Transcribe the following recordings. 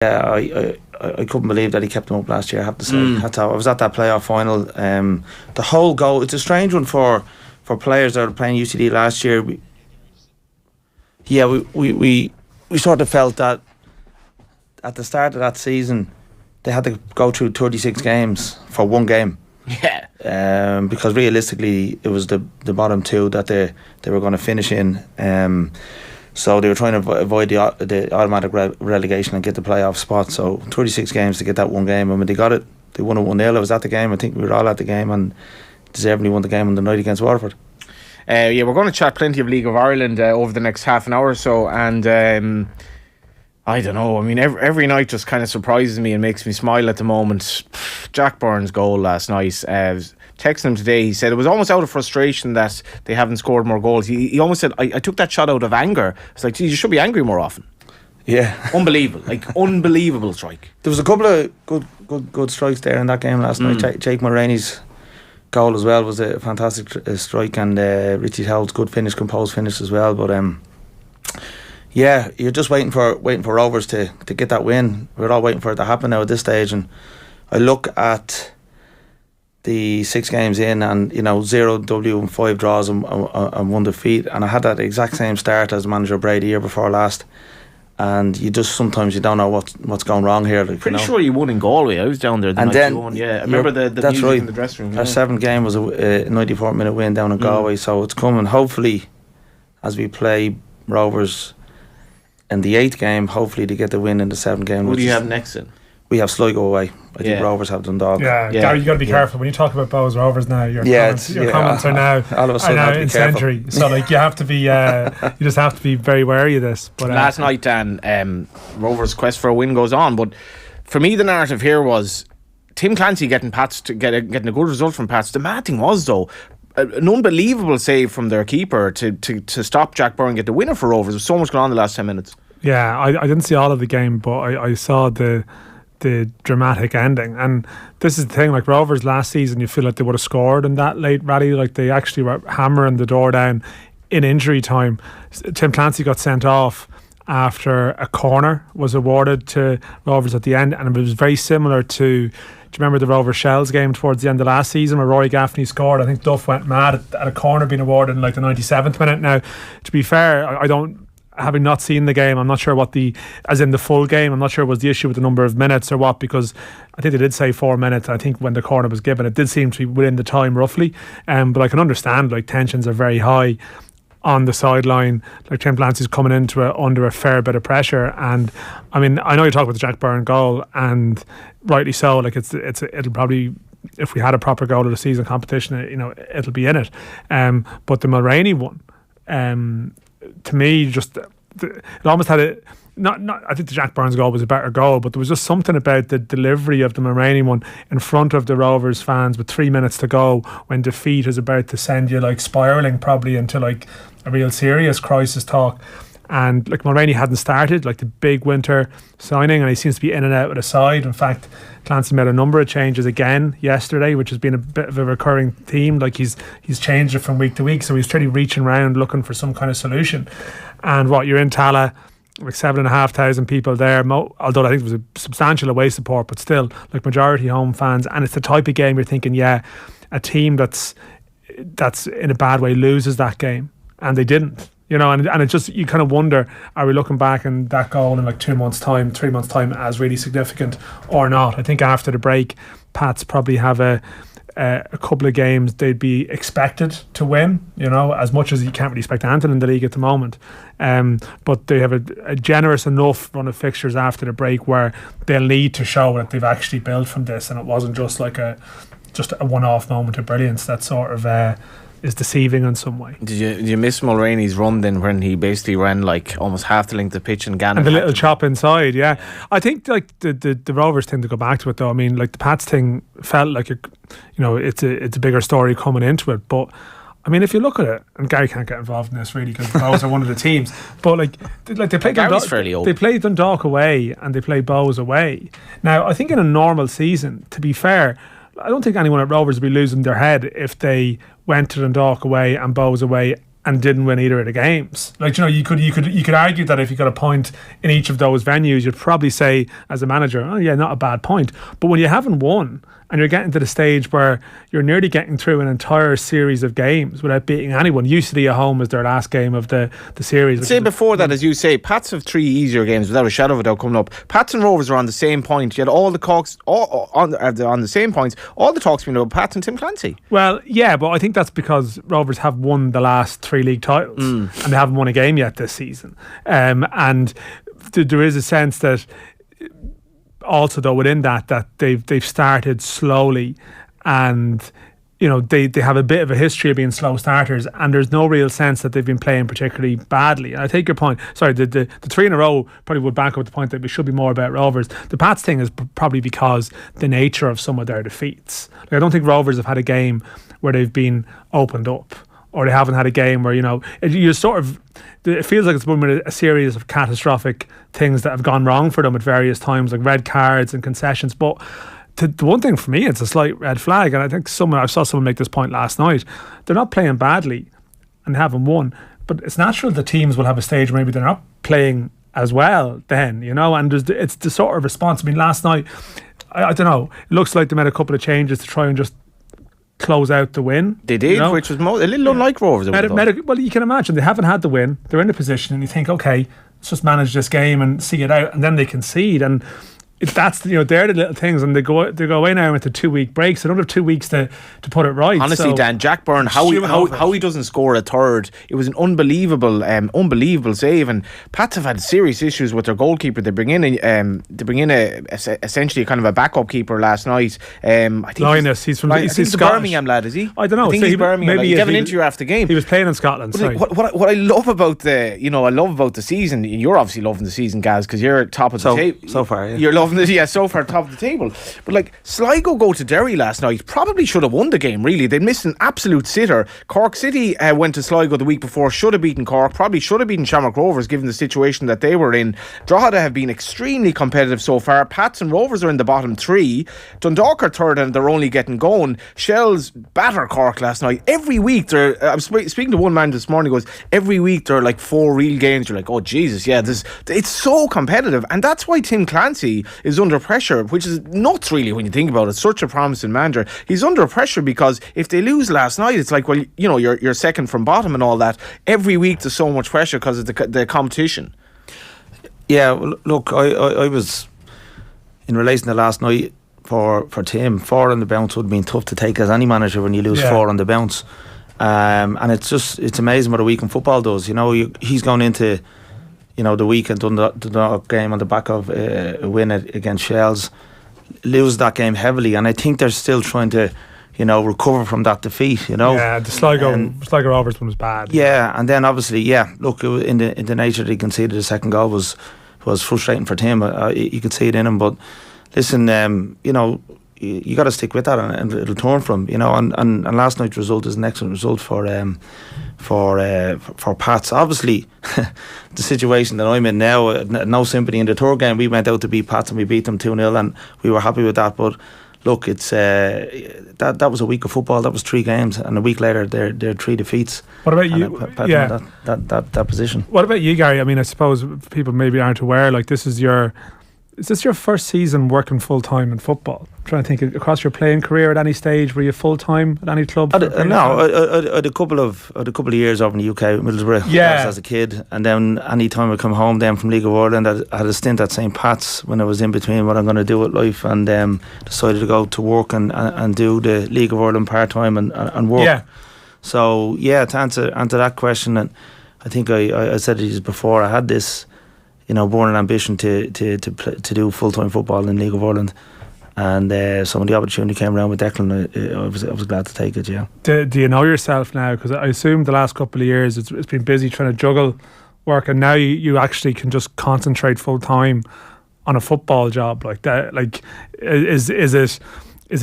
Yeah, I couldn't believe that he kept them up last year, I have to say. I was at that playoff final. The whole goal, it's a strange one for players that were playing UCD last year. We sort of felt that at the start of that season they had to go through 36 games for one game. Yeah. Because realistically it was the bottom two that they were going to finish in. So they were trying to avoid the automatic relegation and get the playoff spot. So 36 games to get that one game. I mean, they got it. They won it 1-0. I was at the game. I think we were all at the game, and deservedly won the game on the night against Waterford. We're going to chat plenty of League of Ireland over the next half an hour or so, and I don't know. I mean, every night just kind of surprises me and makes me smile at the moment. Jack Byrne's goal last night. Texting him today, he said it was almost out of frustration that they haven't scored more goals. He almost said, I took that shot out of anger. It's like, geez, you should be angry more often. Yeah. Unbelievable. Unbelievable strike. There was a couple of good strikes there in that game last night. Jake Mulroney's goal as well was a fantastic strike, and Richie Howell's good finish, composed finish as well. But yeah, you're just waiting for Rovers to get that win. We're all waiting for it to happen now at this stage, and I look at the 6 games in, and 0 W and 5 draws and 1 defeat, and I had that exact same start as manager Brady year before last, and you just sometimes you don't know what's going wrong here. Pretty sure you won in Galway. I was down there the night you won. Yeah, I remember the music in the dressing room. Our 7th game was a 94-minute win down in Galway, so it's coming. Hopefully, as we play Rovers in the 8th game, hopefully to get the win in the 7th game. Who do you have next then? We have Sligo away. I think Rovers have Dundalk. Yeah, Gary, you got to be careful when you talk about Bohs Rovers now. Your comments are now all of a sudden in century. So you have to be, you just have to be very wary of this. But last night, Dan, Rovers' quest for a win goes on. But for me, the narrative here was Tim Clancy getting getting a good result from Pats. The mad thing was though, an unbelievable save from their keeper to stop Jack Byrne and get the winner for Rovers. There's so much going on in the last 10 minutes. Yeah, I didn't see all of the game, but I saw the dramatic ending. And this is the thing, like Rovers last season, you feel like they would have scored in that late rally. Like they actually were hammering the door down in injury time. Tim Clancy got sent off after a corner was awarded to Rovers at the end, and it was very similar to, do you remember the Rovers Shells game towards the end of last season where Rory Gaffney scored? I think Duff went mad at a corner being awarded in like the 97th minute. Now, to be fair, having not seen the game, I'm not sure what as in the full game, I'm not sure was the issue with the number of minutes or what, because I think they did say 4 minutes. I think when the corner was given, it did seem to be within the time roughly. But I can understand, like, tensions are very high on the sideline. Like, Tim Clancy's coming into it under a fair bit of pressure. And I mean, I know you talk about the Jack Byrne goal, and rightly so. Like, it'll probably, if we had a proper goal of the season competition, it'll be in it. But the Mulroney one, to me, just it almost had a not. I think the Jack Byrne's goal was a better goal, but there was just something about the delivery of the Mulroney one in front of the Rovers fans with 3 minutes to go, when defeat is about to send you like spiralling probably into like a real serious crisis talk. And like Mulroney hadn't started like the big winter signing, and he seems to be in and out with a side. In fact, Clancy made a number of changes again yesterday, which has been a bit of a recurring theme. Like he's changed it from week to week, so he's really reaching around looking for some kind of solution. And you're in Tala, like 7,500 people there, although I think there was a substantial away support, but still like majority home fans. And it's the type of game you're thinking, a team that's in a bad way loses that game, and they didn't. And it just, you kind of wonder, are we looking back in that goal in like 2 months' time, 3 months' time as really significant or not? I think after the break, Pats probably have a couple of games they'd be expected to win, as much as you can't really expect anything in the league at the moment. But they have a generous enough run of fixtures after the break where they'll need to show that they've actually built from this, and it wasn't just like a one-off moment of brilliance that sort of is deceiving in some way. Did you miss Mulroney's run then, when he basically ran like almost half the length of the pitch and Gannon? And the little chop inside, yeah. I think like the Rovers thing, to go back to it though, I mean, like the Pats thing felt like it's a bigger story coming into it, but I mean, if you look at it, and Gary can't get involved in this really because the Bohs are one of the teams, but like they play Dundalk, they play Dundalk away and they play Bohs away. Now, I think in a normal season, to be fair, I don't think anyone at Rovers would be losing their head if they went to Dundalk away and Bohs away and didn't win either of the games. Like, you know, you could argue that if you got a point in each of those venues, you'd probably say as a manager, oh yeah, not a bad point. But when you haven't won and you're getting to the stage where you're nearly getting through an entire series of games without beating anyone, usually at home is their last game of the series. Say before that, as you say, Pats have 3 easier games without a shadow of a doubt coming up. Pats and Rovers are on the same point. You had all the talks on the same points. All the talks being about Pats and Tim Clancy. Well, yeah, but I think that's because Rovers have won the last 3 league titles and they haven't won a game yet this season. And there is a sense that also, though, within that they've started slowly, and you know they have a bit of a history of being slow starters, and there's no real sense that they've been playing particularly badly. And I take your point. Sorry, the 3 in a row probably would back up the point that we should be more about Rovers. The Pats thing is probably because the nature of some of their defeats. Like, I don't think Rovers have had a game where they've been opened up, or they haven't had a game where, you know, it feels like it's been a series of catastrophic things that have gone wrong for them at various times, like red cards and concessions. But the one thing for me, it's a slight red flag, and I think I saw someone make this point last night. They're not playing badly and haven't won, but it's natural that teams will have a stage where maybe they're not playing as well then, you know, and it's the sort of response. I mean, last night, I don't know, it looks like they made a couple of changes to try and just close out the win. They did, you know? Which was a little unlike Rovers. Well, you can imagine they haven't had the win. They're in a position, and you think, okay, let's just manage this game and see it out, and then they concede, and that's, you know, they're the little things, and they go away now into 2 week breaks. They don't have 2 weeks to put it right. Honestly, so, Dan, Jack Byrne, how he doesn't score a third, it was an unbelievable save. And Pats have had serious issues with their goalkeeper. They bring in essentially a kind of a backup keeper last night. I think Linus, he's a Birmingham lad, is he? I don't know. I think he's Birmingham. Maybe he gave an interview after the game. He was playing in Scotland. What I love about the season. You're obviously loving the season, Gaz, because you're top of the table so far. Yeah. You're loving it, so far top of the table. But like, Sligo go to Derry last night, probably should have won the game, really. They missed an absolute sitter. Cork City went to Sligo the week before, should have beaten Cork, probably should have beaten Shamrock Rovers given the situation that they were in. Drogheda have been extremely competitive so far. Pats and Rovers are in the bottom 3. Dundalk are third and they're only getting going. Shells batter Cork last night. Every week I was speaking to one man this morning, goes, every week there are like 4 real games. You're like, oh Jesus, yeah, it's so competitive, and that's why Tim Clancy is under pressure, which is nuts really when you think about it. Such a promising manager. He's under pressure because if they lose last night, it's like, well, you know, you're second from bottom and all that. Every week there's so much pressure because of the competition. Yeah, look, I was, in relation to last night, for Tim, 4 on the bounce would have been tough to take as any manager when you lose 4 on the bounce. And it's amazing what a week in football does. You know, he's gone into, you know, the weekend Dundalk game on the back of a win against Shells, lose that game heavily, and I think they're still trying to, you know, recover from that defeat. You know, yeah, the Sligo Rovers one was bad. Yeah, and then obviously, look, in the nature they conceded, the second goal was frustrating for Tim. You could see it in him, but listen, you know, you got to stick with that, and it'll turn from, you know. And last night's result is an excellent result for Pats. Obviously, the situation that I'm in now, no sympathy in the third game. We went out to beat Pats and we beat them 2-0, and we were happy with that. But look, it's that was a week of football. That was 3 games, and a week later they're 3 defeats. What about you? That position. What about you, Gary? I mean, I suppose people maybe aren't aware. Like, is this your first season working full time in football? I'm trying to think, across your playing career, at any stage were you full time at any club? I had a couple of years over in the UK with Middlesbrough as a kid, and then any time I come home then from League of Ireland, I had a stint at St. Pat's when I was in between what I'm going to do with life, and decided to go to work and do the League of Ireland part time and work. Yeah. So to answer that question, and I think I said it before, I had this, you know, born an ambition to do full-time football in League of Ireland, and so when the opportunity came around with Declan, I was glad to take it. Yeah. Do you know yourself now? Because I assume the last couple of years it's been busy trying to juggle work, and now you actually can just concentrate full-time on a football job like that. Like, is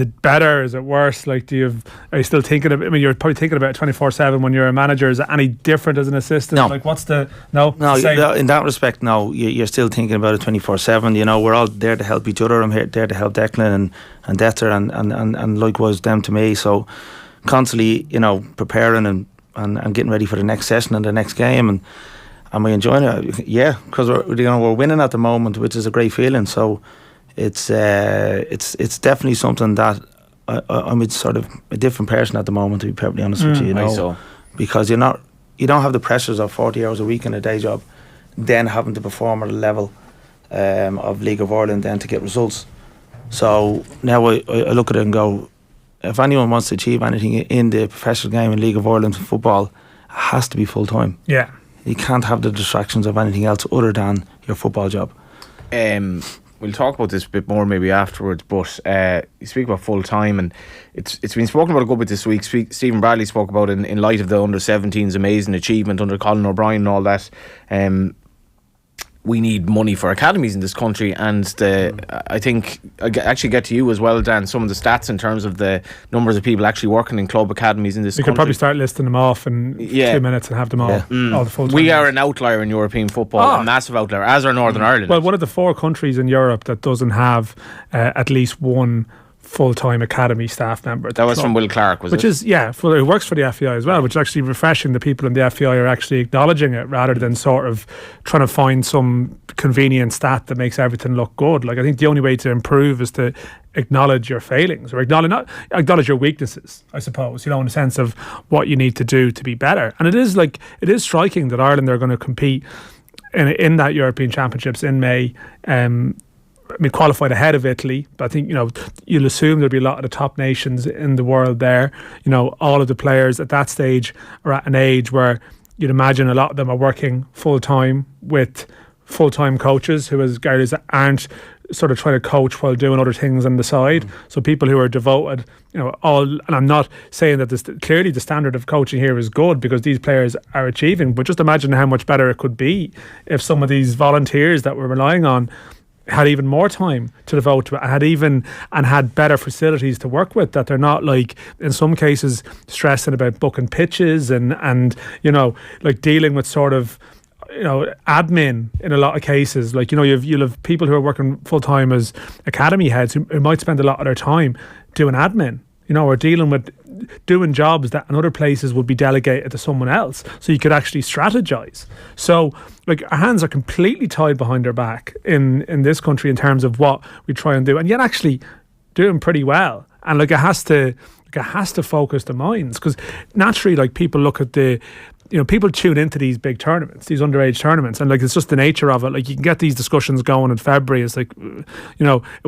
it better? Is it worse? Like, are you still thinking of? I mean, you're probably thinking about 24/7 when you're a manager. Is it any different as an assistant? No. Like, what's the no? In that respect, no. You're still thinking about it 24/7. You know, we're all there to help each other. I'm there to help Declan and Dexter and likewise them to me. So constantly, you know, preparing and and getting ready for the next session and the next game. And am I enjoying it? Yeah, because we're winning at the moment, which is a great feeling. So it's definitely something that I'm sort of a different person at the moment, to be perfectly honest with you. You know, because you don't have the pressures of 40 hours a week in a day job, then having to perform at a level of League of Ireland, then to get results. So now I look at it and go, if anyone wants to achieve anything in the professional game in League of Ireland football, it has to be full time. Yeah, you can't have the distractions of anything else other than your football job. We'll talk about this a bit more maybe afterwards, but you speak about full time, and it's been spoken about a good bit this week. Stephen Bradley spoke about it in light of the under-17s amazing achievement under Colin O'Brien and all that. We need money for academies in this country, and I think I actually get to you as well, Dan, some of the stats in terms of the numbers of people actually working in club academies in this country. We could probably start listing them off in 2 minutes and have them all the full time. We are an outlier in European football, a massive outlier, as are Northern Ireland. Well, one of the 4 countries in Europe that doesn't have at least one full-time academy staff member. That was from Will Clark, was it? Which is, it works for the FEI as well, which is actually refreshing. The people in the FEI are actually acknowledging it rather than sort of trying to find some convenient stat that makes everything look good. Like, I think the only way to improve is to acknowledge your failings, or acknowledge your weaknesses, I suppose, in the sense of what you need to do to be better. And it is striking that Ireland are going to compete in that European Championships in May. Qualified ahead of Italy, but I think you'll assume there'll be a lot of the top nations in the world there. All of the players at that stage are at an age where you'd imagine a lot of them are working full time with full time coaches who, as Gary said, aren't sort of trying to coach while doing other things on the side. So people who are devoted, and I'm not saying that clearly the standard of coaching here is good because these players are achieving, but just imagine how much better it could be if some of these volunteers that we're relying on had even more time to devote to it, and had better facilities to work with, that they're not, like, in some cases stressing about booking pitches and dealing with sort of admin in a lot of cases. Like, you'll have people who are working full time as academy heads who might spend a lot of their time doing admin, or dealing with doing jobs that in other places would be delegated to someone else, so you could actually strategize. So, like, our hands are completely tied behind our back in this country in terms of what we try and do, and yet actually doing pretty well. And it has to focus the minds, because naturally, like, people look at people tune into these big tournaments, these underage tournaments, and it's just the nature of it. Like, you can get these discussions going in February. It's like, when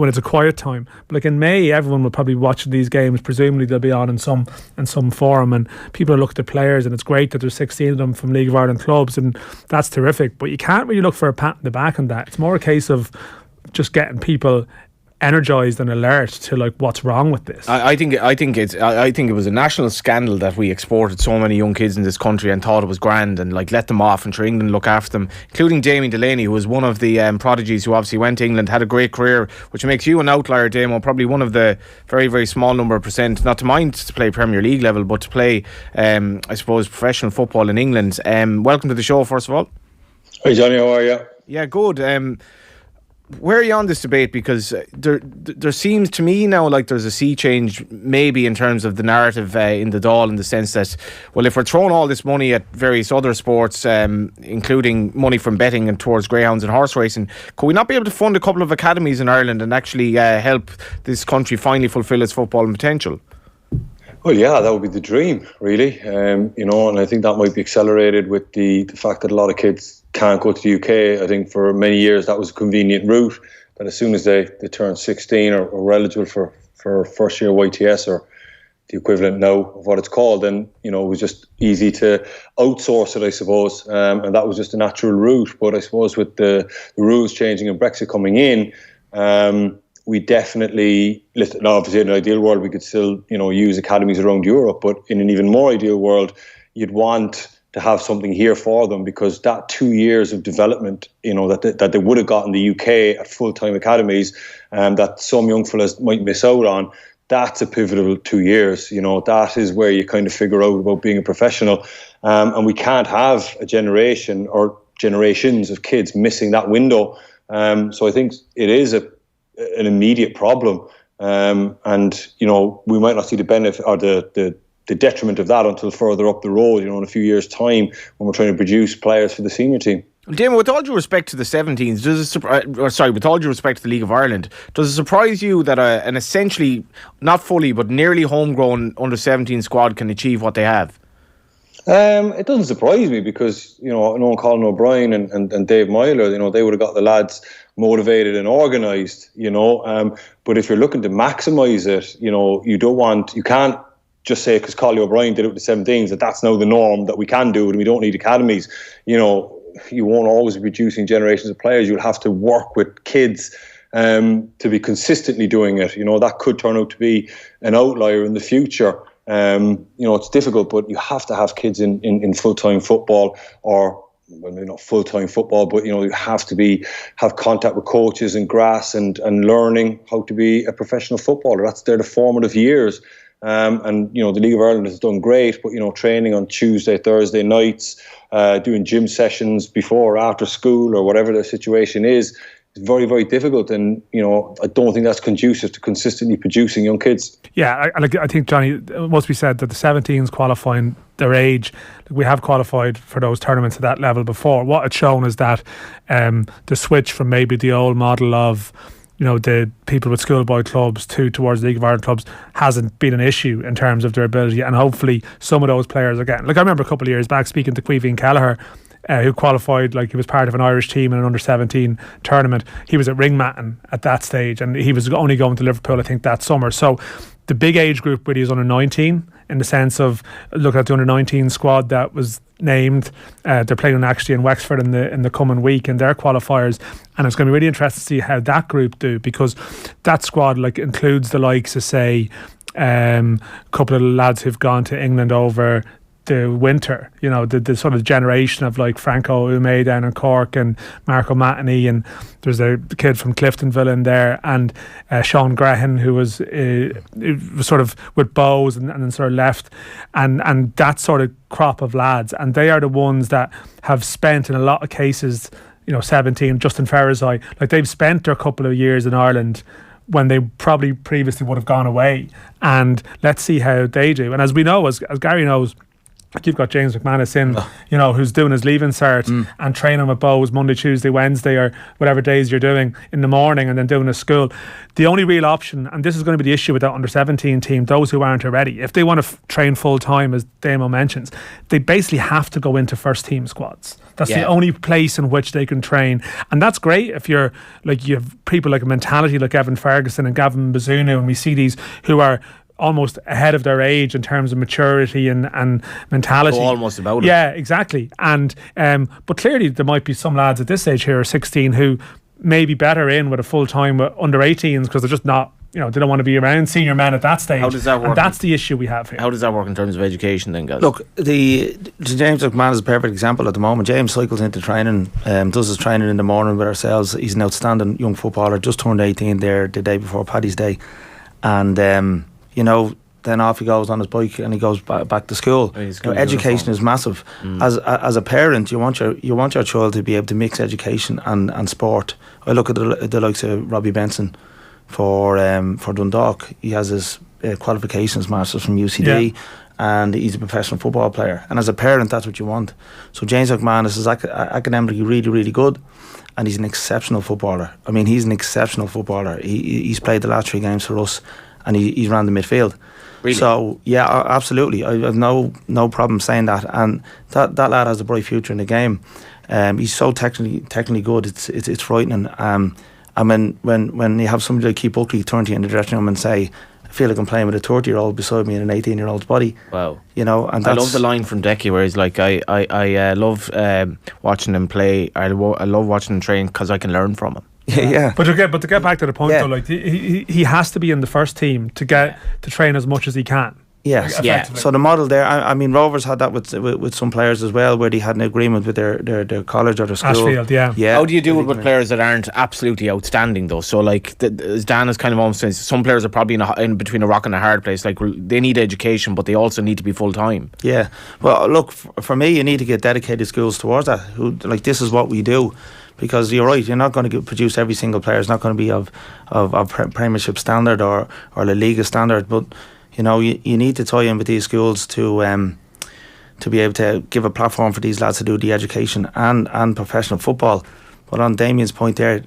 it's a quiet time. But like in May, everyone will probably be watching these games. Presumably they'll be on in some forum, and people are looking at players, and it's great that there's 16 of them from League of Ireland clubs, and that's terrific. But you can't really look for a pat in the back on that. It's more a case of just getting people energised and alert to what's wrong with this. I think it was a national scandal that we exported so many young kids in this country and thought it was grand and let them off and for England look after them, including Damien Delaney, who was one of the prodigies who obviously went to England, had a great career, which makes you an outlier, Damo, probably one of the very, very small number of percent, not to mind to play Premier League level, but to play I suppose professional football in England. Welcome to the show, first of all. Hi Johnny, how are you? Yeah, good. Where are you on this debate? Because there seems to me now like there's a sea change maybe in terms of the narrative in the Dáil, in the sense that, well, if we're throwing all this money at various other sports, including money from betting and towards greyhounds and horse racing, could we not be able to fund a couple of academies in Ireland and actually help this country finally fulfil its footballing potential? Well, yeah, that would be the dream, really. And I think that might be accelerated with the fact that a lot of kids can't go to the UK. I think for many years that was a convenient route, that as soon as they turn 16 or were eligible for first year YTS, or the equivalent now of what it's called, then it was just easy to outsource it, I suppose, and that was just a natural route. But I suppose with the rules changing and Brexit coming in, we definitely, obviously in an ideal world we could still use academies around Europe, but in an even more ideal world you'd want to have something here for them, because that 2 years of development, that they would have got in the UK at full-time academies, that some young fellas might miss out on, that's a pivotal 2 years. That is where you kind of figure out about being a professional, and we can't have a generation or generations of kids missing that window. So I think it is an immediate problem, and we might not see the benefit or the the detriment of that until further up the road, in a few years' time when we're trying to produce players for the senior team. Damien, with all due respect to the 17s, with all due respect to the League of Ireland, does it surprise you that an essentially, not fully, but nearly homegrown under-17 squad can achieve what they have? It doesn't surprise me because, Colin O'Brien and Dave Myler, they would have got the lads motivated and organised, but if you're looking to maximise it, you can't just say because Colin O'Brien did it with the 17s that's now the norm, that we can do it and we don't need academies. You won't always be producing generations of players. You'll have to work with kids to be consistently doing it. That could turn out to be an outlier in the future. It's difficult, but you have to have kids in full-time football, or maybe not full-time football, but you have to have contact with coaches and grass and learning how to be a professional footballer. They're the formative years. And the League of Ireland has done great, but training on Tuesday, Thursday nights, doing gym sessions before or after school or whatever the situation is very, very difficult, and I don't think that's conducive to consistently producing young kids. Yeah, I think, Johnny, it must be said that the 17s qualifying their age, we have qualified for those tournaments at that level before. What it's shown is that the switch from maybe the old model of the people with schoolboy clubs towards the League of Ireland clubs hasn't been an issue in terms of their ability, and hopefully some of those players are getting, I remember a couple of years back speaking to Caoimhín Kelleher, who qualified, he was part of an Irish team in an under-17 tournament. He was at Ringmatton at that stage, and he was only going to Liverpool, I think, that summer. So the big age group really is under 19, in the sense of looking at the under 19 squad that was named. They're playing actually in Wexford in the coming week in their qualifiers, and it's going to be really interesting to see how that group do, because that squad includes the likes of, say, a couple of lads who've gone to England over the winter, the sort of generation of Franco Ume down in Cork and Marco Mattany, and there's a kid from Cliftonville in there, and Sean Grehan, who was sort of with Bohs and then sort of left, and that sort of crop of lads, and they are the ones that have spent in a lot of cases, 17, Justin Ferrazai, they've spent their couple of years in Ireland when they probably previously would have gone away, and let's see how they do. And as we know, as Gary knows, you've got James McManus in, who's doing his leaving cert and training with Bohs Monday, Tuesday, Wednesday, or whatever days you're doing in the morning, and then doing his school. The only real option, and this is going to be the issue with that under-17 team, those who aren't already, if they want to train full-time, as Damo mentions, they basically have to go into first-team squads. That's the only place in which they can train. And that's great if you're, you have people like a mentality like Evan Ferguson and Gavin Bazunu, and we see these who are almost ahead of their age in terms of maturity and mentality. So almost about it. Yeah, exactly. And but clearly there might be some lads at this age here, 16, who may be better in with a full-time under 18s because they're just not, they don't want to be around senior men at that stage. How does that work? And that's the issue we have here. How does that work in terms of education then, guys? Look, the James McMahon is a perfect example at the moment. James cycles into training, does his training in the morning with ourselves. He's an outstanding young footballer, just turned 18 there the day before Paddy's Day. And then off he goes on his bike and he goes back to school. Education is massive. As a parent, you want your child to be able to mix education and sport. I look at the likes of Robbie Benson for Dundalk. He has his qualifications masters from UCD, and he's a professional football player. And as a parent, that's what you want. So James McManus is academically really, really good, and he's an exceptional footballer. I mean, he's an exceptional footballer. He's played the last 3 games for us, and he's ran the midfield. Really? So yeah, absolutely. I have no problem saying that. And that lad has a bright future in the game. He's so technically good. It's frightening. And when you have somebody like Keith Buckley turn to you in the dressing room and say, I feel like I'm playing with a 30-year-old beside me in an 18-year-old's body. Wow. And I love the line from Decky where he's like, I love watching him play. I love watching him train because I can learn from him. Yeah. But to get back to the point though, he has to be in the first team to get to train as much as he can. Yes. Yeah. So the model there, I mean, Rovers had that with some players as well, where they had an agreement with their college or their school. Ashfield, yeah. How do you do it with players that aren't absolutely outstanding though? So as Dan has kind of almost said, some players are probably in between a rock and a hard place. They need education, but they also need to be full time. Yeah. Well, look, for me, you need to get dedicated schools towards that. This is what we do. Because you're right, you're not going to produce every single player. It's not going to be of Premiership standard or La Liga standard. But You know, you need to tie in with these schools to be able to give a platform for these lads to do the education and professional football. But on Damien's point there,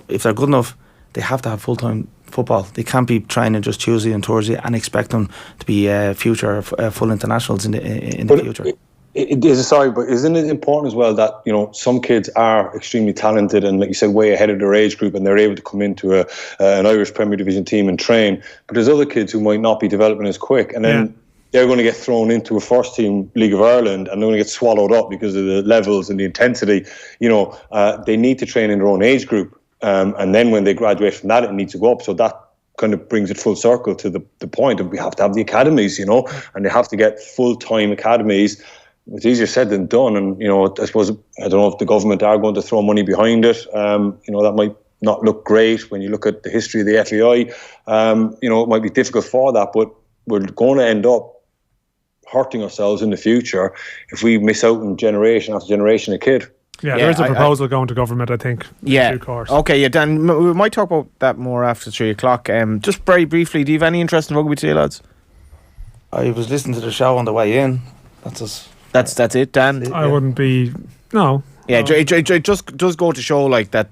if they're good enough, they have to have full-time football. They can't be training just Tuesday and Thursday and expect them to be future full internationals in the future. It is, sorry, but isn't it important as well that, you know, some kids are extremely talented and, like you said, way ahead of their age group, and they're able to come into an Irish Premier Division team and train. But there's other kids who might not be developing as quick, and then they're going to get thrown into a first team League of Ireland, and they're going to get swallowed up because of the levels and the intensity. You know, they need to train in their own age group, and then when they graduate from that, it needs to go up. So that kind of brings it full circle to the point of we have to have the academies, you know, and they have to get full-time academies. It's easier said than done, and, you know, I suppose, I don't know if the government are going to throw money behind it. You know, that might not look great when you look at the history of the FAI. You know, it might be difficult for that, but we're going to end up hurting ourselves in the future if we miss out on generation after generation of kid. Yeah, there is a proposal going to government, I think. Yeah. Due course. Okay, yeah, Dan, we might talk about that more after 3 o'clock. Just very briefly, do you have any interest in rugby today, lads? I was listening to the show on the way in. That's it, Dan. I wouldn't be. No. Yeah, it just does go to show like that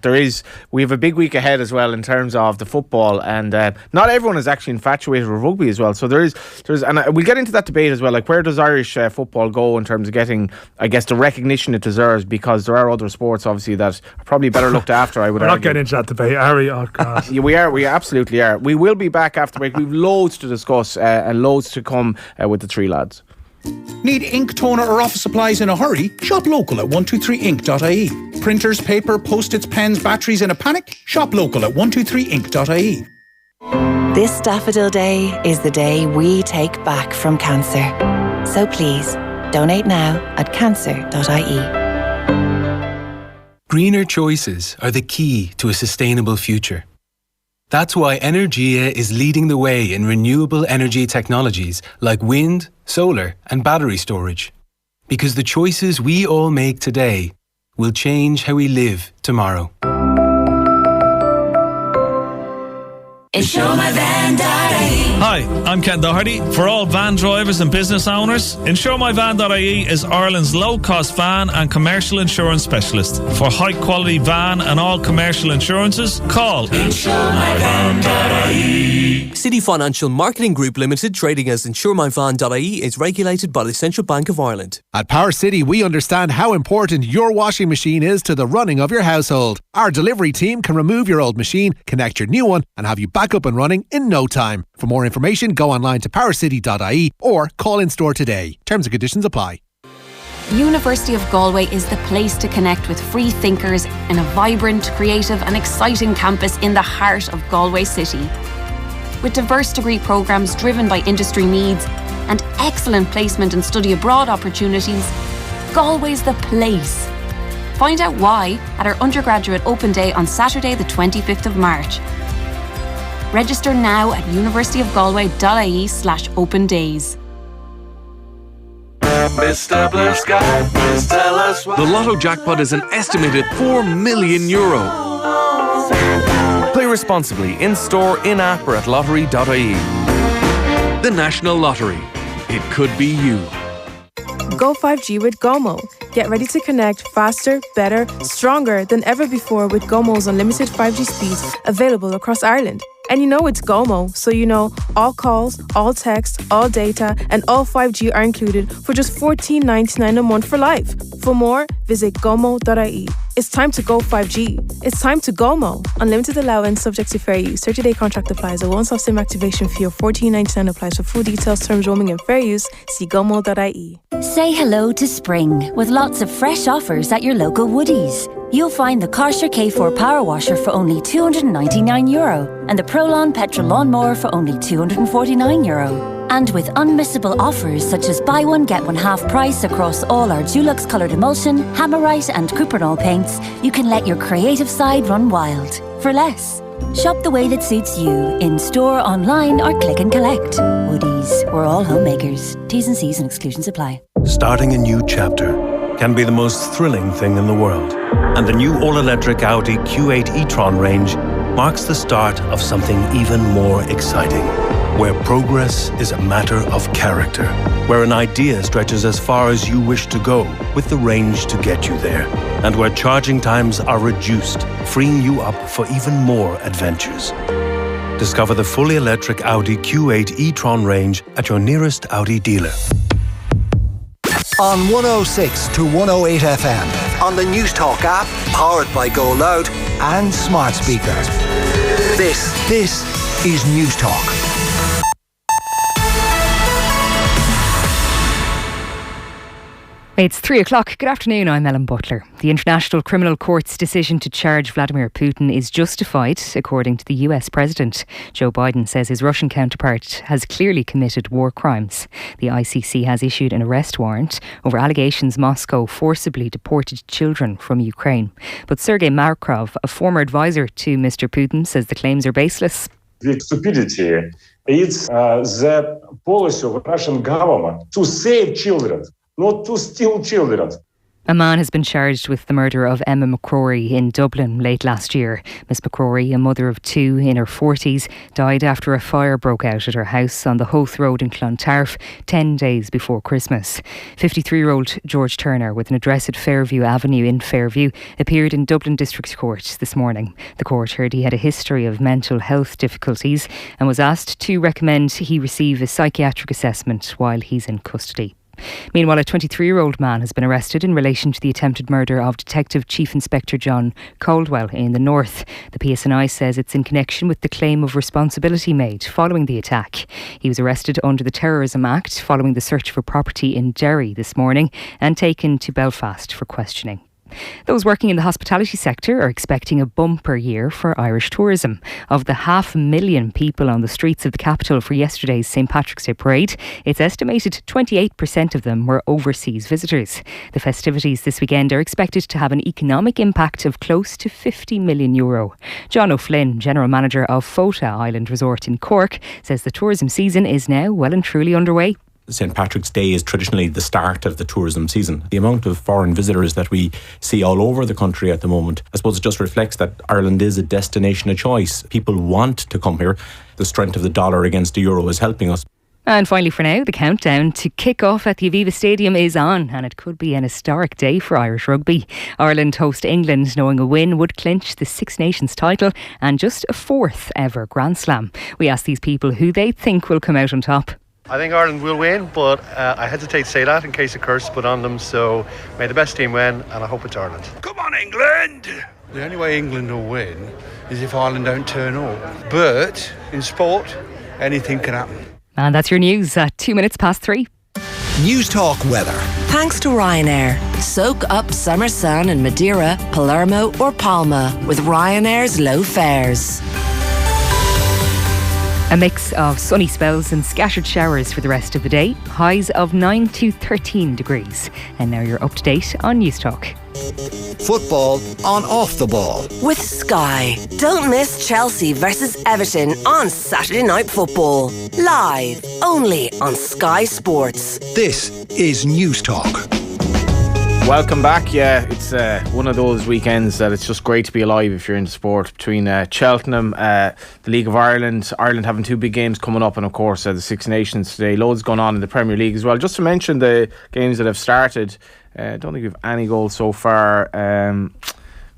we have a big week ahead as well in terms of the football, and not everyone is actually infatuated with rugby as well. So there's and we'll get into that debate as well. Like, where does Irish football go in terms of getting, I guess, the recognition it deserves? Because there are other sports obviously that are probably better looked after. I would We're argue. not getting into that debate, are we? Oh God. Yeah, we absolutely are. We will be back after break. We've loads to discuss and loads to come with the three lads. Need ink, toner or office supplies in a hurry? Shop local at 123ink.ie. Printers, paper, post-its, pens, batteries in a panic? Shop local at 123ink.ie. This Daffodil Day is the day we take back from cancer. So please, donate now at cancer.ie. Greener choices are the key to a sustainable future. That's why Energia is leading the way in renewable energy technologies like wind, solar and battery storage. Because the choices we all make today will change how we live tomorrow. Hi, I'm Ken Doherty. For all van drivers and business owners, InsureMyVan.ie is Ireland's low-cost van and commercial insurance specialist. For high-quality van and all commercial insurances, call InsureMyVan.ie. City Financial Marketing Group Limited, trading as InsureMyVan.ie, is regulated by the Central Bank of Ireland. At Power City, we understand how important your washing machine is to the running of your household. Our delivery team can remove your old machine, connect your new one, and have you back up and running in no time. For more information, go online to powercity.ie or call in store today. Terms and conditions apply. University of Galway is the place to connect with free thinkers in a vibrant, creative and exciting campus in the heart of Galway City. With diverse degree programmes driven by industry needs and excellent placement and study abroad opportunities, Galway's the place. Find out why at our undergraduate open day on Saturday the 25th of March. Register now at universityofgalway.ie/open days. Mr. Blue Sky, please tell us why. The Lotto jackpot is an estimated €4 million. Play responsibly, in-store, in-app or at lottery.ie. The National Lottery. It could be you. Go 5G with Gomo. Get ready to connect faster, better, stronger than ever before with Gomo's unlimited 5G speeds available across Ireland. And you know it's Gomo, so you know all calls, all text, all data, and all 5G are included for just $14.99 a month for life. For more, visit gomo.ie. It's time to go 5G. It's time to Gomo. Unlimited allowance subject to fair use. 30-day contract applies. A once-off SIM activation fee of $14.99 applies. For full details, terms, roaming and fair use, see gomo.ie. Say hello to spring with lots of fresh offers at your local Woodies. You'll find the Karcher K4 Power Washer for only €299 and the Prolon Petrol Lawnmower for only €249. And with unmissable offers such as buy one get one half price across all our Dulux coloured emulsion, Hammerite and Cuprinol paints, you can let your creative side run wild for less. Shop the way that suits you in store, online or click and collect. Woodies, we're all homemakers. T's and C's and exclusions apply. Starting a new chapter can be the most thrilling thing in the world. And the new all-electric Audi Q8 e-tron range marks the start of something even more exciting. Where progress is a matter of character. Where an idea stretches as far as you wish to go, with the range to get you there. And where charging times are reduced, freeing you up for even more adventures. Discover the fully electric Audi Q8 e-tron range at your nearest Audi dealer. On 106 to 108 FM, on the News Talk app, powered by Go Loud and smart speakers. This is News Talk. It's 3 o'clock. Good afternoon, I'm Ellen Butler. The International Criminal Court's decision to charge Vladimir Putin is justified, according to the US President. Joe Biden says his Russian counterpart has clearly committed war crimes. The ICC has issued an arrest warrant over allegations Moscow forcibly deported children from Ukraine. But Sergei Markov, a former advisor to Mr. Putin, says the claims are baseless. The stupidity is the policy of Russian government to save children, not to steal children. A man has been charged with the murder of Emma McCrory in Dublin late last year. Miss McCrory, a mother of two in her 40s, died after a fire broke out at her house on the Hoath Road in Clontarf 10 days before Christmas. 53-year-old George Turner, with an address at Fairview Avenue in Fairview, appeared in Dublin District Court this morning. The court heard he had a history of mental health difficulties and was asked to recommend he receive a psychiatric assessment while he's in custody. Meanwhile, a 23-year-old man has been arrested in relation to the attempted murder of Detective Chief Inspector John Caldwell in the North. The PSNI says it's in connection with the claim of responsibility made following the attack. He was arrested under the Terrorism Act following the search for property in Derry this morning and taken to Belfast for questioning. Those working in the hospitality sector are expecting a bumper year for Irish tourism. Of the 500,000 people on the streets of the capital for yesterday's St Patrick's Day parade, it's estimated 28% of them were overseas visitors. The festivities this weekend are expected to have an economic impact of close to €50 million. John O'Flynn, General Manager of Fota Island Resort in Cork, says the tourism season is now well and truly underway. St Patrick's Day is traditionally the start of the tourism season. The amount of foreign visitors that we see all over the country at the moment, I suppose it just reflects that Ireland is a destination of choice. People want to come here. The strength of the dollar against the euro is helping us. And finally for now, the countdown to kick off at the Aviva Stadium is on, and it could be an historic day for Irish rugby. Ireland host England, knowing a win would clinch the Six Nations title and just a fourth ever Grand Slam. We asked these people who they think will come out on top. I think Ireland will win, but I hesitate to say that in case a curse is put on them. So may the best team win, and I hope it's Ireland. Come on, England! The only way England will win is if Ireland don't turn up. But in sport, anything can happen. And that's your news at 3:02. News Talk weather. Thanks to Ryanair. Soak up summer sun in Madeira, Palermo or Palma with Ryanair's low fares. A mix of sunny spells and scattered showers for the rest of the day. Highs of 9 to 13 degrees. And now you're up to date on News Talk. Football on Off the Ball. With Sky. Don't miss Chelsea versus Everton on Saturday Night Football. Live only on Sky Sports. This is News Talk. Welcome back. Yeah, it's one of those weekends that it's just great to be alive if you're into sport. Between Cheltenham, the League of Ireland having two big games coming up, and of course the Six Nations today. Loads going on in the Premier League as well. Just to mention the games that have started, I don't think we've any goals so far.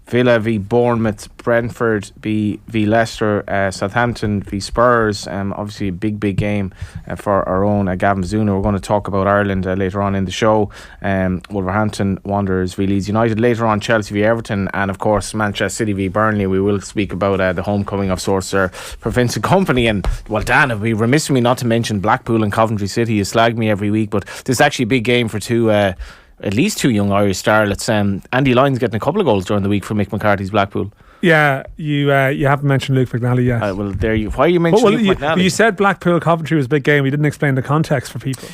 Villa v Bournemouth, Brentford v Leicester, Southampton v Spurs. Obviously a big game for our own Gavin Zuna. We're going to talk about Ireland later on in the show. Wolverhampton Wanderers v Leeds United. Later on Chelsea v Everton, and of course Manchester City v Burnley. We will speak about the homecoming of sorts for Vincent Kompany. And well, Dan, it'd be remiss of me not to mention Blackpool and Coventry City. You slag me every week, but this is actually a big game for at least two young Irish starlets. Andy Lyons getting a couple of goals during the week for Mick McCarthy's Blackpool. Yeah, you haven't mentioned Luke McNally yet. Well, there you. Why are you mentioning Luke McNally? You said Blackpool Coventry was a big game. You didn't explain the context for people.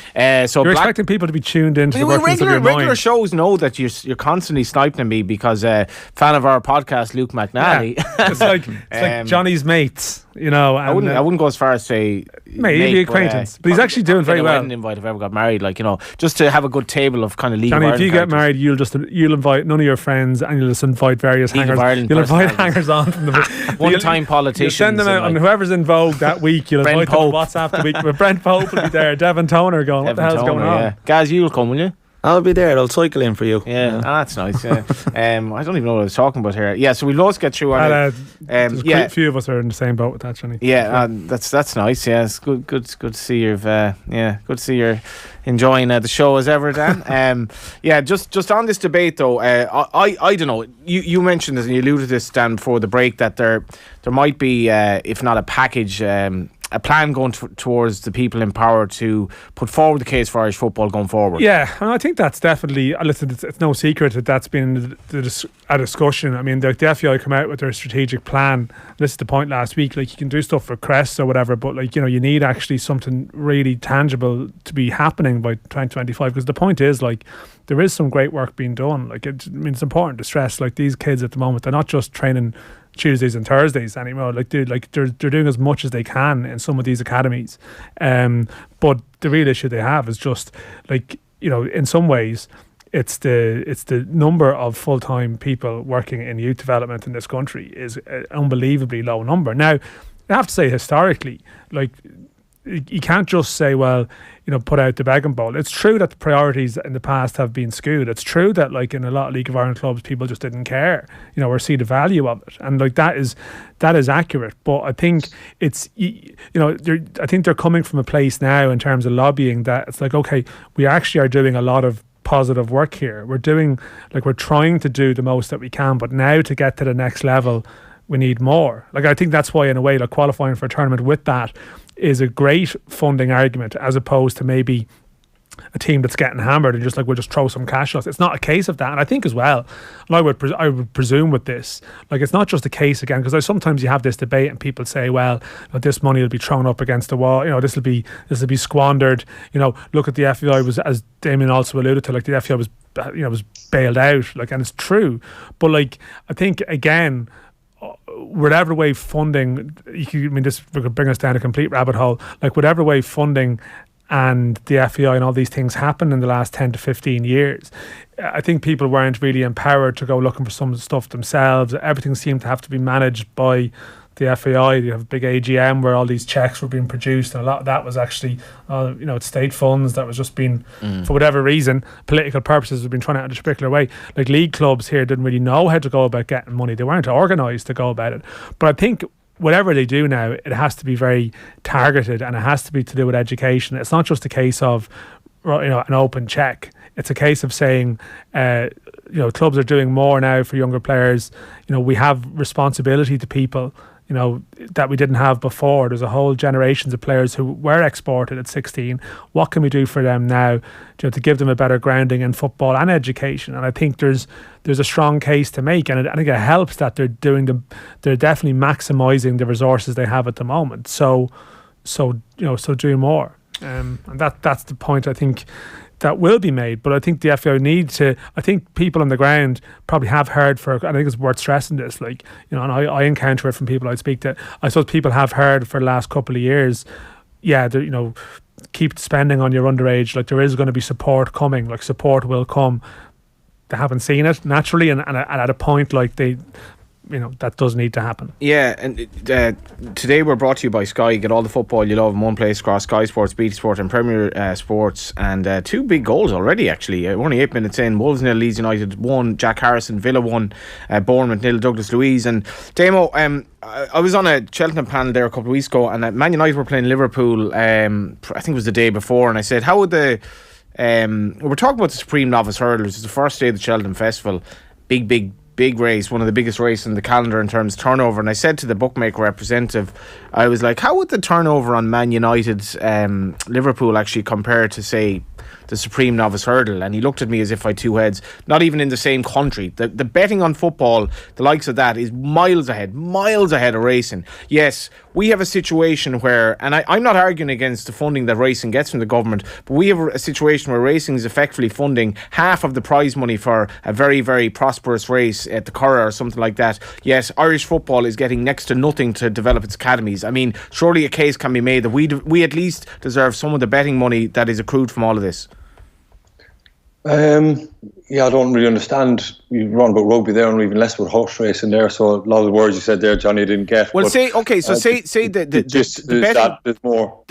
So you're expecting people to be tuned into the workings of your mind. Regular shows know that you're constantly sniping me because fan of our podcast, Luke McNally. Yeah, it's like Johnny's mates. you know. And, I wouldn't go as far as say maybe acquaintance, but he's actually doing very well. Wedding invite if I ever got married, like, you know, just to have a good table of kind of League Johnny, of Ireland if you get characters. married, you'll invite none of your friends, and you'll just invite various League of hangers. Ireland You'll invite personalities. hangers on from the One-time politicians. You'll send them out, and whoever's in vogue that week, you'll invite them on WhatsApp the week. But Brent Pope will be there. Devon Toner going, what the hell's going on? Yeah. Gaz, you'll come, will you? I'll be there. I'll cycle in for you. Yeah, that's nice. Yeah. I don't even know what I was talking about here. Yeah, so we've loads to get through on it. A few of us are in the same boat with that, Johnny. Yeah, that's nice. Yeah, it's good to see you've good to see you're enjoying the show as ever, Dan. Yeah, just on this debate though, I don't know. You mentioned this and you alluded to this, Dan, before the break, that there might be, if not a package, a plan going towards the people in power to put forward the case for Irish football going forward. Yeah, and I think that's definitely, listen, it's no secret that that's been a discussion. I mean, the FAI come out with their strategic plan. This is the point last week, like, you can do stuff for crests or whatever, but, like, you know, you need actually something really tangible to be happening by 2025, because the point is, like, there is some great work being done. Like, it's important to stress, like, these kids at the moment, they're not just training Tuesdays and Thursdays anymore. Like they're doing as much as they can in some of these academies, but the real issue they have is just, like, you know, in some ways it's the number of full-time people working in youth development in this country is an unbelievably low number. Now, I have to say, historically, like, you can't just say, well, you know, put out the begging bowl. It's true that the priorities in the past have been skewed. It's true that, like, in a lot of League of Ireland clubs, people just didn't care, you know, or see the value of it. And, like, that is accurate. But I think it's, you know, I think they're coming from a place now in terms of lobbying that it's like, okay, we actually are doing a lot of positive work here. We're trying to do the most that we can, but now to get to the next level, we need more. Like, I think that's why, in a way, like, qualifying for a tournament with that is a great funding argument, as opposed to maybe a team that's getting hammered and just like, we'll just throw some cash at us. It's not a case of that. And I think as well, and I would presume with this, like, it's not just a case, again, because sometimes you have this debate and people say, well, this money will be thrown up against the wall, you know, this will be squandered, you know, look at the FAI was, as Damien also alluded to, like, the FAI was, you know, was bailed out, like, and it's true. But, like, I think, again, whatever way funding, this could bring us down a complete rabbit hole, like, whatever way funding and the FAI and all these things happened in the last 10 to 15 years, I think people weren't really empowered to go looking for some of the stuff themselves. Everything seemed to have to be managed by the FAI. You have a big AGM where all these checks were being produced, and a lot of that was actually, you know, it's state funds that was just being, for whatever reason, political purposes, have been trying out in a particular way. Like, league clubs here didn't really know how to go about getting money. They weren't organised to go about it. But I think whatever they do now, it has to be very targeted, and it has to be to do with education. It's not just a case of, you know, an open check. It's a case of saying, you know, clubs are doing more now for younger players. You know, we have responsibility to people, you know, that we didn't have before. There's a whole generations of players who were exported at 16. What can we do for them now, you know, to give them a better grounding in football and education? And I think there's a strong case to make, and I think it helps that they're definitely maximising the resources they have at the moment. So do more, and that's the point, I think, that will be made. But I think the FAI need to, I think people on the ground probably have heard I think it's worth stressing this, like, you know, and I encounter it from people I speak to. I suppose people have heard for the last couple of years, yeah, you know, keep spending on your underage, like, there is going to be support coming, like, support will come. They haven't seen it naturally, and at a point, like, they, you know, that does need to happen. Yeah, and today we're brought to you by Sky. Get all the football you love in one place across Sky Sports, BT Sport and Premier Sports. And 2 big goals already, actually. Only 8 minutes in. Wolves 0, Leeds United 1, Jack Harrison, Villa 1, Bournemouth 0, Douglas Luiz. And Damo, I was on a Cheltenham panel there a couple of weeks ago, and Man United were playing Liverpool, I think it was the day before, and I said, how would we're talking about the Supreme Novice Hurdlers. It's the first day of the Cheltenham Festival. Big race, one of the biggest races in the calendar in terms of turnover. And I said to the bookmaker representative, I was like, how would the turnover on Man United's Liverpool actually compare to, say, the Supreme Novice Hurdle? And he looked at me as if I had 2 heads. Not even in the same country. The betting on football, the likes of that, is miles ahead of racing. Yes, we have a situation where, and I'm not arguing against the funding that racing gets from the government, but we have a situation where racing is effectively funding half of the prize money for a very, very prosperous race place at the Curragh or something like that, yet Irish football is getting next to nothing to develop its academies. I mean, surely a case can be made that we at least deserve some of the betting money that is accrued from all of this. I don't really understand. You run about rugby there and even less about horse racing there. So a lot of the words you said there, Johnny, I didn't get. Well, but, say the betting. There's more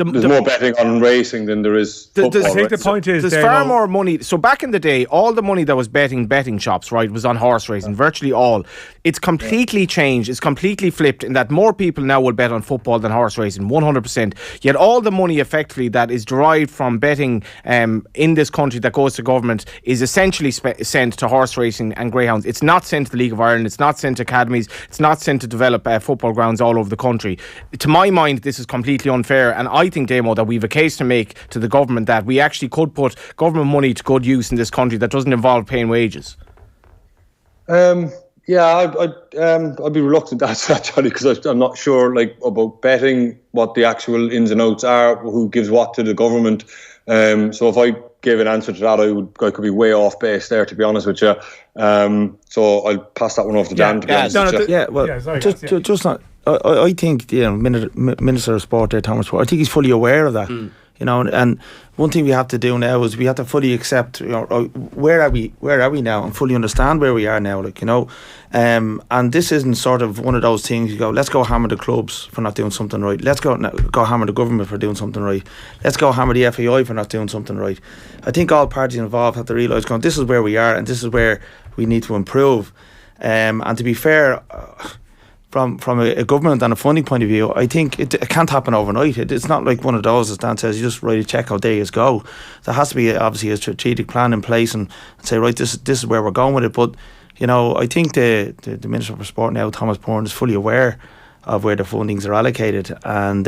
betting on racing than there is football. I think the point is there's far more money. So back in the day, all the money that was betting shops, right, was on horse racing. Virtually all. It's completely changed. It's completely flipped in that more people now will bet on football than horse racing, 100%. Yet all the money effectively that is derived from betting in this country that goes to government is essentially sent to horse racing and greyhounds. It's not sent to the League of Ireland. It's not sent to academies. It's not sent to develop football grounds all over the country. To my mind, this is completely unfair, and I think, Damo, that we've a case to make to the government that we actually could put government money to good use in this country that doesn't involve paying wages. I'd be reluctant to answer that, Johnny, because I'm not sure about betting, what the actual ins and outs are, who gives what to the government. So if I gave an answer to that, I could be way off base there, to be honest with you. So I'll pass that one off to Dan, to be honest with you. Just not. I think Minister of Sport there, Thomas, I think he's fully aware of that. And one thing we have to do now is we have to fully accept, where are we now, and fully understand where we are now, and this isn't sort of one of those things you go, let's go hammer the clubs for not doing something right, let's go hammer the government for doing something right, let's go hammer the FAI for not doing something right. I think all parties involved have to realise, this is where we are and this is where we need to improve. And to be fair, from a government and a funding point of view, I think it can't happen overnight. It's not like one of those, as Dan says, you just write a check out, there you go. There has to be obviously a strategic plan in place and say, right, this is where we're going with it. But I think the Minister for Sport now, Thomas Byrne, is fully aware of where the fundings are allocated, and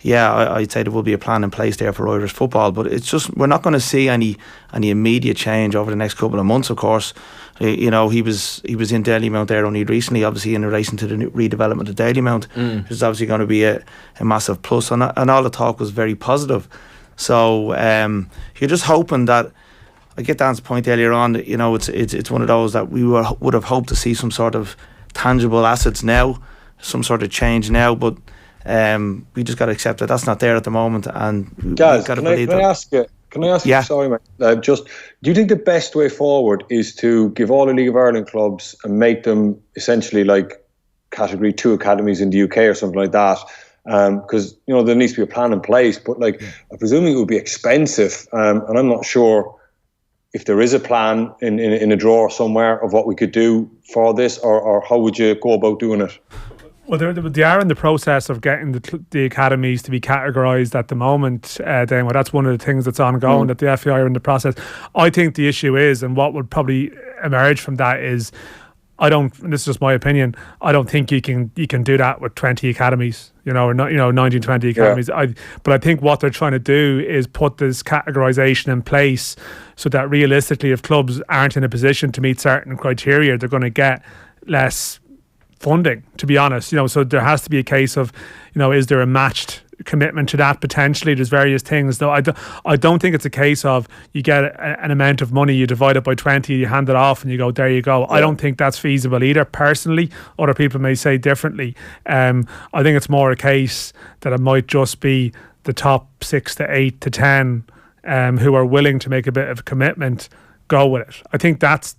I'd say there will be a plan in place there for Irish football. But it's just, we're not going to see any immediate change over the next couple of months, of course. He was in Dalymount there only recently, obviously in relation to the redevelopment of Dalymount, which is obviously going to be a massive plus, and all the talk was very positive. So you're just hoping that, I get Dan's point earlier on, it's one of those that we would have hoped to see some sort of tangible assets now, some sort of change now, but we just got to accept that that's not there at the moment, and guys, can I ask you? Yeah. Sorry, mate. Do you think the best way forward is to give all the League of Ireland clubs and make them essentially like Category 2 academies in the UK or something like that? Because there needs to be a plan in place, but I'm presuming it would be expensive, and I'm not sure if there is a plan in a drawer somewhere of what we could do for this, or how would you go about doing it? Well, they are in the process of getting the academies to be categorised at the moment. Then, that's one of the things that's ongoing, that the FAI are in the process. I think the issue is, and what would probably emerge from that is, this is just my opinion, I don't think you can do that with 20 academies, or 19, 20 academies. Yeah. But I think what they're trying to do is put this categorisation in place so that realistically, if clubs aren't in a position to meet certain criteria, they're going to get less funding, to be honest. So there has to be a case of, is there a matched commitment to that potentially? There's various things, though. I don't think it's a case of you get an amount of money, you divide it by 20, you hand it off and you go, there you go. Yeah. I don't think that's feasible either, personally. Other people may say differently. I think it's more a case that it might just be the top 6 to 8 to 10 who are willing to make a bit of a commitment, go with it. I think that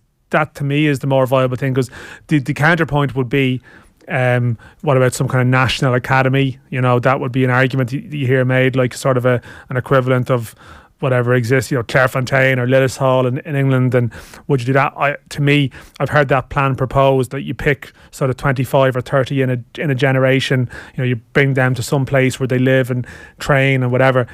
to me is the more viable thing, because the counterpoint would be, what about some kind of national academy? That would be an argument you hear made, like sort of an equivalent of whatever exists, Clairefontaine or Lillishall in England. And would you do that? To me, I've heard that plan proposed, that you pick sort of 25 or 30 in a generation. You bring them to some place where they live and train and whatever.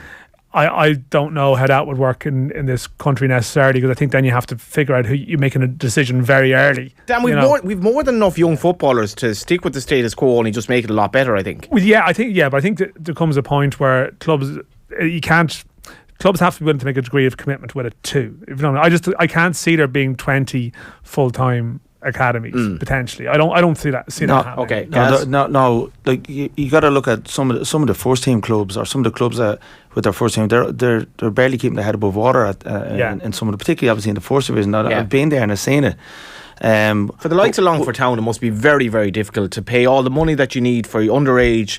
I don't know how that would work in this country necessarily, because I think then you have to figure out who you're making a decision very early. Dan, we've more than enough young footballers to stick with the status quo and just make it a lot better, I think. Well, but I think there comes a point where clubs have to be willing to make a degree of commitment with it too. I can't see there being 20 full-time academies potentially. I don't see that happening. Okay. No. Like you got to look at some of the first team clubs, or some of the clubs that with their first team, they're barely keeping their head above water in some of the, particularly obviously in the first division. I've been there and I've seen it. For the likes of Longford Town, it must be very, very difficult to pay all the money that you need for underage,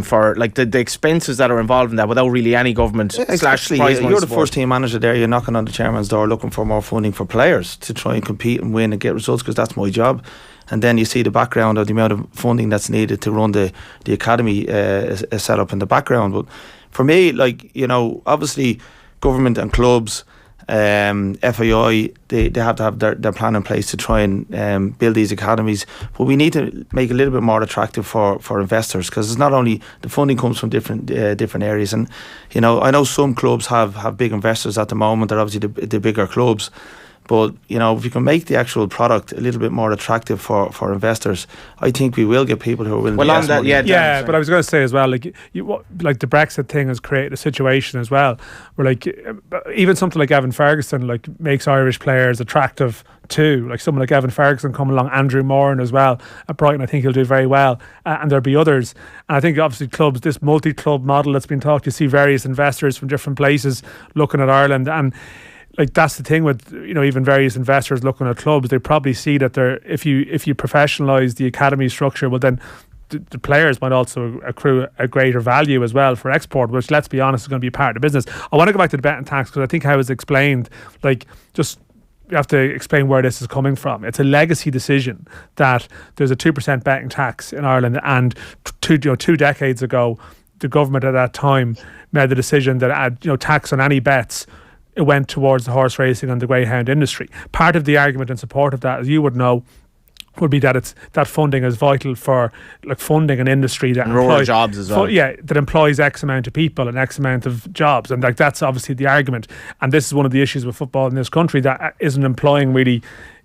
for like the expenses that are involved in that without really any government slash prize money. You're the support. first team manager there. You're knocking on the chairman's door looking for more funding for players to try and compete and win and get results, because that's my job. And then you see the background of the amount of funding that's needed to run the academy set up in the background. But for me, like, you know, obviously government and clubs, FAI, they have to have their plan in place to try and build these academies. But we need to make it a little bit more attractive for investors, because it's not only the funding comes from different areas. And, you know, I know some clubs have big investors at the moment. They're obviously the bigger clubs. But, you know, if you can make the actual product a little bit more attractive for investors, I think we will get people who are willing to invest money. Yeah, but I was going to say as well, like the Brexit thing has created a situation as well where, like, even something like Evan Ferguson, like, makes Irish players attractive too. Like someone like Evan Ferguson coming along, Andrew Moran as well at Brighton, I think he'll do very well, and there'll be others. And I think obviously clubs, this multi-club model that's been talked, you see various investors from different places looking at Ireland, and like that's the thing with, you know, even various investors looking at clubs, they probably see that if you professionalise the academy structure, well then the players might also accrue a greater value as well for export, which, let's be honest, is going to be part of the business. I want to go back to the betting tax, because I think how it's explained, like, just you have to explain where this is coming from. It's a legacy decision that there's a 2% betting tax in Ireland, and 2 decades ago the government at that time made the decision that tax on any bets, it went towards the horse racing and the greyhound industry. Part of the argument in support of that, as you would know, would be that that funding is vital for, like, funding an industry that employs jobs as well. That employs X amount of people and X amount of jobs, and like that's obviously the argument. And this is one of the issues with football in this country, that isn't employing really.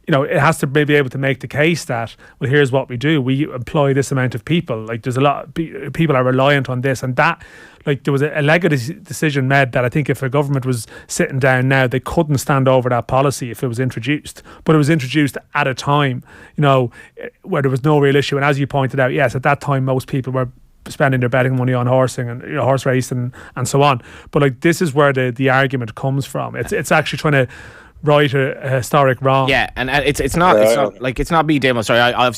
You know, it has to be able to make the case that, well, here's what we do. We employ this amount of people. Like, there's a lot of people are reliant on this, and that, like, there was a legacy decision made that I think if a government was sitting down now, they couldn't stand over that policy if it was introduced. But it was introduced at a time, you know, where there was no real issue. And as you pointed out, yes, at that time most people were spending their betting money on horsing and, you know, horse racing and so on. But, like, this is where the argument comes from. It's actually trying to right a historic wrong. Yeah, and it's not like, it's not me, Damo. Sorry, I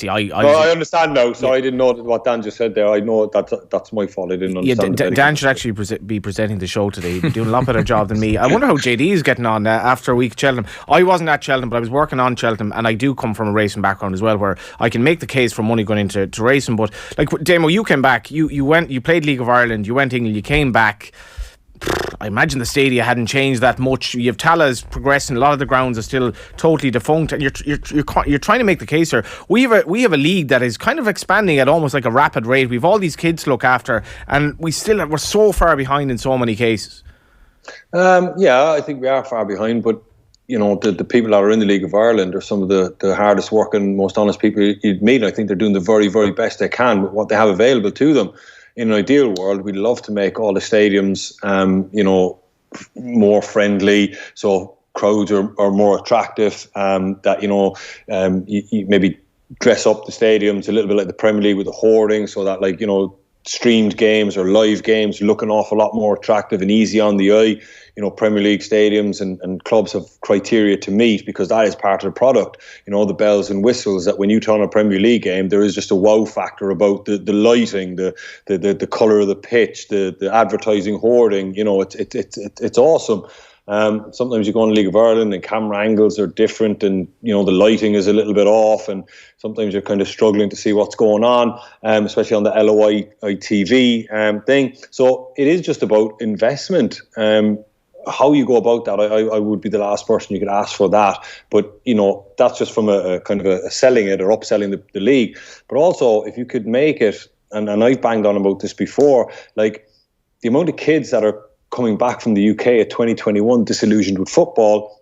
understand now. So I didn't know what Dan just said there. I know that's my fault. I didn't understand. Yeah, Dan should actually be presenting the show today. He's doing a lot better job than me. I wonder how JD is getting on after a week at Cheltenham. I wasn't at Cheltenham, but I was working on Cheltenham, and I do come from a racing background as well, where I can make the case for money going into racing. But, like, Damo, you came back. You played League of Ireland. You went to England. You came back. I imagine the stadia hadn't changed that much. You have Tallagh's progressing. A lot of the grounds are still totally defunct, and you're trying to make the case here. We have a league that is kind of expanding at almost like a rapid rate. We've all these kids to look after, and we're so far behind in so many cases. Yeah, I think we are far behind, but, you know, the people that are in the League of Ireland are some of the hardest working, most honest people you'd meet. I think they're doing the very, very best they can with what they have available to them. In an ideal world, we'd love to make all the stadiums, you know, more friendly, so crowds are more attractive. That, you know, you maybe dress up the stadiums a little bit like the Premier League with the hoarding, so that, like, you know, streamed games or live games look an awful lot more attractive and easy on the eye. You know, Premier League stadiums and clubs have criteria to meet, because that is part of the product. You know, the bells and whistles, that when you turn a Premier League game, there is just a wow factor about the lighting, the colour of the pitch, the advertising hoarding. You know, it's awesome. Sometimes you go on League of Ireland and camera angles are different, and, you know, the lighting is a little bit off, and sometimes you're kind of struggling to see what's going on, especially on the LOI TV thing. So it is just about investment. How you go about that, I would be the last person you could ask for that. But, you know, that's just from a kind of a selling it or upselling the league. But also, if you could make it, and I've banged on about this before, like, the amount of kids that are coming back from the UK at 2021 disillusioned with football,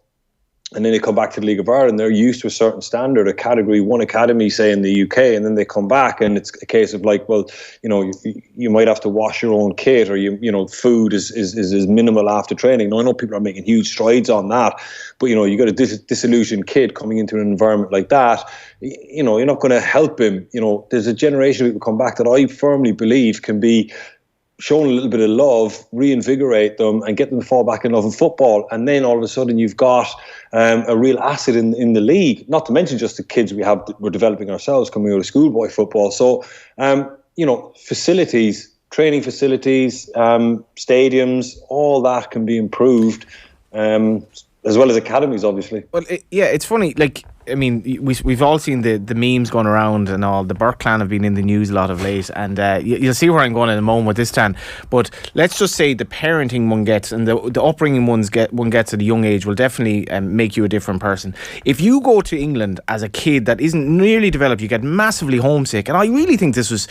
and then they come back to the League of Ireland, they're used to a certain standard, a category 1 academy, say, in the UK, and then they come back and it's a case of, like, well, you know, you might have to wash your own kit, or you know, food is minimal after training. Now, I know people are making huge strides on that, but, you know, you got a disillusioned kid coming into an environment like that, you know, you're not going to help him. You know, there's a generation of people come back that I firmly believe can be shown a little bit of love, reinvigorate them and get them to fall back in love with football. And then all of a sudden you've got a real asset in the league, not to mention just the kids we're developing ourselves coming out of schoolboy football. So, facilities, training facilities, stadiums, all that can be improved, as well as academies, obviously. Well, it's funny, we've all seen the memes going around and all. The Burke clan have been in the news a lot of late, and you'll see where I'm going in a moment with this, Stan. But let's just say the parenting one gets and the upbringing one gets at a young age will definitely make you a different person. If you go to England as a kid that isn't nearly developed, you get massively homesick. And I really think this is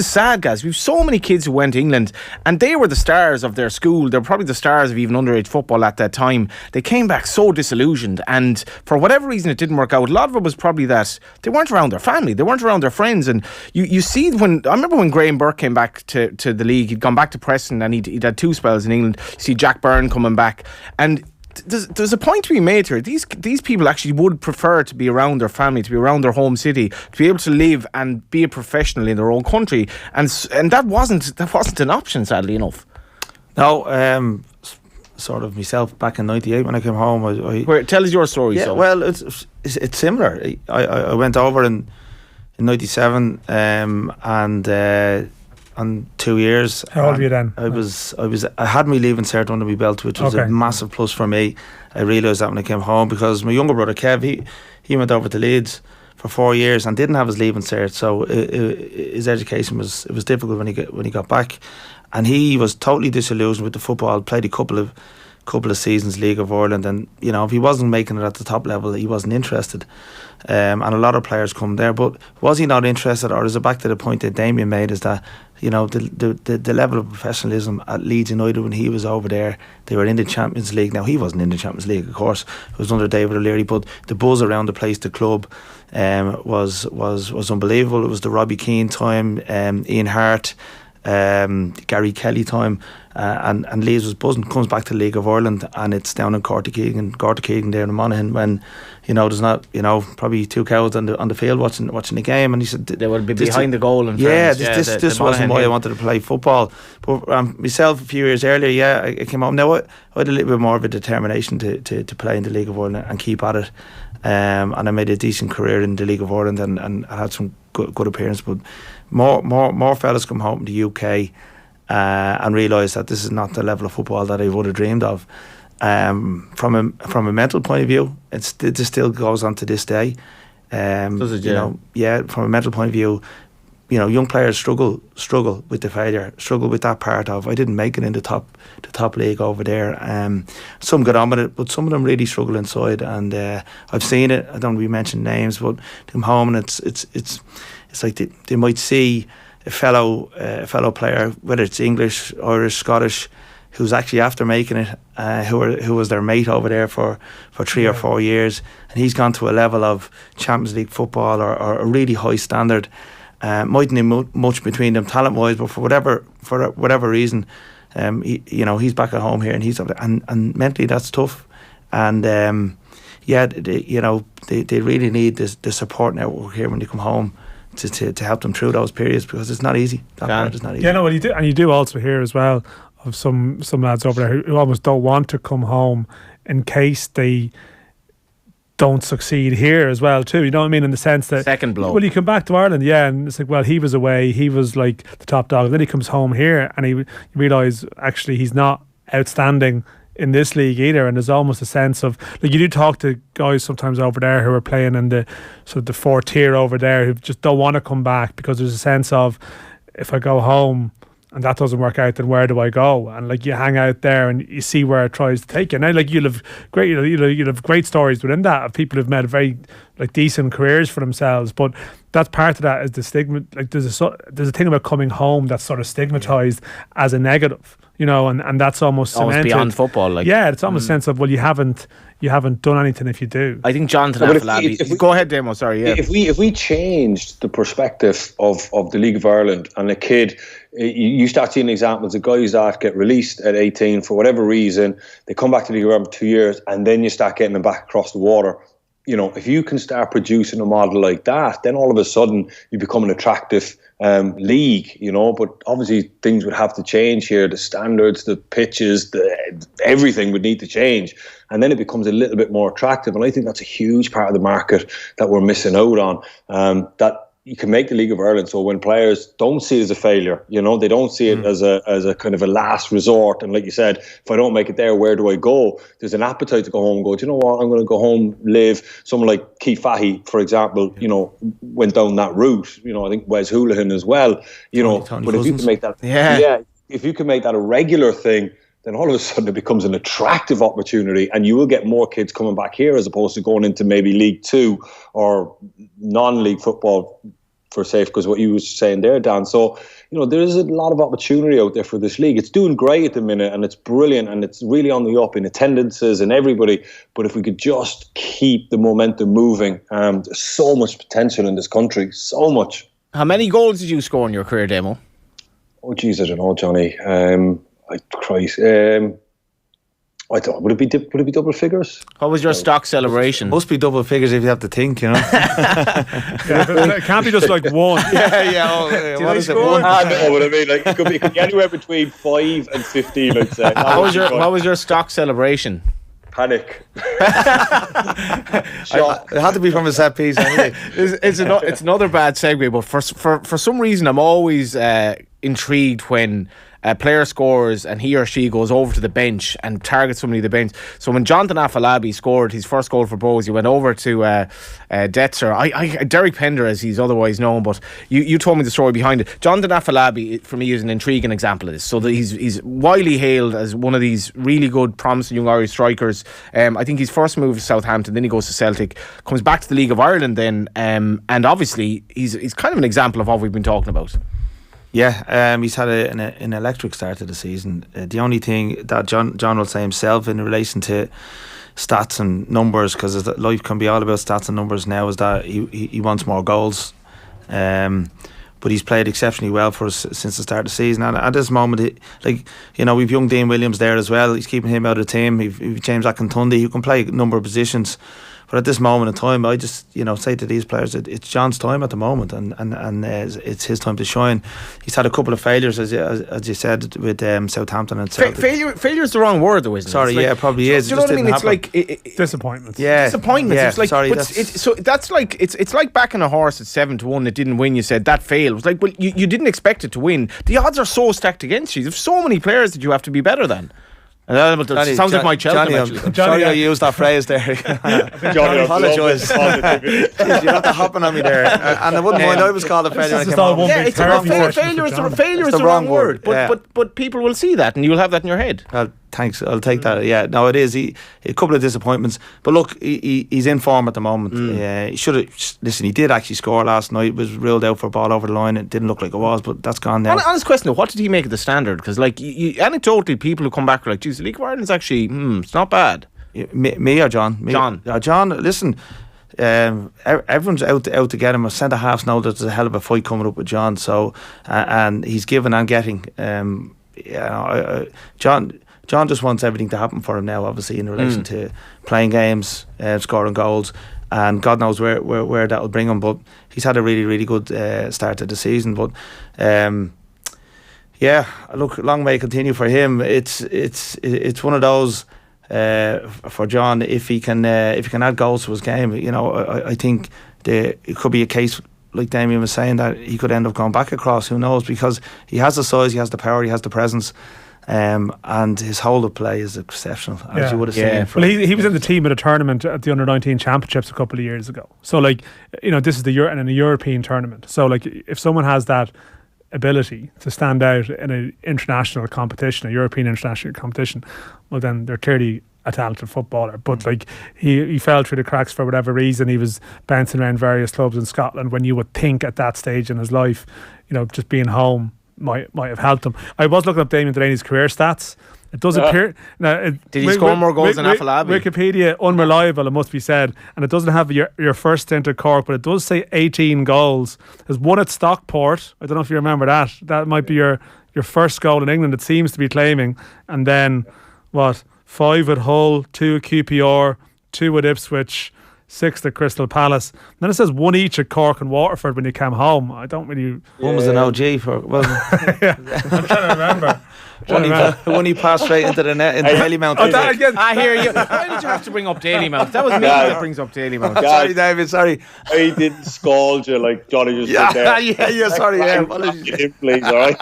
sad, guys. We've so many kids who went to England and they were the stars of their school. They were probably the stars of even underage football at that time. They came back so disillusioned, and for whatever reason it didn't work out. A lot of it was probably that they weren't around their family, they weren't around their friends. And you see, I remember when Graham Burke came back to the league, he'd gone back to Preston and he'd had 2 spells in England. You see Jack Byrne coming back, and there's a point to be made here. These people actually would prefer to be around their family, to be around their home city, to be able to live and be a professional in their own country, and that wasn't an option, sadly enough. No, sort of myself back in '98 when I came home. Tell us your story. Yeah, so. Well, it's similar. I went over in '97 and 2 years. How old were you then? I had my leaving cert under my belt, which was a massive plus for me. I realised that when I came home, because my younger brother Kev, he went over to Leeds for 4 years and didn't have his leaving cert, so his education was difficult when he got back. And he was totally disillusioned with the football. Played a couple of seasons League of Ireland, and if he wasn't making it at the top level, he wasn't interested. And a lot of players come there, but was he not interested, or is it back to the point that Damien made? Is that the level of professionalism at Leeds United when he was over there, they were in the Champions League. Now he wasn't in the Champions League, of course. It was under David O'Leary, but the buzz around the place, the club, was unbelievable. It was the Robbie Keane time, Ian Hart, Gary Kelly time, and Leeds was buzzing. Comes back to the League of Ireland and it's down in Gortakeegan there in Monaghan, when there's not probably 2 cows on the field watching the game, and he said they would be behind the goal. And this wasn't why I wanted to play football. But myself a few years earlier, I came home. Now I had a little bit more of a determination to play in the League of Ireland and keep at it, and I made a decent career in the League of Ireland and I had some good appearances. But more fellas come home to the UK and realise that this is not the level of football that I would have dreamed of. From a mental point of view, it still goes on to this day. Does it, from a mental point of view, young players struggle with the failure, struggle with that part of, I didn't make it in the top league over there. Some got on with it, but some of them really struggle inside, and I've seen it. I don't really mention names, but they come home and it's like they might see a fellow player, whether it's English, Irish, Scottish, who's actually after making it, who was their mate over there for 3 or 4 years, and he's gone to a level of Champions League football or a really high standard. Mightn't be much between them talent wise, but for whatever reason, he's back at home here, and and mentally that's tough. And they really need the support network here when they come home to help them through those periods, because it's not easy. That part is not easy. Yeah, no, well, you do also hear as well of some lads over there who almost don't want to come home in case they don't succeed here as well too. You know what I mean? In the sense that second blow. Well, you come back to Ireland, and it's like, well, he was away, he was like the top dog. Then he comes home here, and you realise actually he's not outstanding in this league either. And there's almost a sense of, like, you do talk to guys sometimes over there who are playing in the sort of the 4th tier over there who just don't want to come back, because there's a sense of, if I go home and that doesn't work out, then where do I go? And like, you hang out there and you see where it tries to take you. Now, like, you'll have great stories within that of people who've made very decent careers for themselves, but that's part of that is the stigma. Like, there's a thing about coming home that's sort of stigmatized as a negative, and that's almost cemented beyond football. It's almost a sense of, well, you haven't done anything if you do. I think Jonathan Afolabi. Go ahead, Demo. Sorry. Yeah. If we changed the perspective of the League of Ireland, and a kid, you start seeing examples of guys that get released at 18 for whatever reason, they come back to the League of Ireland for 2 years, and then you start getting them back across the water. If you can start producing a model like that, then all of a sudden you become an attractive league, but obviously things would have to change here. The standards, the pitches, everything would need to change. And then it becomes a little bit more attractive. And I think that's a huge part of the market that we're missing out on, that you can make the League of Ireland so when players don't see it as a failure, they don't see it as a kind of a last resort. And like you said, if I don't make it there, where do I go? There's an appetite to go home and go, do you know what, I'm going to go home, live. Someone like Keith Fahey, for example, went down that route. I think Wes Houlihan as well. Tony but if you can make that, if you can make that a regular thing, then all of a sudden it becomes an attractive opportunity, and you will get more kids coming back here as opposed to going into maybe League Two or non-league football, for safe, because what you were saying there, Dan. So, there is a lot of opportunity out there for this league. It's doing great at the minute, and it's brilliant, and it's really on the up in attendances and everybody. But if we could just keep the momentum moving, there's so much potential in this country, so much. How many goals did you score in your career, Demo? Oh, geez, I don't know, Johnny. Christ. I don't. Would it be double figures? What was your stock celebration? Must be double figures if you have to think, It can't be just like one. What is it? One? I know what I mean. Like it could be anywhere between 5 and 15. I'd say. What was your stock celebration? Panic. It had to be from a set piece anyway. It's another bad segue, but for some reason I'm always intrigued when a player scores and he or she goes over to the bench and targets somebody at the bench. So when Jonathan Afolabi scored his first goal for Bohs, he went over to Detzer, Derek Pender as he's otherwise known, but you told me the story behind it. Jonathan Afolabi for me is an intriguing example of this. So that he's widely hailed as one of these really good promising young Irish strikers. I think his first move is Southampton, then he goes to Celtic, comes back to the League of Ireland then, and obviously he's kind of an example of what we've been talking about. Yeah, he's had an electric start to the season. The only thing that John will say himself in relation to stats and numbers, because life can be all about stats and numbers now, is that he wants more goals. But he's played exceptionally well for us since the start of the season. And at this moment, we've young Dean Williams there as well. He's keeping him out of the team. We've James Akintunde, who can play a number of positions. But at this moment in time, I just say to these players, it's John's time at the moment, and it's his time to shine. He's had a couple of failures, as you said, with Southampton and Celtic. Failure is the wrong word, though, isn't it? Sorry, it probably is. Do you know what I mean? It's like disappointments. Yeah, disappointments. Yeah, it's like, sorry, that's like it's like backing a horse at 7-1 that didn't win. You said that failed. It was like, well, you didn't expect it to win. The odds are so stacked against you. There's so many players that you have to be better than. Sounds like my Chelsea. Johnny, I used that phrase there. Johnny, I apologise. You have to hopping on me there, and I wouldn't mind. I was called a failure. Failure is the wrong word, but people will see that, and you'll have that in your head. Well, thanks. I'll take that. Yeah, no, it is. A couple of disappointments, but look, he's in form at the moment. He should have. Listen, he did actually score last night. Was ruled out for a ball over the line. It didn't look like it was, but that's gone now. Honest question though, what did he make of the standard? Because anecdotally, people who come back are like, "Geez, the League of Ireland's actually, it's not bad." Me or John? John. Listen. Everyone's out to get him. A centre halves know that there's a hell of a fight coming up with John. So and he's giving and getting. John just wants everything to happen for him now, obviously, in relation to playing games, scoring goals, and God knows where that'll bring him. But he's had a really, really good start to the season. But look, long may continue for him. It's one of those for John. If he can add goals to his game, I think it could be a case, like Damien was saying, that he could end up going back across. Who knows? Because he has the size, he has the power, he has the presence. And his hold of play is exceptional, as you would have seen. Well, he was in the team at a tournament at the Under-19 Championships a couple of years ago. So, this is in a European tournament. So, if someone has that ability to stand out in an international competition, a European international competition, well, then they're clearly a talented footballer. But he fell through the cracks for whatever reason. He was bouncing around various clubs in Scotland, when you would think at that stage in his life, just being home might have helped him. I was looking up Damien Delaney's career stats. It does appear did he score more goals than Afolabi? Wikipedia unreliable, it must be said, and it doesn't have your first stint at Cork, but it does say 18 goals. There's one at Stockport. I don't know if you remember that. That might be your first goal in England, it seems to be claiming. And then 5 at Hull, 2 at QPR, 2 at Ipswich, 6 at Crystal Palace. And then it says 1 each at Cork and Waterford when you came home. I don't really... One was an OG for... Well, yeah, I'm trying to remember. When he passed straight into the net in the Dalymount. I hear you. Why did you have to bring up Dalymount? That was me that brings up Dalymount. Sorry, David, sorry. He didn't scold you like Johnny just did there. Yeah, sorry. Please, all right?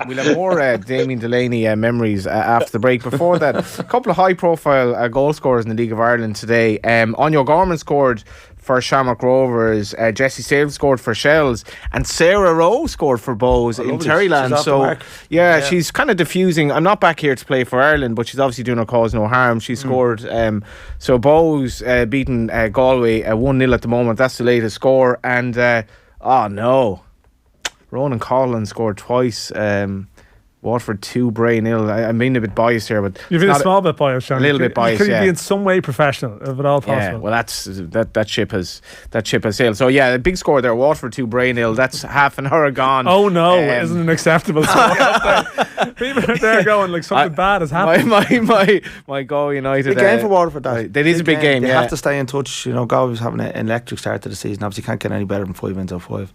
We'll have more Damien Delaney memories after the break. Before that, a couple of high-profile goal scorers in the League of Ireland today. Anya Gorman scored for Shamrock Rovers, Jessie Sale scored for Shells, and Sarah Rowe scored for Bohs in Terryland. So yeah, she's kind of diffusing. I'm not back here to play for Ireland, but she's obviously doing her cause no harm. She scored. So Bohs beating Galway 1-0 at the moment. That's the latest score. And oh no, Ronan Collins scored twice. Waterford 2, Bray 0. I'm being a bit biased here, but you've been a small bit biased, Sean. A little bit biased. Could you be in some way professional, if at all possible? Yeah, well, that ship has sailed. So yeah, a big score there. Waterford 2, Bray 0. That's half an hour gone. Oh no, isn't it acceptable? People are there going like something bad has happened. My Galway United. Big game for Waterford. That is a big game. They have to stay in touch. You know, Galway's having an electric start to the season. Obviously, can't get any better than 5 wins out of 5.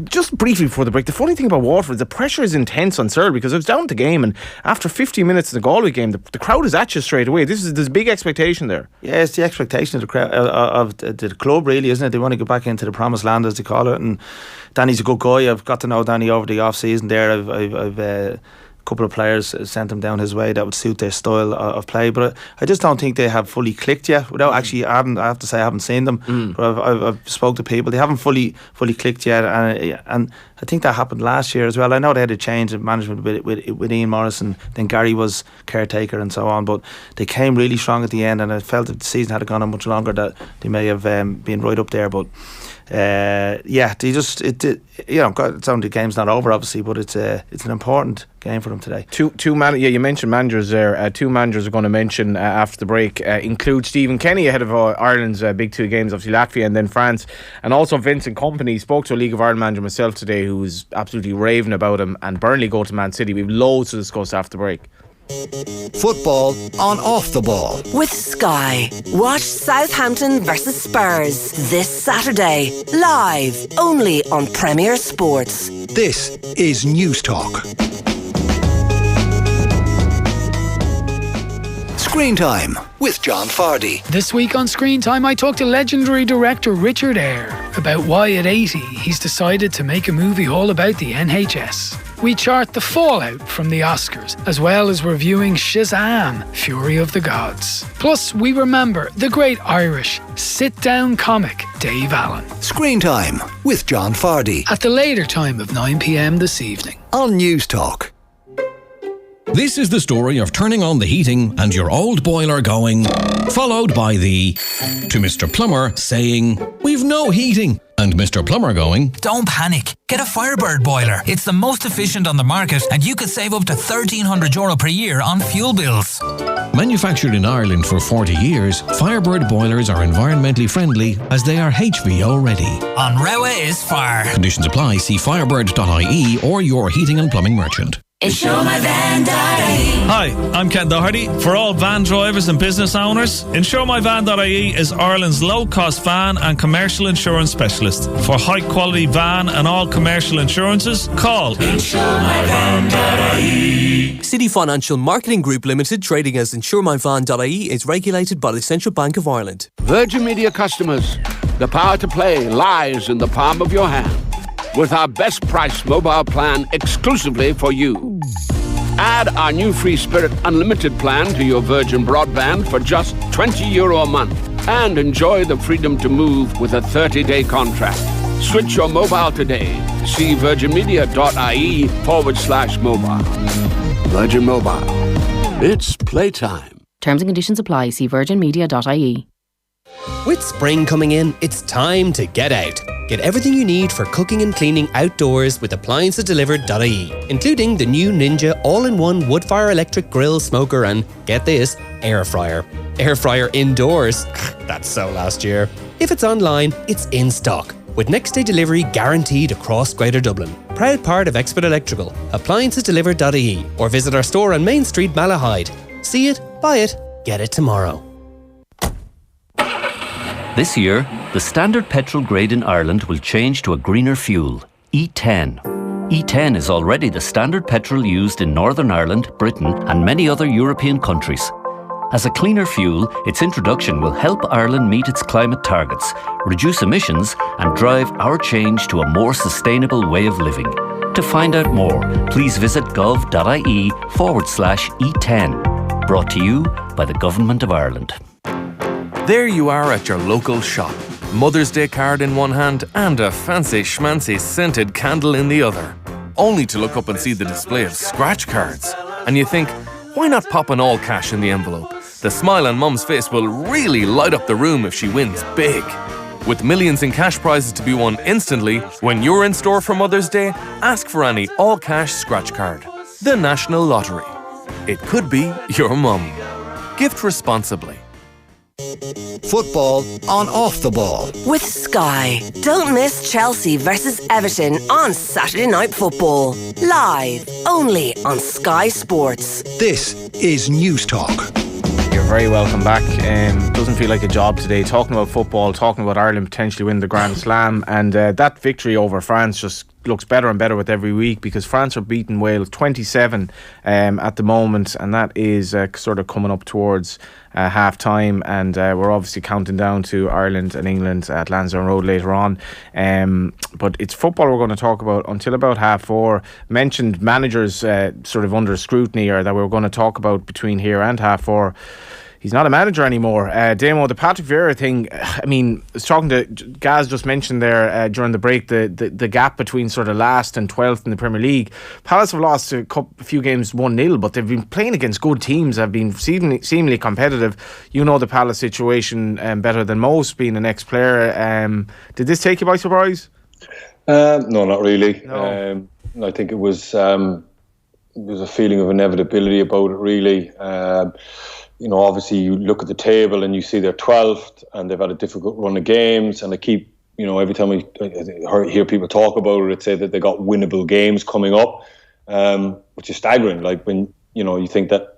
Just briefly before the break, the funny thing about Waterford, the pressure is intense on Searle because it was down to game, and after 15 minutes of the Galway game, the crowd is at you straight away. There's big expectation there. Yeah, it's the expectation of the crowd, of the club, really, isn't it? They want to go back into the promised land, as they call it. And Danny's a good guy. I've got to know Danny over the off season there. I've a couple of players sent him down his way that would suit their style of play, but I just don't think they have fully clicked yet. Without actually, I have to say I haven't seen them, but I've spoke to people. They haven't fully clicked yet, and I think that happened last year as well. I know they had a change of management with Ian Morrison, then Gary was caretaker and so on, but they came really strong at the end, and I felt if the season had gone on much longer that they may have been right up there. But they just it's only the game's not over obviously, but it's an important game for them today. You mentioned managers there. 2 managers are going to mention after the break include Stephen Kenny ahead of Ireland's big 2 games, obviously Latvia and then France, and also Vincent Kompany. Spoke to a League of Ireland manager myself today who was absolutely raving about him, and Burnley go to Man City. We've loads to discuss after the break. Football on Off the Ball with Sky. Watch Southampton versus Spurs this Saturday, live only on Premier Sports. This is News Talk. Screen Time with John Fardy. This week on Screen Time, I talked to legendary director Richard Eyre about why at 80 he's decided to make a movie all about the NHS. We chart the fallout from the Oscars, as well as reviewing Shazam! Fury of the Gods. Plus, we remember the great Irish sit-down comic Dave Allen. Screen Time with John Fardy. At the later time of 9 p.m. this evening. On News Talk. This is the story of turning on the heating and your old boiler going, followed by the to Mr. Plumber saying, "We've no heating," and Mr. Plumber going, "Don't panic. Get a Firebird boiler. It's the most efficient on the market and you could save up to €1,300 per year on fuel bills." Manufactured in Ireland for 40 years, Firebird boilers are environmentally friendly as they are HVO ready. On Rewa is fire. Conditions apply. See firebird.ie or your heating and plumbing merchant. InsureMyVan.ie. Hi, I'm Ken Doherty. For all van drivers and business owners, InsureMyVan.ie is Ireland's low-cost van and commercial insurance specialist. For high-quality van and all commercial insurances, call InsureMyVan.ie. City Financial Marketing Group Limited, trading as InsureMyVan.ie, is regulated by the Central Bank of Ireland. Virgin Media customers, the power to play lies in the palm of your hand. With our best price mobile plan exclusively for you. Add our new Free Spirit Unlimited plan to your Virgin broadband for just €20 a month and enjoy the freedom to move with a 30-day contract. Switch your mobile today. See virginmedia.ie/mobile. Virgin Mobile. It's playtime. Terms and conditions apply. See virginmedia.ie. With spring coming in, it's time to get out. Get everything you need for cooking and cleaning outdoors with AppliancesDelivered.ie, including the new Ninja all-in-one wood-fire electric grill, smoker and, get this, air fryer. Air fryer indoors. That's so last year. If it's online, it's in stock, with next-day delivery guaranteed across Greater Dublin. Proud part of Expert Electrical. AppliancesDelivered.ie, or visit our store on Main Street, Malahide. See it, buy it, get it tomorrow. This year, the standard petrol grade in Ireland will change to a greener fuel, E10. E10 is already the standard petrol used in Northern Ireland, Britain and many other European countries. As a cleaner fuel, its introduction will help Ireland meet its climate targets, reduce emissions and drive our change to a more sustainable way of living. To find out more, please visit gov.ie/E10. Brought to you by the Government of Ireland. There you are at your local shop. Mother's Day card in one hand and a fancy schmancy scented candle in the other. Only to look up and see the display of scratch cards. And you think, why not pop an all cash in the envelope? The smile on Mum's face will really light up the room if she wins big. With millions in cash prizes to be won instantly, when you're in store for Mother's Day, ask for any all cash scratch card. The National Lottery. It could be your mum. Gift responsibly. Football on Off the Ball. With Sky. Don't miss Chelsea versus Everton on Saturday Night Football. Live, only on Sky Sports. This is News Talk. You're very welcome back. Doesn't feel like a job today, talking about football, talking about Ireland potentially winning the Grand Slam, and that victory over France just looks better and better with every week, because France are beating Wales 27 at the moment, and that is sort of coming up towards half time, and we're obviously counting down to Ireland and England at Lansdowne Road later on, but it's football we're going to talk about until about 4:30. Mentioned managers sort of under scrutiny, or that we were going to talk about between here and 4:30. He's not a manager anymore. Damo, the Patrick Vieira thing, I mean, I was talking to Gaz, just mentioned there during the break, the gap between sort of last and 12th in the Premier League. Palace have lost a few games 1-0, but they've been playing against good teams, have been seemingly competitive. You know the Palace situation better than most, being an ex-player. Did this take you by surprise? No, not really. No. I think it was a feeling of inevitability about it, really. Obviously you look at the table and you see they're 12th and they've had a difficult run of games, and they keep, every time I hear people talk about it, say that they got winnable games coming up, which is staggering. Like when, you think that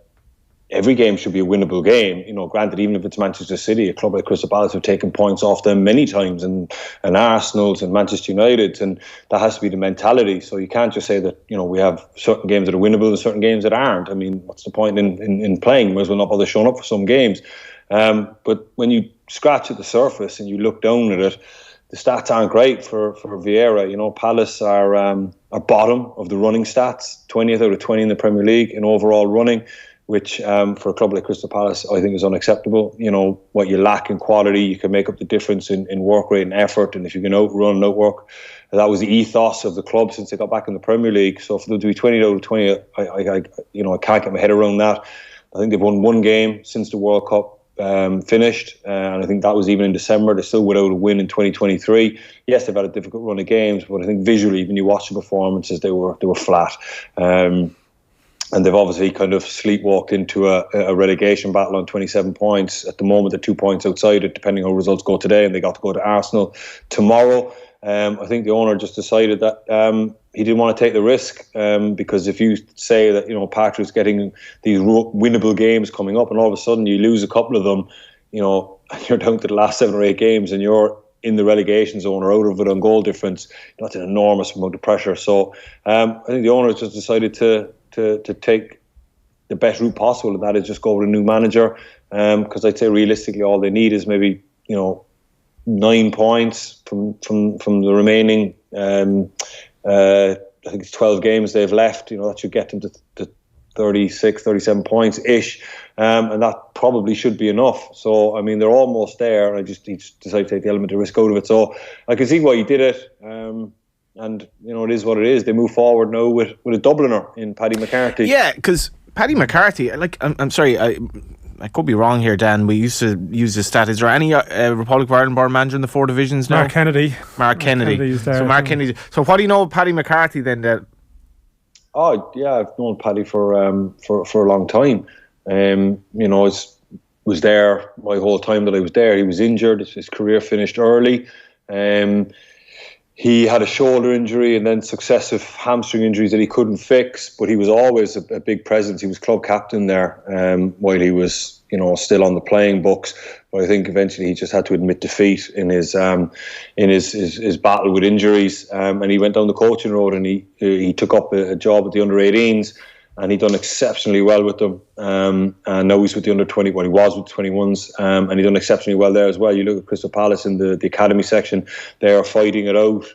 every game should be a winnable game, granted, even if it's Manchester City, a club like Crystal Palace have taken points off them many times, and Arsenal's and Manchester United's, and that has to be the mentality. So you can't just say that, we have certain games that are winnable and certain games that aren't. I mean, what's the point in playing? You might as well not bother showing up for some games. But when you scratch at the surface and you look down at it, the stats aren't great for Vieira. Palace are bottom of the running stats, 20th out of 20 in the Premier League in overall running, which for a club like Crystal Palace, I think is unacceptable. What you lack in quality, you can make up the difference in work rate and effort. And if you can outrun and outwork, that was the ethos of the club since they got back in the Premier League. So for them to be 20 out of 20, I can't get my head around that. I think they've won one game since the World Cup finished, and I think that was even in December. They're still without a win in 2023. Yes, they've had a difficult run of games, but I think visually, when you watch the performances, they were flat. And they've obviously kind of sleepwalked into a relegation battle on 27 points. At the moment, they're 2 points outside it, depending on how results go today, and they got to go to Arsenal tomorrow. I think the owner just decided that he didn't want to take the risk, because if you say that, Patrick's getting these winnable games coming up, and all of a sudden you lose a couple of them, you're down to the last 7 or 8 games, and you're in the relegation zone or out of it on goal difference, that's an enormous amount of pressure. So I think the owner just decided to take the best route possible, and that is just go with a new manager, because I'd say realistically all they need is maybe 9 points from the remaining I think it's 12 games they've left. That should get them to 36, 37 points ish, and that probably should be enough. So I mean, they're almost there. He just decided to take the element of risk out of it. So I can see why he did it. And it is what it is. They move forward now with a Dubliner in Paddy McCarthy. Yeah, because Paddy McCarthy, I'm sorry, I could be wrong here, Dan. We used to use this stat. Is there any Republic of Ireland born manager in the 4 divisions now? Mark Kennedy. Mark Kennedy is there. So Mark Kennedy. So what do you know of Paddy McCarthy then? Oh yeah, I've known Paddy for a long time. Was there my whole time that I was there. He was injured. His career finished early. he had a shoulder injury and then successive hamstring injuries that he couldn't fix, but he was always a big presence. He was club captain there while he was, still on the playing books. But I think eventually he just had to admit defeat in his battle with injuries, and he went down the coaching road, and he took up a job at the under-18s, and he done exceptionally well with them. And now he's with the under-20. Well, he was with 21s, and he done exceptionally well there as well. You look at Crystal Palace in the academy section; they are fighting it out,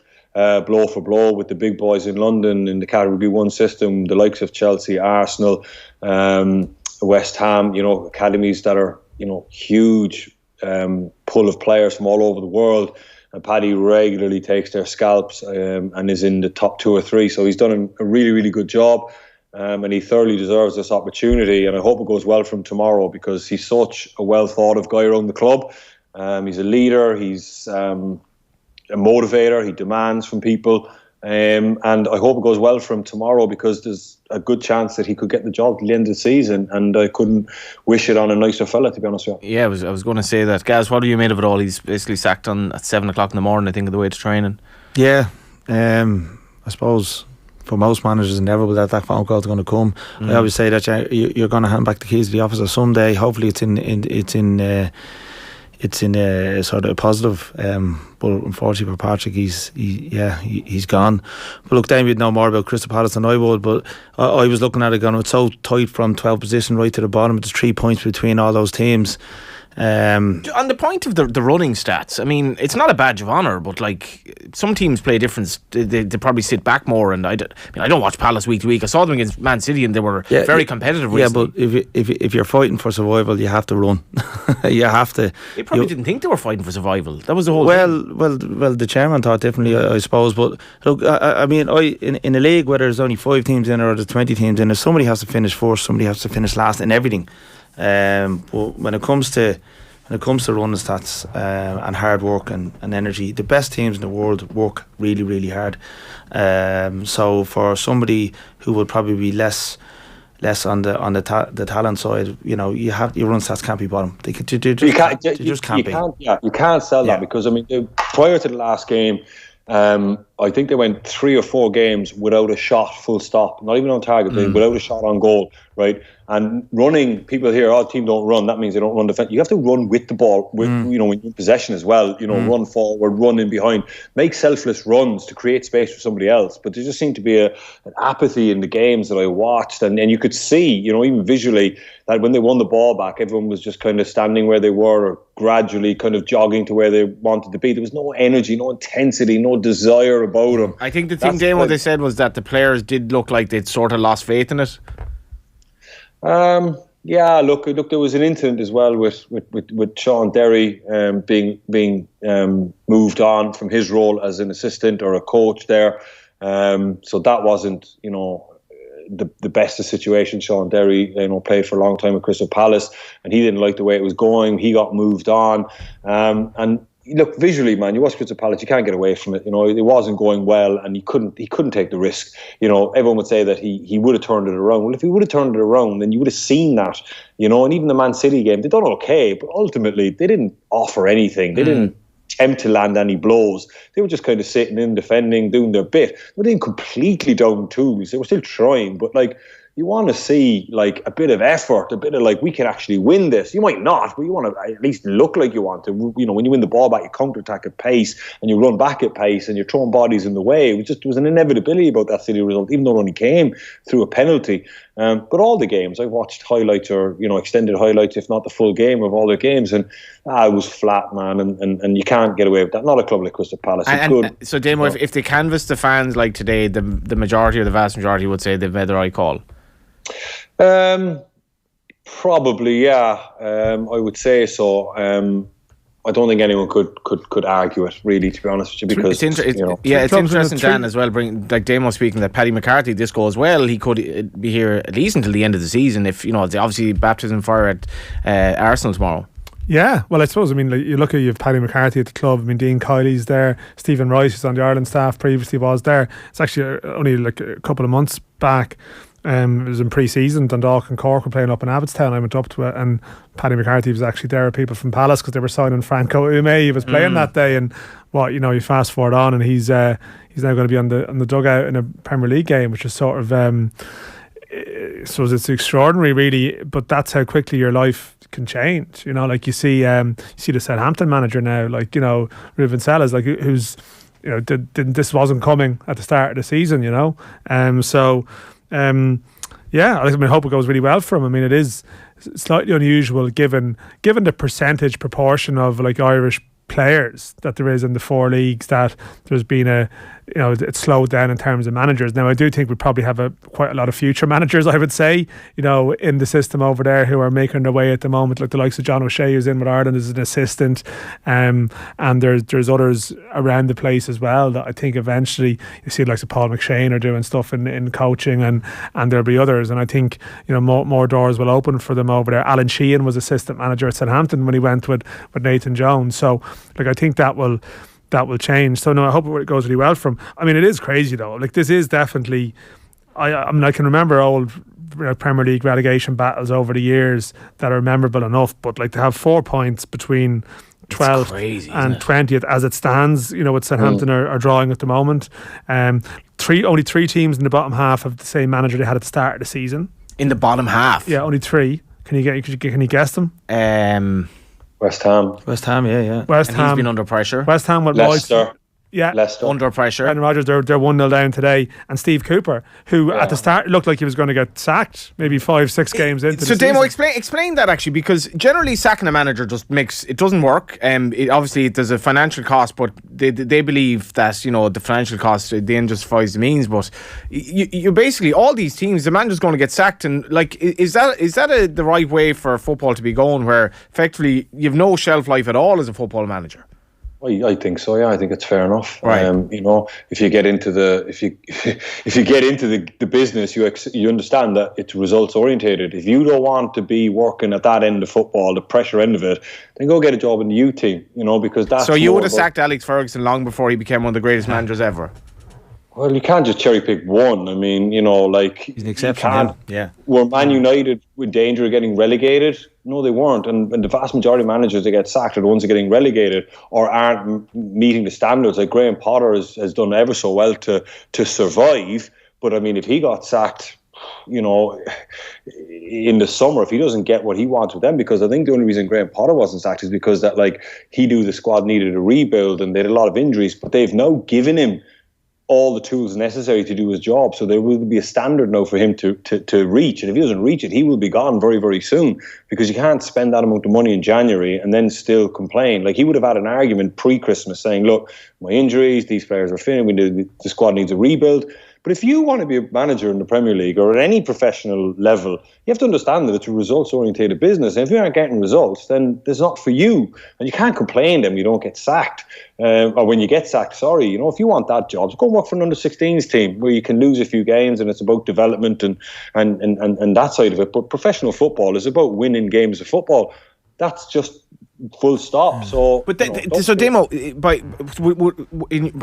blow for blow, with the big boys in London in the Category 1 system. The likes of Chelsea, Arsenal, West Ham. Academies that are huge pull of players from all over the world. And Paddy regularly takes their scalps and is in the top 2 or 3. So he's done a really, really good job. And he thoroughly deserves this opportunity, and I hope it goes well for him tomorrow, because he's such a well thought of guy around the club. He's a leader, he's a motivator, he demands from people, and I hope it goes well for him tomorrow, because there's a good chance that he could get the job at the end of the season, and I couldn't wish it on a nicer fella, to be honest with you. Yeah, I was going to say that. Gaz, what have you made of it all? He's basically sacked at 7 o'clock in the morning, I think, of the way to training. Yeah, I suppose for most managers, it's inevitable that phone call is going to come. I always say that you're going to hand back the keys to the office someday. Hopefully, it's in a sort of positive. But unfortunately for Patrick, he's gone. But look, Damien would know more about Crystal Palace than I would. But I was looking at it going, it's so tight from 12th position right to the bottom. There's 3 points between all those teams. On the point of the running stats, I mean, it's not a badge of honour, but like some teams play different. They probably sit back more, and I don't watch Palace week to week. I saw them against Man City, and they were very competitive. Recently. Yeah, but if you're fighting for survival, you have to run. You have to. They probably didn't think they were fighting for survival. That was the whole thing. Well, the chairman thought differently, I suppose. But look, I mean, in a league where there's only 5 teams in or there's 20 teams in, somebody has to finish first, somebody has to finish last in everything. But when it comes to running stats and hard work and energy, the best teams in the world work really, really hard. So for somebody who would probably be less on the talent side, your run stats can't be bottom. They just can't be. You can't sell that, because I mean, prior to the last game, I think they went 3 or 4 games without a shot, full stop, not even on target, without a shot on goal, right? And running, people hear, team don't run, that means they don't run defense. You have to run with the ball, when you're in possession as well, run forward, run in behind, make selfless runs to create space for somebody else. But there just seemed to be an apathy in the games that I watched, and you could see, even visually, that when they won the ball back, everyone was just kind of standing where they were, or gradually kind of jogging to where they wanted to be. There was no energy, no intensity, no desire about them. I think the thing, Dane, what they said was that the players did look like they'd sort of lost faith in it. Look, there was an incident as well with Sean Derry being moved on from his role as an assistant or a coach there. So that wasn't, the best of situation. Sean Derry, played for a long time at Crystal Palace, and he didn't like the way it was going. He got moved on, and look, visually, man, you watch Crystal Palace, you can't get away from it. It wasn't going well, and he couldn't take the risk. Everyone would say that he would have turned it around. Well, if he would have turned it around, then you would have seen that. And even the Man City game, they done okay, but ultimately they didn't offer anything. They didn't attempt to land any blows. They were just kind of sitting in, defending, doing their bit. They didn't completely down tools. They were still trying, but you want to see a bit of effort, a bit of we can actually win this. You might not, but you want to at least look like you want to. When you win the ball back, you counter-attack at pace and you run back at pace and you're throwing bodies in the way. There was an inevitability about that City result, even though it only came through a penalty. But all the games, I've watched highlights or extended highlights, if not the full game of all their games, and it was flat, man, and you can't get away with that. Not a club like Crystal Palace. So, Damo, if they canvass the fans like today, the majority or the vast majority would say they've made the right call. Probably, yeah. I would say so. I don't think anyone could argue it, really, to be honest with you, because it's interesting, Dan, as well. Damo speaking that Paddy McCarthy, this goes well, he could be here at least until the end of the season. If obviously baptism fire at Arsenal tomorrow. Yeah, well, I suppose, you look at, you have Paddy McCarthy at the club, Dean Kiley's there, Stephen Rice, who's on the Ireland staff, previously was there. It's actually only a couple of months back. It was in pre-season. Dundalk and Cork were playing up in Abbottstown. I went up to it, and Paddy McCarthy was actually there with people from Palace because they were signing Franco Ume. He was playing that day, and you fast forward on, and he's now going to be on the dugout in a Premier League game, which is sort of so it's extraordinary, really. But that's how quickly your life can change. Like you see the Southampton manager now, like Ruben Sellers, like who's this wasn't coming at the start of the season. I hope it goes really well for him. I mean, it is slightly unusual given the percentage proportion of like Irish players that there is in the 4 leagues, that there's been it's slowed down in terms of managers. Now I do think we probably have quite a lot of future managers, I would say, in the system over there who are making their way at the moment, like the likes of John O'Shea, who's in with Ireland as an assistant, and there's others around the place as well that I think eventually you see, like Paul McShane are doing stuff in coaching, and there'll be others, and I think more doors will open for them over there. Alan Sheehan was assistant manager at Southampton when he went with Nathan Jones, so like I think that will change. So no, I hope it goes really well for him. I mean, it is crazy though. Like this is definitely, I mean, I can remember old Premier League relegation battles over the years that are memorable enough, but like to have 4 points between 12th and 20th as it stands, with Southampton are drawing at the moment. Only 3 teams in the bottom half have the same manager they had at the start of the season. In the bottom half? Yeah, only 3. Can you guess them? West Ham, yeah. West Ham. He's been under pressure. West Ham with Leicester. Leicester. Under pressure. Brendan Rodgers, they're 1-0 down today. And Steve Cooper, who at the start looked like he was going to get sacked maybe 5-6 games into the season. So Damo, explain that actually, because generally sacking a manager it doesn't work. Obviously there's a financial cost, but they believe that the financial cost the end justifies the means. But you basically, all these teams, the manager's going to get sacked, and like is that the right way for football to be going, where effectively you've no shelf life at all as a football manager? I think so. Yeah, I think it's fair enough. Right. If you get into the business, you understand that it's results orientated. If you don't want to be working at that end of football, the pressure end of it, then go get a job in the youth team. Because that's. So you would have sacked Alex Ferguson long before he became one of the greatest managers ever. Well, you can't just cherry pick one. I mean, he's an exception. Yeah. Were Man United in danger of getting relegated? No, they weren't. And the vast majority of managers that get sacked are the ones that are getting relegated or aren't meeting the standards. Like Graham Potter has done ever so well to survive. But I mean, if he got sacked, in the summer, if he doesn't get what he wants with them, because I think the only reason Graham Potter wasn't sacked is because that he knew the squad needed a rebuild and they had a lot of injuries, but they've now given him all the tools necessary to do his job. So there will be a standard now for him to reach. And if he doesn't reach it, he will be gone very, very soon, because you can't spend that amount of money in January and then still complain. Like, he would have had an argument pre-Christmas saying, look, my injuries, these players are finished, the squad needs a rebuild. But if you want to be a manager in the Premier League or at any professional level, you have to understand that it's a results-oriented business. And if you aren't getting results, then it's not for you. And you can't complain then you don't get sacked. Or when you get sacked, sorry. If you want that job, go and work for an under-16s team where you can lose a few games and it's about development and that side of it. But professional football is about winning games of football. That's just full stop. So, but so Damo, by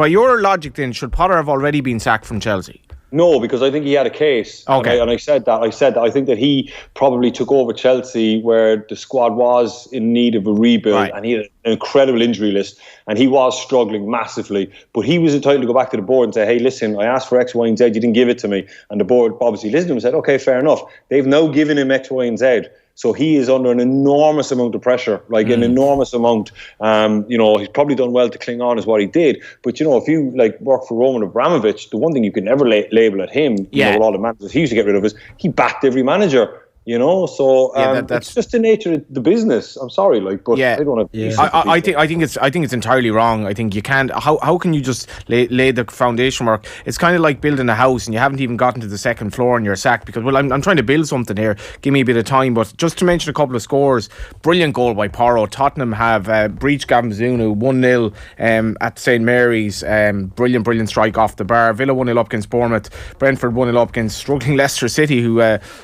your logic, then should Potter have already been sacked from Chelsea? No, because I think he had a case. Okay, and I said that. I think that he probably took over Chelsea where the squad was in need of a rebuild, and he had an incredible injury list, and he was struggling massively. But he was entitled to go back to the board and say, "Hey, listen, I asked for X, Y, and Z. You didn't give it to me." And the board obviously listened to him and said, "Okay, fair enough." They've now given him X, Y, and Z. So he is under an enormous amount of pressure, an enormous amount. He's probably done well to cling on, is what he did. But, if you work for Roman Abramovich, the one thing you could never label at him, with all the managers he used to get rid of, is he backed every manager. So that's just the nature of the business. I'm sorry, but I don't have. Yeah. I think it's entirely wrong. I think you can't. How can you just lay the foundation work? It's kind of like building a house and you haven't even gotten to the second floor and you're sacked because I'm trying to build something here. Give me a bit of time. But just to mention a couple of scores, brilliant goal by Porro. Tottenham have breached Gavin Zunu 1-0 at St Mary's. Brilliant strike off the bar. Villa 1-0 up against Bournemouth. Brentford 1-0 up against struggling Leicester City, who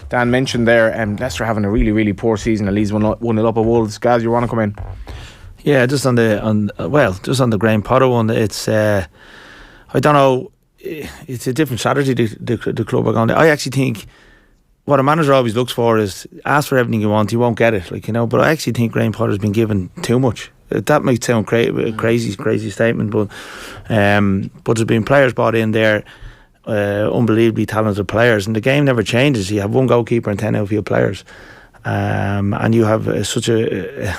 Dan mentioned there. Leicester having a really, really poor season. At least 1-0 up at Wolves. Gaz, you want to come in? Yeah, just on the Graham Potter one. It's I don't know. it's a different strategy the club are going to. I actually think what a manager always looks for is ask for everything you want, you won't get it, but I actually think Graham Potter's been given too much. That might sound a crazy statement, but there's been players brought in there, unbelievably talented players, and the game never changes. You have one goalkeeper and 10 outfield players, and you have such an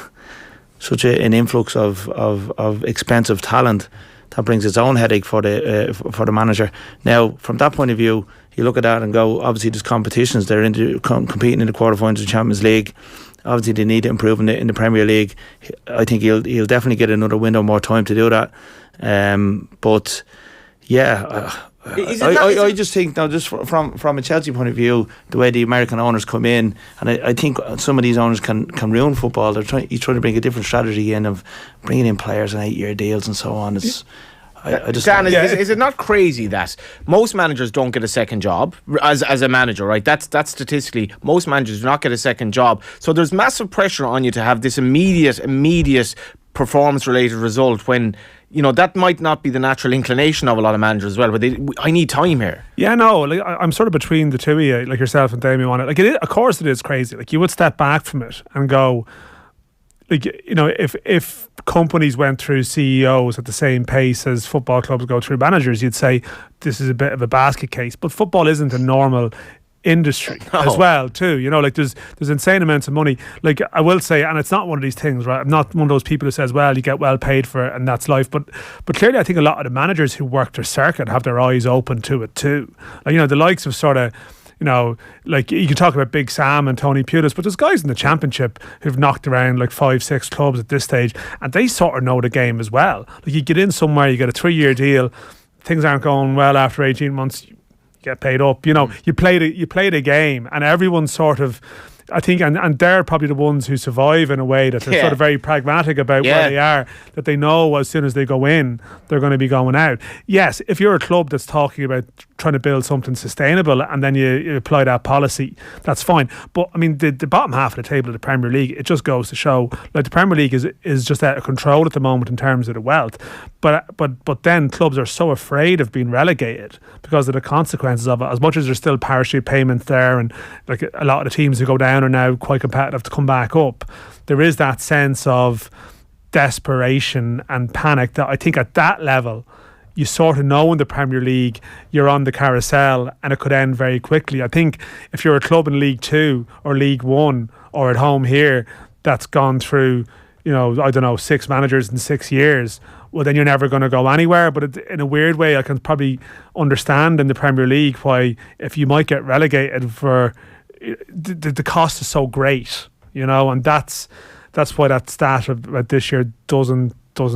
influx of expensive talent that brings its own headache for the manager. Now, from that point of view, you look at that and go, obviously there's competitions. They're competing in the quarterfinals of the Champions League. Obviously they need to improve in the Premier League. I think he'll definitely get another window more time to do that. But yeah, I just think now, just from a Chelsea point of view, the way the American owners come in, and I think some of these owners can ruin football. He's trying to bring a different strategy in of bringing in players on 8-year deals and so on. Dan, is it not crazy that most managers don't get a second job as a manager, right? That's statistically, most managers do not get a second job. So there's massive pressure on you to have this immediate performance-related result when, that might not be the natural inclination of a lot of managers as well. But I need time here. Yeah, no, I'm sort of between the two of you, like yourself and Damien on it. Of course it is crazy. You would step back from it and go, if companies went through CEOs at the same pace as football clubs go through managers, you'd say this is a bit of a basket case. But football isn't a normal industry as well too. There's insane amounts of money. I will say, and it's not one of these things, right? I'm not one of those people who says, well, you get well paid for it and that's life. But clearly I think a lot of the managers who work their circuit have their eyes open to it too. The likes of sort of, you can talk about Big Sam and Tony Pulis, but there's guys in the Championship who've knocked around 5-6 clubs at this stage, and they sort of know the game as well. You get in somewhere, you get a 3-year deal, things aren't going well after 18 months, you get paid up. You play the game, and everyone's sort of, I think, and they're probably the ones who survive in a way that they're sort of very pragmatic about where they are, that they know as soon as they go in, they're going to be going out. Yes, if you're a club that's talking about trying to build something sustainable and then you apply that policy, that's fine. But I mean, the bottom half of the table of the Premier League, it just goes to show, the Premier League is just out of control at the moment in terms of the wealth. But then clubs are so afraid of being relegated because of the consequences of it. As much as there's still parachute payments there, and a lot of the teams who go down are now quite competitive to come back up, there is that sense of desperation and panic that I think at that level you sort of know in the Premier League you're on the carousel and it could end very quickly. I think if you're a club in League 2 or League 1 or at home here that's gone through 6 managers in 6 years, well then you're never going to go anywhere. But in a weird way I can probably understand in the Premier League why, if you might get relegated, for the cost is so great, and that's why that stat about this year doesn't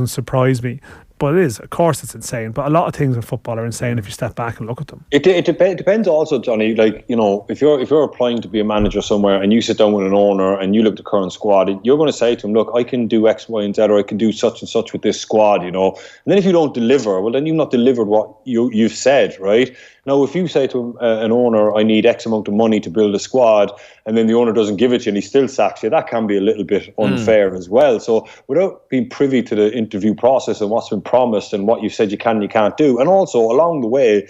surprise me. But it is, of course, it's insane. But a lot of things in football are insane if you step back and look at them. It depends also, Johnny. If you're applying to be a manager somewhere and you sit down with an owner and you look at the current squad, you're going to say to him, "Look, I can do X, Y, and Z, or I can do such and such with this squad." And then if you don't deliver, well, then you've not delivered what you've said, right? Now, if you say to an owner, "I need X amount of money to build a squad," and then the owner doesn't give it to you and he still sacks you, that can be a little bit unfair as well. So without being privy to the interview process and what's been promised and what you said you can and you can't do, and also along the way,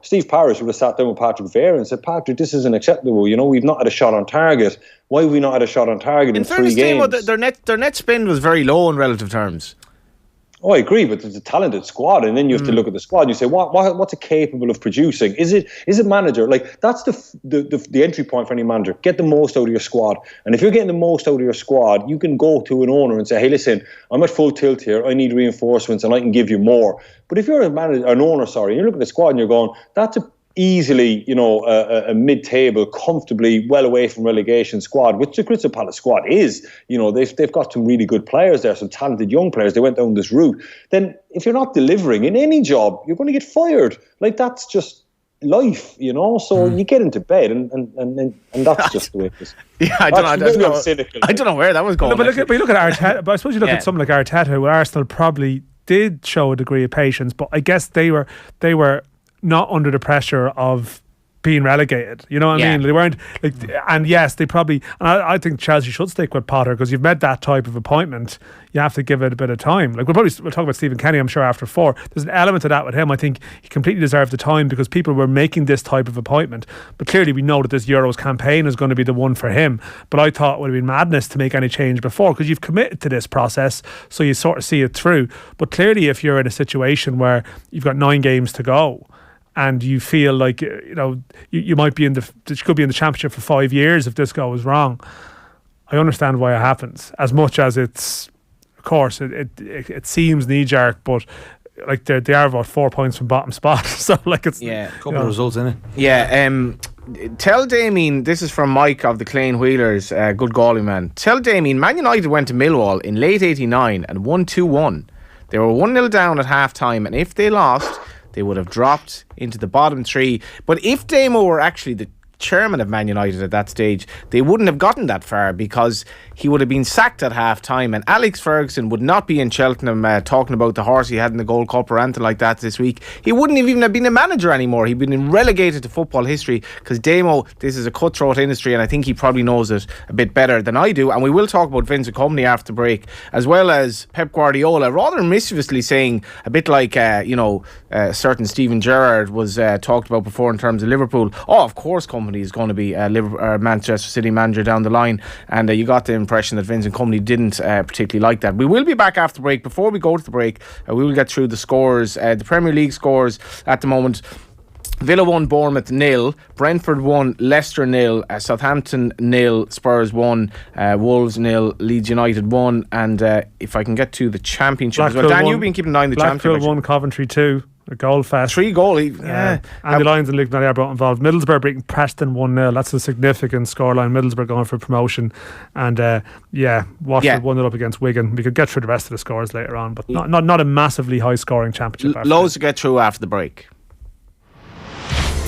Steve Parish would have sat down with Patrick Vieira and said, "Patrick, this isn't acceptable. We've not had a shot on target. Why have we not had a shot on target in 3 games?" Their net spend was very low in relative terms. Oh, I agree, but it's a talented squad, and then you have to look at the squad and you say, what's it capable of producing? Is it manager? That's the entry point for any manager. Get the most out of your squad, and if you're getting the most out of your squad, you can go to an owner and say, "Hey, listen, I'm at full tilt here. I need reinforcements, and I can give you more." But if you're an owner, and you look at the squad and you're going, "That's easily, a mid-table, comfortably well away from relegation squad," which the Crystal Palace squad is. They've got some really good players there, some talented young players. They went down this route. Then if you're not delivering in any job, you're going to get fired. That's just life, So you get into bed, and that's just the way it is. Yeah, I don't know where that was going. No, but look at Arteta. But I suppose you look at someone like Arteta, who Arsenal probably did show a degree of patience, but I guess they were not under the pressure of being relegated. You know what I mean? They weren't like, and yes, they probably. And I think Chelsea should stick with Potter because you've made that type of appointment. You have to give it a bit of time. Like we'll talk about Stephen Kenny, I'm sure, after 4. There's an element of that with him. I think he completely deserved the time because people were making this type of appointment. But clearly, we know that this Euros campaign is going to be the one for him. But I thought it would have been madness to make any change before because you've committed to this process, so you sort of see it through. But clearly, if you're in a situation where you've got 9 games to go, and you feel like you might be you could be in the championship for 5 years if this goes wrong. I understand why it happens. As much as it's, of course, it seems knee jerk, but like they are about 4 points from bottom spot. So like it's a couple of results in it. Yeah. Tell Damien, this is from Mike of the Clane Wheelers, good goalie man. Tell Damien, Man United went to Millwall in late '89 and won 2-1. They were 1-0 down at half time, and if they lost, they would have dropped into the bottom 3. But if Damo were actually the chairman of Man United at that stage, they wouldn't have gotten that far because he would have been sacked at half time, and Alex Ferguson would not be in Cheltenham talking about the horse he had in the Gold Cup or anything like that this week. He wouldn't have even have been a manager anymore. He'd been relegated to football history because Damo, this is a cutthroat industry, and I think he probably knows it a bit better than I do. And we will talk about Vincent Kompany after the break, as well as Pep Guardiola rather mischievously saying, a bit like certain Steven Gerrard was talked about before in terms of Liverpool, of course Kompany is going to be Manchester City manager down the line, and you got the impression that Vincent Kompany didn't particularly like that. We will be back after the break. Before we go to the break, we will get through the scores, the Premier League scores at the moment. Villa 1, Bournemouth 0, Brentford 1, Leicester 0, Southampton 0, Spurs 1, Wolves 0, Leeds United 1, and if I can get to the Championship as well. Dan, you've been keeping an eye on the Championship. Blackpool 1, Coventry 2. A goal fest. 3 goal. Yeah. And the Lions and Luke Nair brought involved. Middlesbrough beating Preston 1-0. That's a significant scoreline. Middlesbrough going for promotion. And Waterford 1-0 up against Wigan. We could get through the rest of the scores later on, but not a massively high scoring championship. Loads to get through after the break.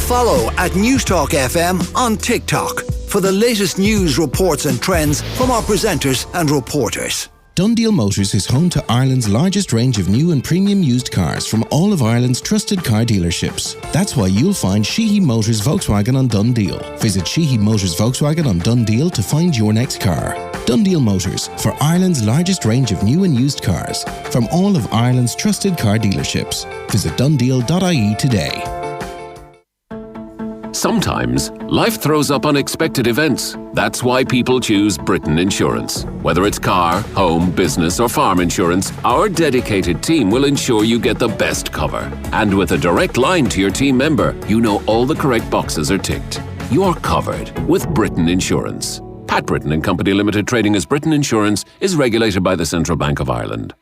Follow at Newstalk FM on TikTok for the latest news, reports and trends from our presenters and reporters. Dundeel Motors is home to Ireland's largest range of new and premium used cars from all of Ireland's trusted car dealerships. That's why you'll find Sheehy Motors Volkswagen on Dundeel. Visit Sheehy Motors Volkswagen on Dundeel to find your next car. Dundeel Motors, for Ireland's largest range of new and used cars from all of Ireland's trusted car dealerships. Visit dundeel.ie today. Sometimes, life throws up unexpected events. That's why people choose Britain Insurance. Whether it's car, home, business or farm insurance, our dedicated team will ensure you get the best cover. And with a direct line to your team member, you know all the correct boxes are ticked. You're covered with Britain Insurance. Pat Britton and Company Limited, trading as Britain Insurance, is regulated by the Central Bank of Ireland.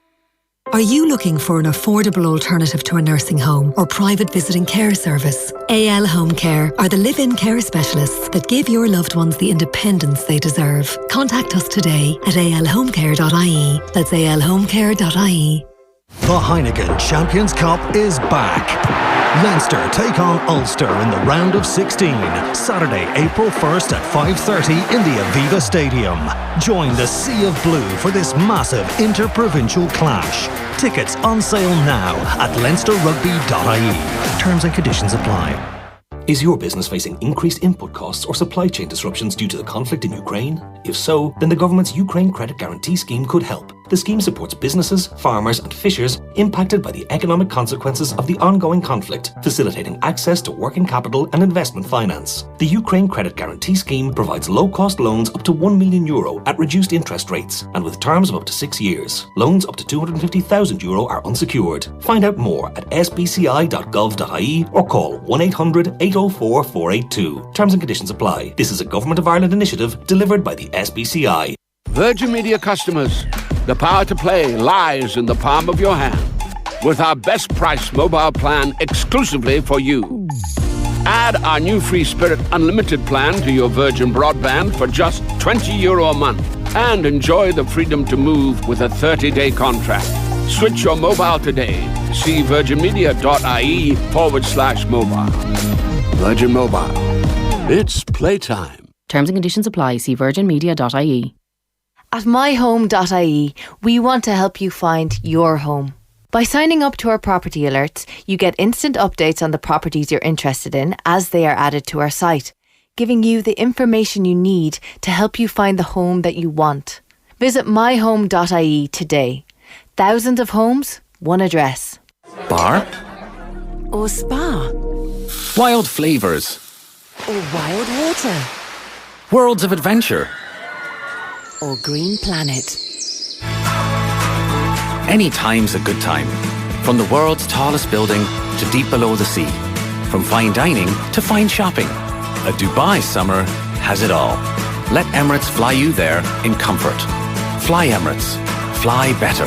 Are you looking for an affordable alternative to a nursing home or private visiting care service? AL Home Care are the live-in care specialists that give your loved ones the independence they deserve. Contact us today at alhomecare.ie. That's alhomecare.ie. The Heineken Champions Cup is back. Leinster take on Ulster in the round of 16, Saturday, April 1st at 5:30 in the Aviva Stadium. Join the Sea of Blue for this massive inter-provincial clash. Tickets on sale now at leinsterrugby.ie. Terms and conditions apply. Is your business facing increased input costs or supply chain disruptions due to the conflict in Ukraine? If so, then the government's Ukraine Credit Guarantee Scheme could help. The scheme supports businesses, farmers and fishers impacted by the economic consequences of the ongoing conflict, facilitating access to working capital and investment finance. The Ukraine Credit Guarantee Scheme provides low-cost loans up to €1 million at reduced interest rates and with terms of up to 6 years. Loans up to €250,000 are unsecured. Find out more at sbci.gov.ie or call 1-800-804-482. Terms and conditions apply. This is a Government of Ireland initiative delivered by the SBCI. Virgin Media customers, the power to play lies in the palm of your hand with our best price mobile plan exclusively for you. Add our new Free Spirit Unlimited plan to your Virgin broadband for just €20 a month and enjoy the freedom to move with a 30-day contract. Switch your mobile today. See virginmedia.ie/mobile. Virgin Mobile. It's playtime. Terms and conditions apply. See virginmedia.ie. At myhome.ie, we want to help you find your home. By signing up to our property alerts, you get instant updates on the properties you're interested in as they are added to our site, giving you the information you need to help you find the home that you want. Visit myhome.ie today. Thousands of homes, one address. Bar? Or spa. Wild flavours. Or wild water. Worlds of adventure. Or green planet. Any time's a good time. From the world's tallest building to deep below the sea. From fine dining to fine shopping. A Dubai summer has it all. Let Emirates fly you there in comfort. Fly Emirates. Fly better.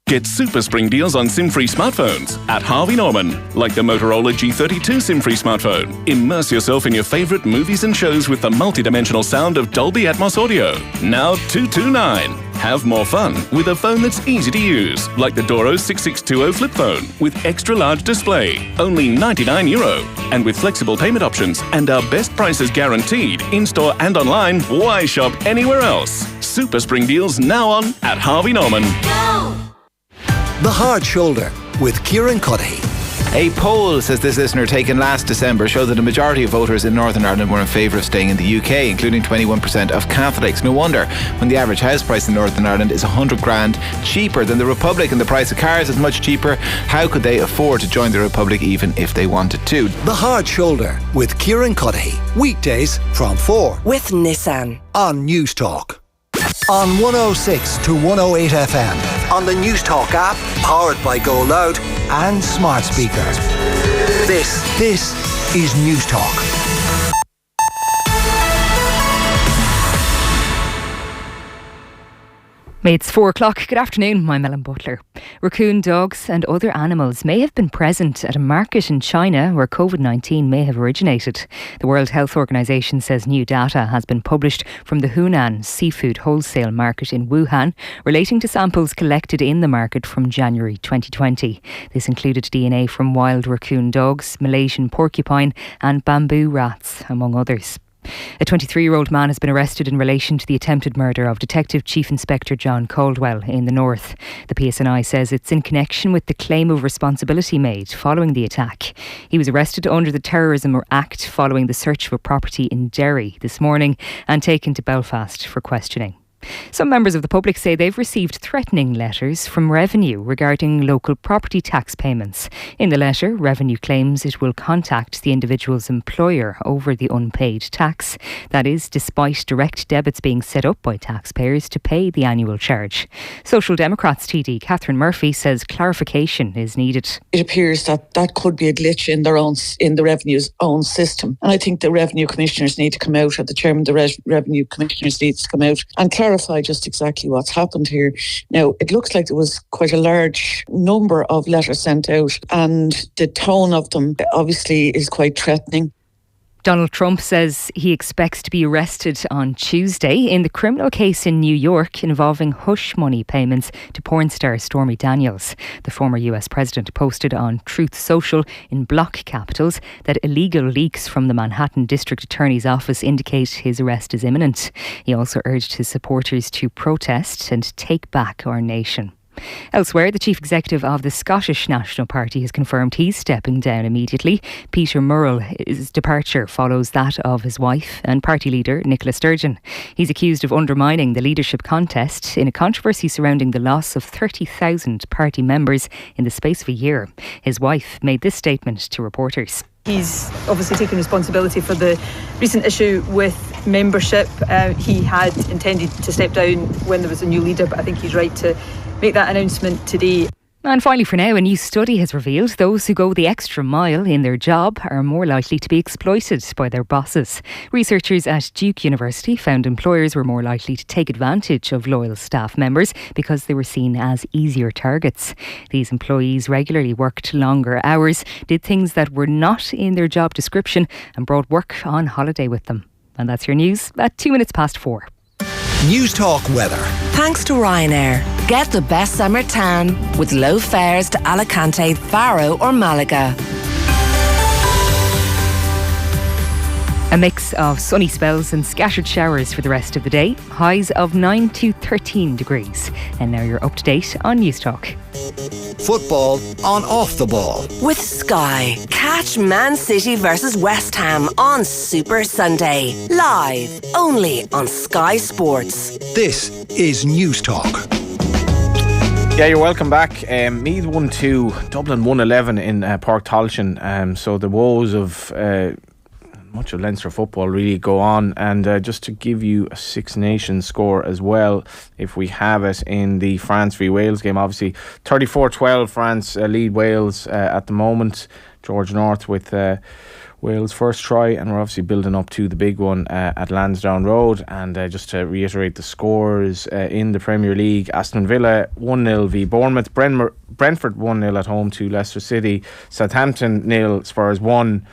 Get super spring deals on SIM-free smartphones at Harvey Norman, like the Motorola G32 SIM-free smartphone. Immerse yourself in your favourite movies and shows with the multidimensional sound of Dolby Atmos audio. Now $229. Have more fun with a phone that's easy to use, like the Doro 6620 flip phone with extra large display, only €99. And with flexible payment options and our best prices guaranteed in-store and online, why shop anywhere else? Super spring deals now on at Harvey Norman. Go! The Hard Shoulder with Kieran Cuddihy. A poll, says this listener, taken last December showed that a majority of voters in Northern Ireland were in favour of staying in the UK, including 21% of Catholics. No wonder, when the average house price in Northern Ireland is 100 grand cheaper than the Republic and the price of cars is much cheaper, how could they afford to join the Republic even if they wanted to? The Hard Shoulder with Kieran Cuddihy. Weekdays from 4. With Nissan. On News Talk. On 106 to 108 FM. On the News Talk app, powered by Go Loud and smart speakers. This is News Talk. It's 4 o'clock. Good afternoon, I'm Ellen Butler. Raccoon dogs and other animals may have been present at a market in China where COVID-19 may have originated. The World Health Organization says new data has been published from the Hunan seafood wholesale market in Wuhan relating to samples collected in the market from January 2020. This included DNA from wild raccoon dogs, Malaysian porcupine and bamboo rats, among others. A 23-year-old man has been arrested in relation to the attempted murder of Detective Chief Inspector John Caldwell in the North. The PSNI says it's in connection with the claim of responsibility made following the attack. He was arrested under the Terrorism Act following the search of a property in Derry this morning and taken to Belfast for questioning. Some members of the public say they've received threatening letters from Revenue regarding local property tax payments. In the letter, Revenue claims it will contact the individual's employer over the unpaid tax. That is, despite direct debits being set up by taxpayers to pay the annual charge. Social Democrats TD Catherine Murphy says clarification is needed. It appears that could be a glitch in the Revenue's own system. And I think the Revenue Commissioners need to come out, or the Chairman of the Revenue Commissioners needs to come out and clarify just exactly what's happened here. Now, it looks like there was quite a large number of letters sent out, and the tone of them obviously is quite threatening. Donald Trump says he expects to be arrested on Tuesday in the criminal case in New York involving hush money payments to porn star Stormy Daniels. The former US president posted on Truth Social in block capitals that illegal leaks from the Manhattan District Attorney's office indicate his arrest is imminent. He also urged his supporters to protest and take back our nation. Elsewhere, the chief executive of the Scottish National Party has confirmed he's stepping down immediately. Peter Murrell's departure follows that of his wife and party leader Nicola Sturgeon. He's accused of undermining the leadership contest in a controversy surrounding the loss of 30,000 party members in the space of a year. His wife made this statement to reporters. He's obviously taken responsibility for the recent issue with membership. He had intended to step down when there was a new leader, but I think he's right to make that announcement today. And finally for now, a new study has revealed those who go the extra mile in their job are more likely to be exploited by their bosses. Researchers at Duke University found employers were more likely to take advantage of loyal staff members because they were seen as easier targets. These employees regularly worked longer hours, did things that were not in their job description and brought work on holiday with them. And that's your news at 4:02. News Talk weather. Thanks to Ryanair. Get the best summer tan with low fares to Alicante, Faro or Malaga. A mix of sunny spells and scattered showers for the rest of the day. Highs of 9 to 13 degrees. And now you're up to date on News Talk. Football on Off the Ball. With Sky. Catch Man City versus West Ham on Super Sunday. Live only on Sky Sports. This is News Talk. Yeah, you're welcome back. Meath 1-2, Dublin 1-11 in Park Tailteann. So the woes of much of Leinster football really go on. And just to give you a Six Nations score as well, if we have it in the France v Wales game, obviously 34-12 France lead Wales at the moment. George North with Wales' first try, and we're obviously building up to the big one at Lansdowne Road. And just to reiterate the scores in the Premier League, Aston Villa 1-0 v Bournemouth, Brentford 1-0 at home to Leicester City, Southampton 0, Spurs 1,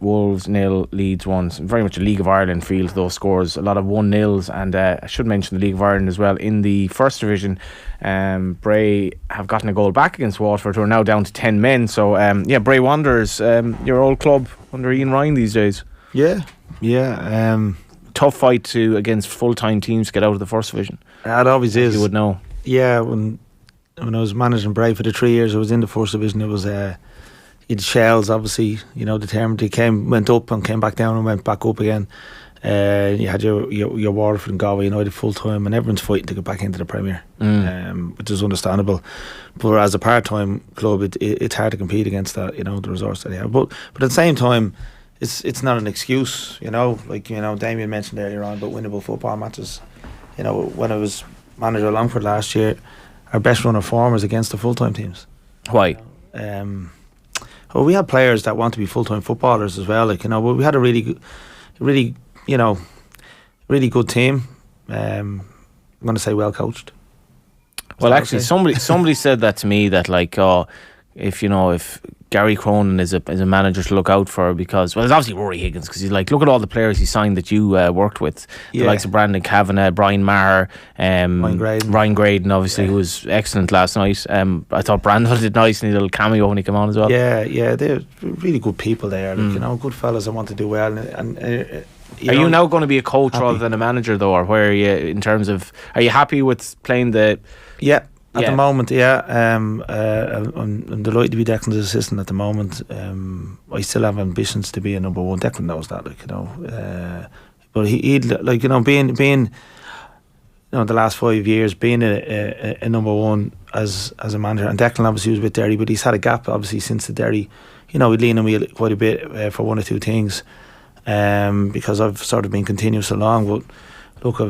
Wolves 0, Leeds 1. Very much a League of Ireland feel to those scores, a lot of 1-0s. And I should mention the League of Ireland as well. In the first division, Bray have gotten a goal back against Waterford, who are now down to 10 men. So Bray Wanderers, your old club under Ian Ryan these days. Yeah. Tough fight against full-time teams to get out of the first division. It always is. You would know. Yeah, when I was managing Bray for the 3 years I was in the first division, it was in Shells, obviously, determined. They went up and came back down and went back up again. You had your Waterford and Galway United full time, and everyone's fighting to get back into the Premier, which is understandable. But as a part-time club, it's hard to compete against that, the resource that they have. But at the same time, it's not an excuse, Damien mentioned earlier on about winnable football matches. When I was manager of Longford last year, our best run of form was against the full-time teams. Why? Well, we had players that want to be full-time footballers as well. But we had a really good team. I'm going to say well coached. Well, actually, somebody said that to me, that if Gary Cronin is a manager to look out for, because there's obviously Rory Higgins, because he's look at all the players he signed that you worked with, the likes of Brandon Kavanagh, Brian Maher, Ryan Graydon, obviously, who was excellent last night. I thought Brandon did nice in a little cameo when he came on as well. Yeah, they're really good people there. Good fellas that want to do well. Are you now going to be a coach rather than a manager, though, or where are you in terms of? Are you happy with playing the? Yeah. At the moment, I'm delighted to be Declan's assistant at the moment. I still have ambitions to be a number one. Declan knows that, but he'd being the last 5 years being a number one as a manager. And Declan obviously was with Derry, but he's had a gap obviously since the Derry. He'd lean on me quite a bit for one or two things, because I've sort of been continuous along. But look,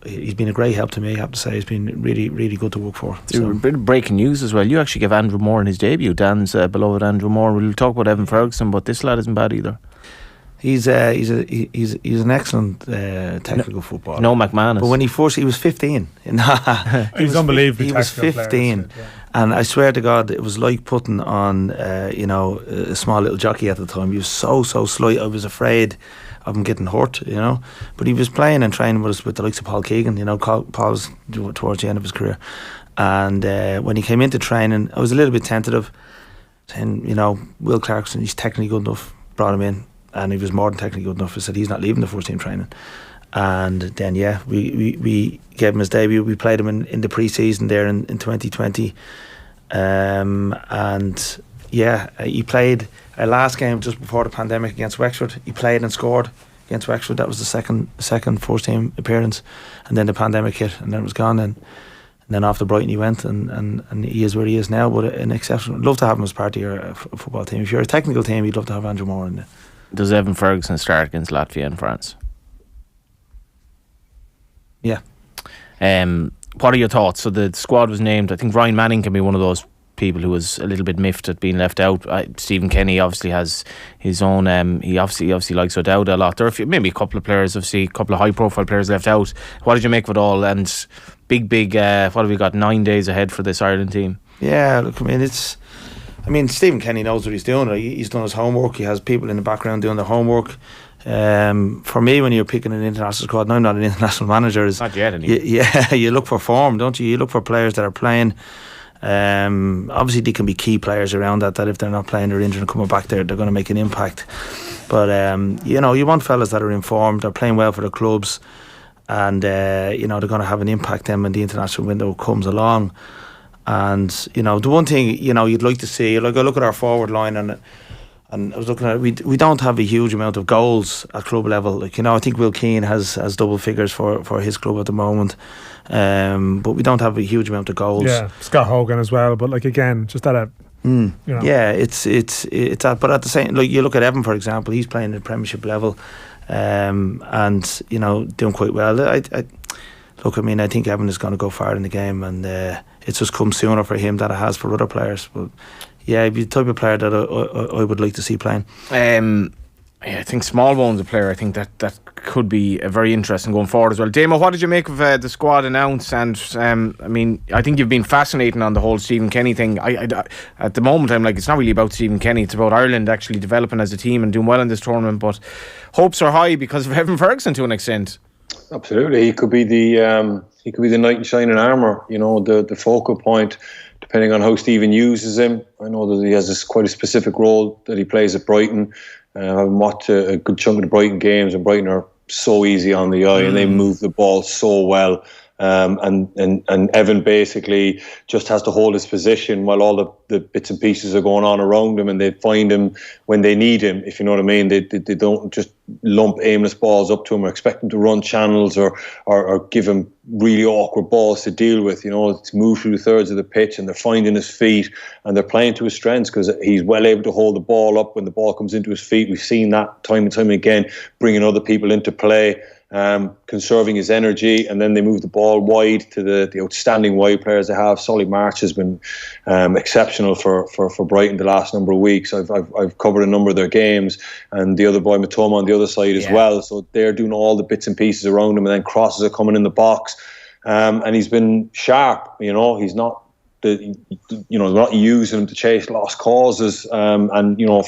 he's been a great help to me, I have to say. He's been really, really good to work for. A bit of breaking news as well. You actually gave Andrew Moore in his debut, Dan's beloved Andrew Moore. We'll talk about Evan Ferguson, but this lad isn't bad either. He's an excellent technical footballer. No McManus. But when he was 15. He was unbelievable. He was 15. And I swear to God, it was like putting on a small little jockey at the time. He was so slight. I was afraid of him getting hurt, but he was playing and training with us with the likes of Paul Keegan. Paul's towards the end of his career, and when he came into training, I was a little bit tentative, saying, Will Clarkson, he's technically good enough. Brought him in, and he was more than technically good enough. I said he's not leaving the first team training, and then we gave him his debut. We played him in the pre-season there in 2020, and he played our last game just before the pandemic against Wexford. He played and scored against Wexford. That was the second first team appearance, and then the pandemic hit, and then it was gone. And then off to Brighton he went, and he is where he is now. But an exceptional. Love to have him as part of your football team. If you're a technical team, you'd love to have Andrew Moore in there. Does Evan Ferguson start against Latvia and France? Yeah. What are your thoughts? So the squad was named. I think Ryan Manning can be one of those people who was a little bit miffed at being left out. Stephen Kenny obviously has his own. He obviously likes O'Dowd a lot. There are maybe a couple of players, obviously a couple of high-profile players left out. What did you make of it all? And big. What have we got? 9 days ahead for this Ireland team. Yeah, look, Stephen Kenny knows what he's doing. He's done his homework. He has people in the background doing their homework. For me, when you're picking an international squad, and I'm not an international manager, not yet anyway. You look for form, don't you? You look for players that are playing Obviously they can be key players around that if they're not playing, they're injured and coming back there, they're going to make an impact. But you know, you want fellas that are informed, they're playing well for the clubs, and you know, they're going to have an impact then when the international window comes along. And you know, the one thing, you know, you'd like to see, like I look at our forward line, and I was looking at it, we don't have a huge amount of goals at club level. Like, you know, I think Will Keane has double figures for his club at the moment, but we don't have a huge amount of goals. Yeah, Scott Hogan as well, but like again, just at a you know. Yeah, it's that. But at the same, like you look at Evan, for example, he's playing at Premiership level, and you know, doing quite well. I mean, I think Evan is going to go far in the game, and it's just come sooner for him than it has for other players. But yeah, he'd be the type of player that I would like to see playing. I think Smallbone's a player. I think that could be very interesting going forward as well. Damo, what did you make of the squad announced? And I mean, I think you've been fascinating on the whole Stephen Kenny thing. I at the moment, I'm like, it's not really about Stephen Kenny. It's about Ireland actually developing as a team and doing well in this tournament. But hopes are high because of Evan Ferguson to an extent. Absolutely, he could be the knight in shining armour. You know, the focal point, depending on how Stephen uses him. I know that he has quite a specific role that he plays at Brighton. I've watched a good chunk of the Brighton games, and Brighton are so easy on the eye, and they move the ball so well. And Evan basically just has to hold his position while all the bits and pieces are going on around him, and they find him when they need him, if you know what I mean. They don't just lump aimless balls up to him or expect him to run channels or give him really awkward balls to deal with. You know, it's move through the thirds of the pitch, and they're finding his feet, and they're playing to his strengths because he's well able to hold the ball up when the ball comes into his feet. We've seen that time and time again, bringing other people into play. Conserving his energy, and then they move the ball wide to the outstanding wide players they have. Solly March has been exceptional for Brighton the last number of weeks. I've covered a number of their games, and the other boy Matoma on the other side as well. So they're doing all the bits and pieces around him, and then crosses are coming in the box, and he's been sharp. You know, he's not. Not using him to chase lost causes, and you know,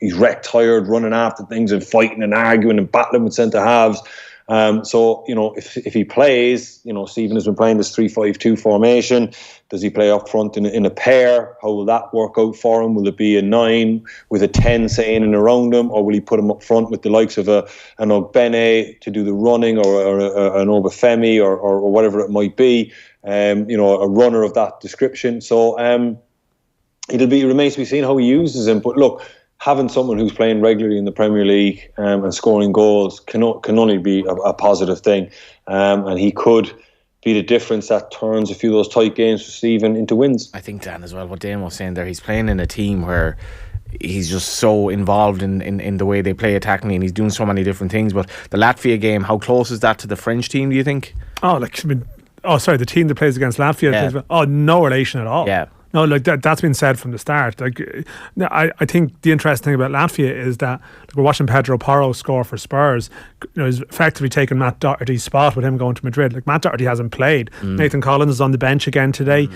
he's wrecked tired running after things and fighting and arguing and battling with centre halves. So you know, if he plays, you know, Stephen has been playing this 3-5-2 formation. Does he play up front in a pair? How will that work out for him? Will it be a 9 with a 10 say in and around him, or will he put him up front with the likes of an Ogbene to do the running, or an Obafemi, or whatever it might be? You know, a runner of that description. So it remains to be seen how he uses him. But look, having someone who's playing regularly in the Premier League and scoring goals can only be a positive thing, and he could be the difference that turns a few of those tight games for Stephen into wins. I think, Dan, as well, what Dan was saying there, he's playing in a team where he's just so involved in the way they play attacking, and he's doing so many different things. But the Latvia game, how close is that to the French team, do you think? The team that plays against Latvia. Yeah. No relation at all. Yeah. No, like that's been said from the start. Like, I think the interesting thing about Latvia is that we're watching Pedro Porro score for Spurs. You know, he's effectively taken Matt Doherty's spot with him going to Madrid. Like, Matt Doherty hasn't played. Nathan Collins is on the bench again today.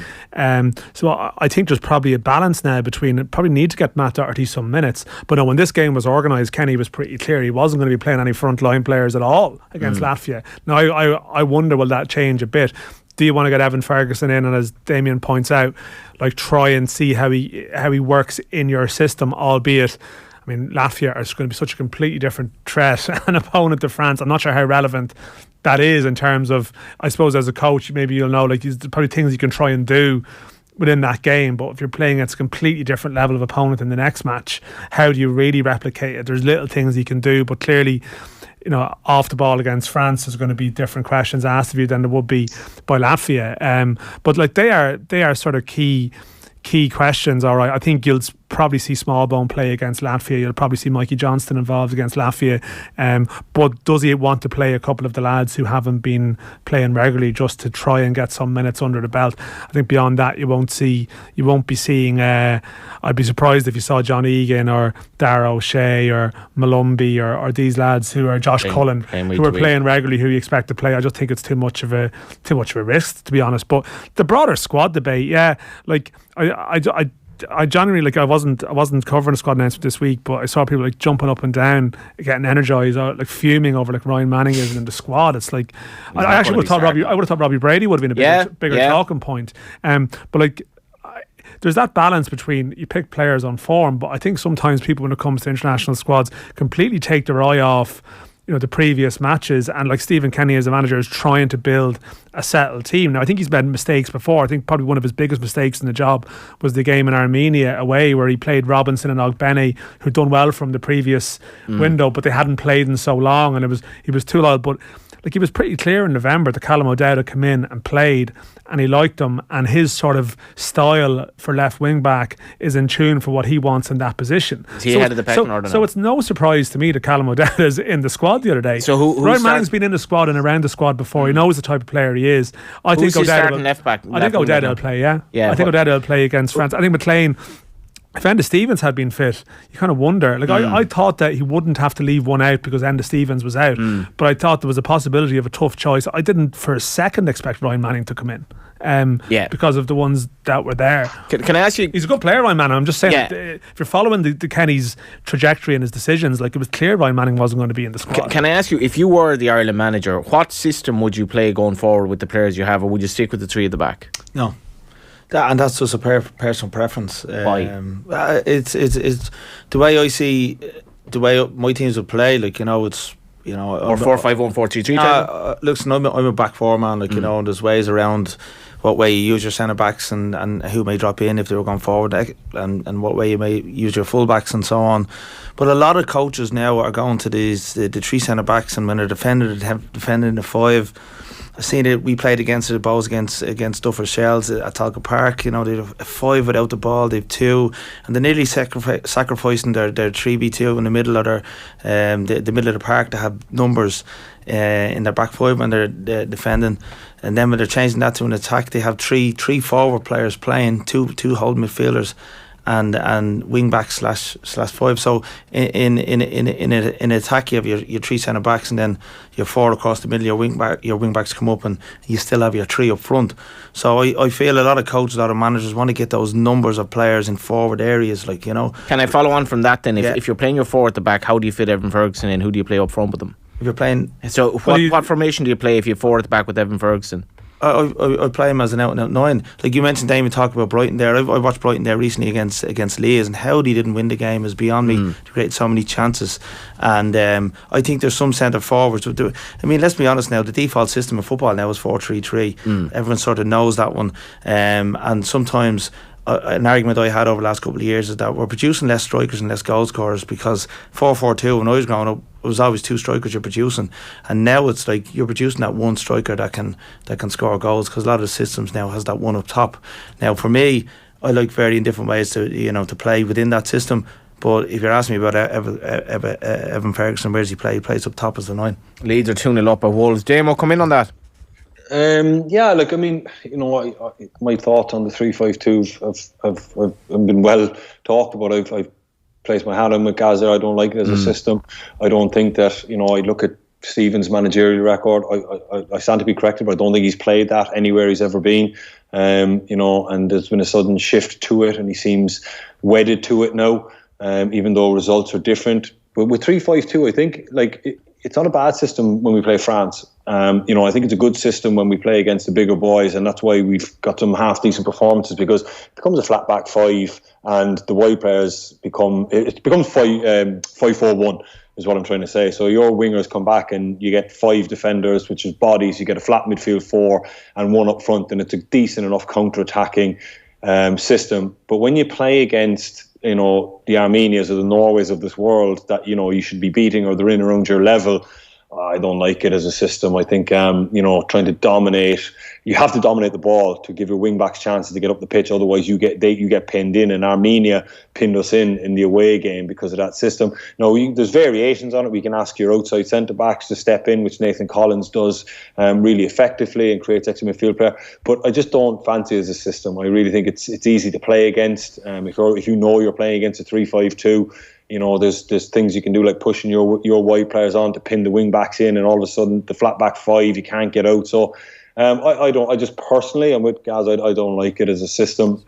So I think there's probably a balance now between probably need to get Matt Doherty some minutes. But no, when this game was organised, Kenny was pretty clear he wasn't going to be playing any front line players at all against Latvia. Now I wonder, will that change a bit? Do you want to get Evan Ferguson in, and as Damien points out, like, try and see how he works in your system, albeit, I mean, Latvia are going to be such a completely different threat and opponent to France. I'm not sure how relevant that is in terms of, I suppose, as a coach, maybe you'll know, like, there's probably things you can try and do within that game, but if you're playing against a completely different level of opponent in the next match, how do you really replicate it? There's little things you can do, but clearly, you know, off the ball against France, there's going to be different questions asked of you than there would be by Latvia. But like, they are sort of key questions. All right, I think you'll probably see Smallbone play against Latvia. You'll probably see Mikey Johnston involved against Latvia. But does he want to play a couple of the lads who haven't been playing regularly just to try and get some minutes under the belt? I think beyond that, you won't be seeing. I'd be surprised if you saw John Egan or Dara O'Shea or Malumbi or these lads who are Josh Cullen, who are playing regularly, who you expect to play. I just think it's too much of a risk, to be honest. But the broader squad debate, like I I genuinely, like, I wasn't covering the squad announcement this week, but I saw people like jumping up and down, getting energised, like fuming over like Ryan Manning isn't in the squad. It's like I actually would have thought Robbie Brady would have been a bigger talking point. But like, there's that balance between you pick players on form, but I think sometimes people, when it comes to international squads, completely take their eye off, you know, the previous matches. And like Stephen Kenny as a manager is trying to build a settled team. Now I think he's made mistakes before. I think probably one of his biggest mistakes in the job was the game in Armenia away, where he played Robinson and Ogbene, who'd done well from the previous window, but they hadn't played in so long, and he was too loud. But like, he was pretty clear in November that Callum O'Dowd had come in and played, and he liked him, and his sort of style for left wing back is in tune for what he wants in that position. Is he ahead of the pecking order now? So it's no surprise to me that Callum O'Dowd is in the squad the other day. So Ryan Manning's been in the squad and around the squad before. He knows the type of player he is. I think O'Dowd left back. I think O'Dowd will play. I think O'Dowd will play against France. I think McLean. If Enda Stevens had been fit, you kind of wonder. Like, I thought that he wouldn't have to leave one out because Enda Stevens was out, but I thought there was a possibility of a tough choice. I didn't for a second expect Ryan Manning to come in. Because of the ones that were there. Can I ask you? He's a good player, Ryan Manning. I'm just saying, if you're following the Kenny's trajectory and his decisions, like, it was clear Ryan Manning wasn't going to be in the squad. Can I ask you, if you were the Ireland manager, what system would you play going forward with the players you have, or would you stick with the three at the back? No. And that's just a personal preference. Why? It's the way I see the way my teams would play. Like, you know, it's, you know, or 4-5-1, 4-3-3. Listen, I'm a back four man. Like, you know, and there's ways around what way you use your centre backs and who may drop in if they were going forward, and what way you may use your full backs and so on. But a lot of coaches now are going to the three centre backs, and when they're defending the five. I've seen it. We played against the Bohs against Duffer Shells at Talca Park. You know, they have 5 without the ball. They've 2, and they're nearly sacrificing their 3v2 in the middle of their the middle of the park to have numbers in their back 5 when they're defending. And then when they're changing that to an attack, they have three forward players playing, two holding midfielders, and wing back slash 5. So in an attack, you have your 3 centre backs, and then your 4 across the middle. Your wing backs come up, and you still have your 3 up front. So I feel a lot of coaches, a lot of managers want to get those numbers of players in forward areas, like, you know. Can I follow on from that then? If you're playing your 4 at the back, how do you fit Evan Ferguson in? Who do you play up front with them? If you're playing, so what formation do you play if you're 4 at the back with Evan Ferguson? I play him as an out-and-out 9. Like you mentioned, Damien talked about Brighton there. I watched Brighton there recently against Leeds, and how they didn't win the game is beyond me. They created so many chances, and I think there's some centre forwards. I mean, let's be honest now. The default system of football now is 4-3-3. Everyone sort of knows that one, and sometimes. An argument I had over the last couple of years is that we're producing less strikers and less goal scorers, because 4-4-2 when I was growing up, it was always 2 strikers you're producing, and now it's like you're producing that 1 striker that can score goals, because a lot of the systems now has that 1 up top. Now for me, I like varying different ways to play within that system. But if you're asking me about Evan Ferguson, where does he play? He plays up top as the 9. Leeds are 2-0 up at Wolves. Damo, come in on that. Look, I mean, you know, my thoughts on the 3-5-2 have been well talked about. I've placed my hand on with Gaza. I don't like it as a system. I don't think that, you know, I look at Stephen's managerial record. I stand to be corrected, but I don't think he's played that anywhere he's ever been. You know, and there's been a sudden shift to it, and he seems wedded to it now, even though results are different. But with 3-5-2, I think, like, it's not a bad system when we play France. You know, I think it's a good system when we play against the bigger boys, and that's why we've got some half decent performances, because it becomes a flat back 5, and the wide players becomes 5-4-1 is what I'm trying to say. So your wingers come back and you get 5 defenders, which is bodies. You get a flat midfield 4 and 1 up front, and it's a decent enough counter-attacking system. But when you play against, you know, the Armenias or the Norways of this world that, you know, you should be beating, or they're in around your level, I don't like it as a system. I think, you know, trying to dominate, you have to dominate the ball to give your wing backs chances to get up the pitch. Otherwise, you get pinned in. And Armenia pinned us in the away game because of that system. Now, there's variations on it. We can ask your outside centre backs to step in, which Nathan Collins does really effectively and creates extra midfield player. But I just don't fancy it as a system. I really think it's easy to play against. If you know you're playing against a 3-5-2. You know, there's things you can do, like pushing your wide players on to pin the wing backs in, and all of a sudden the flat back 5 you can't get out. So I just personally, I'm with Gaz. I don't like it as a system.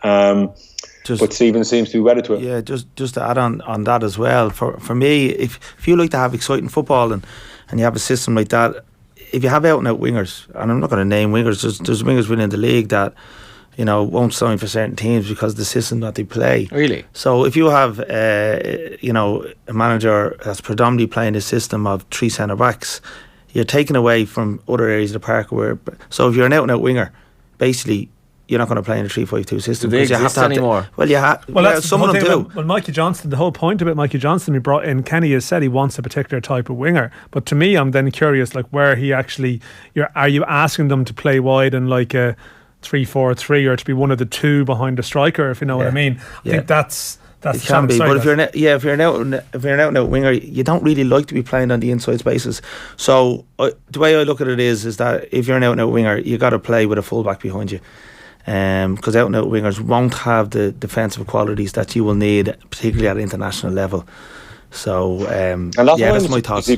but Stephen seems to be wedded to it. Yeah, just to add on that as well. For me, if you like to have exciting football and you have a system like that, if you have out and out wingers, and I'm not going to name wingers, there's wingers within the league that won't sign for certain teams because of the system that they play. Really? So if you have a manager that's predominantly playing a system of 3 centre backs, you're taking away from other areas of the park so if you're an out and out winger, basically you're not going to play in a 3-5-2 system. Do they exist anymore? Well, some of them do. Well, Mikey Johnston, the whole point about Mikey Johnston we brought in, Kenny has said he wants a particular type of winger. But to me, I'm then curious, like where he actually, are you asking them to play wide and like a 3-4-3 or to be one of the two behind the striker, if you know what I mean? I think that's it can be, but if you're an out and out winger, you don't really like to be playing on the inside spaces. So the way I look at it is that if you're an out and out winger, you got to play with a full back behind you. Because out and out wingers won't have the defensive qualities that you will need, particularly at international level. So that's my thoughts.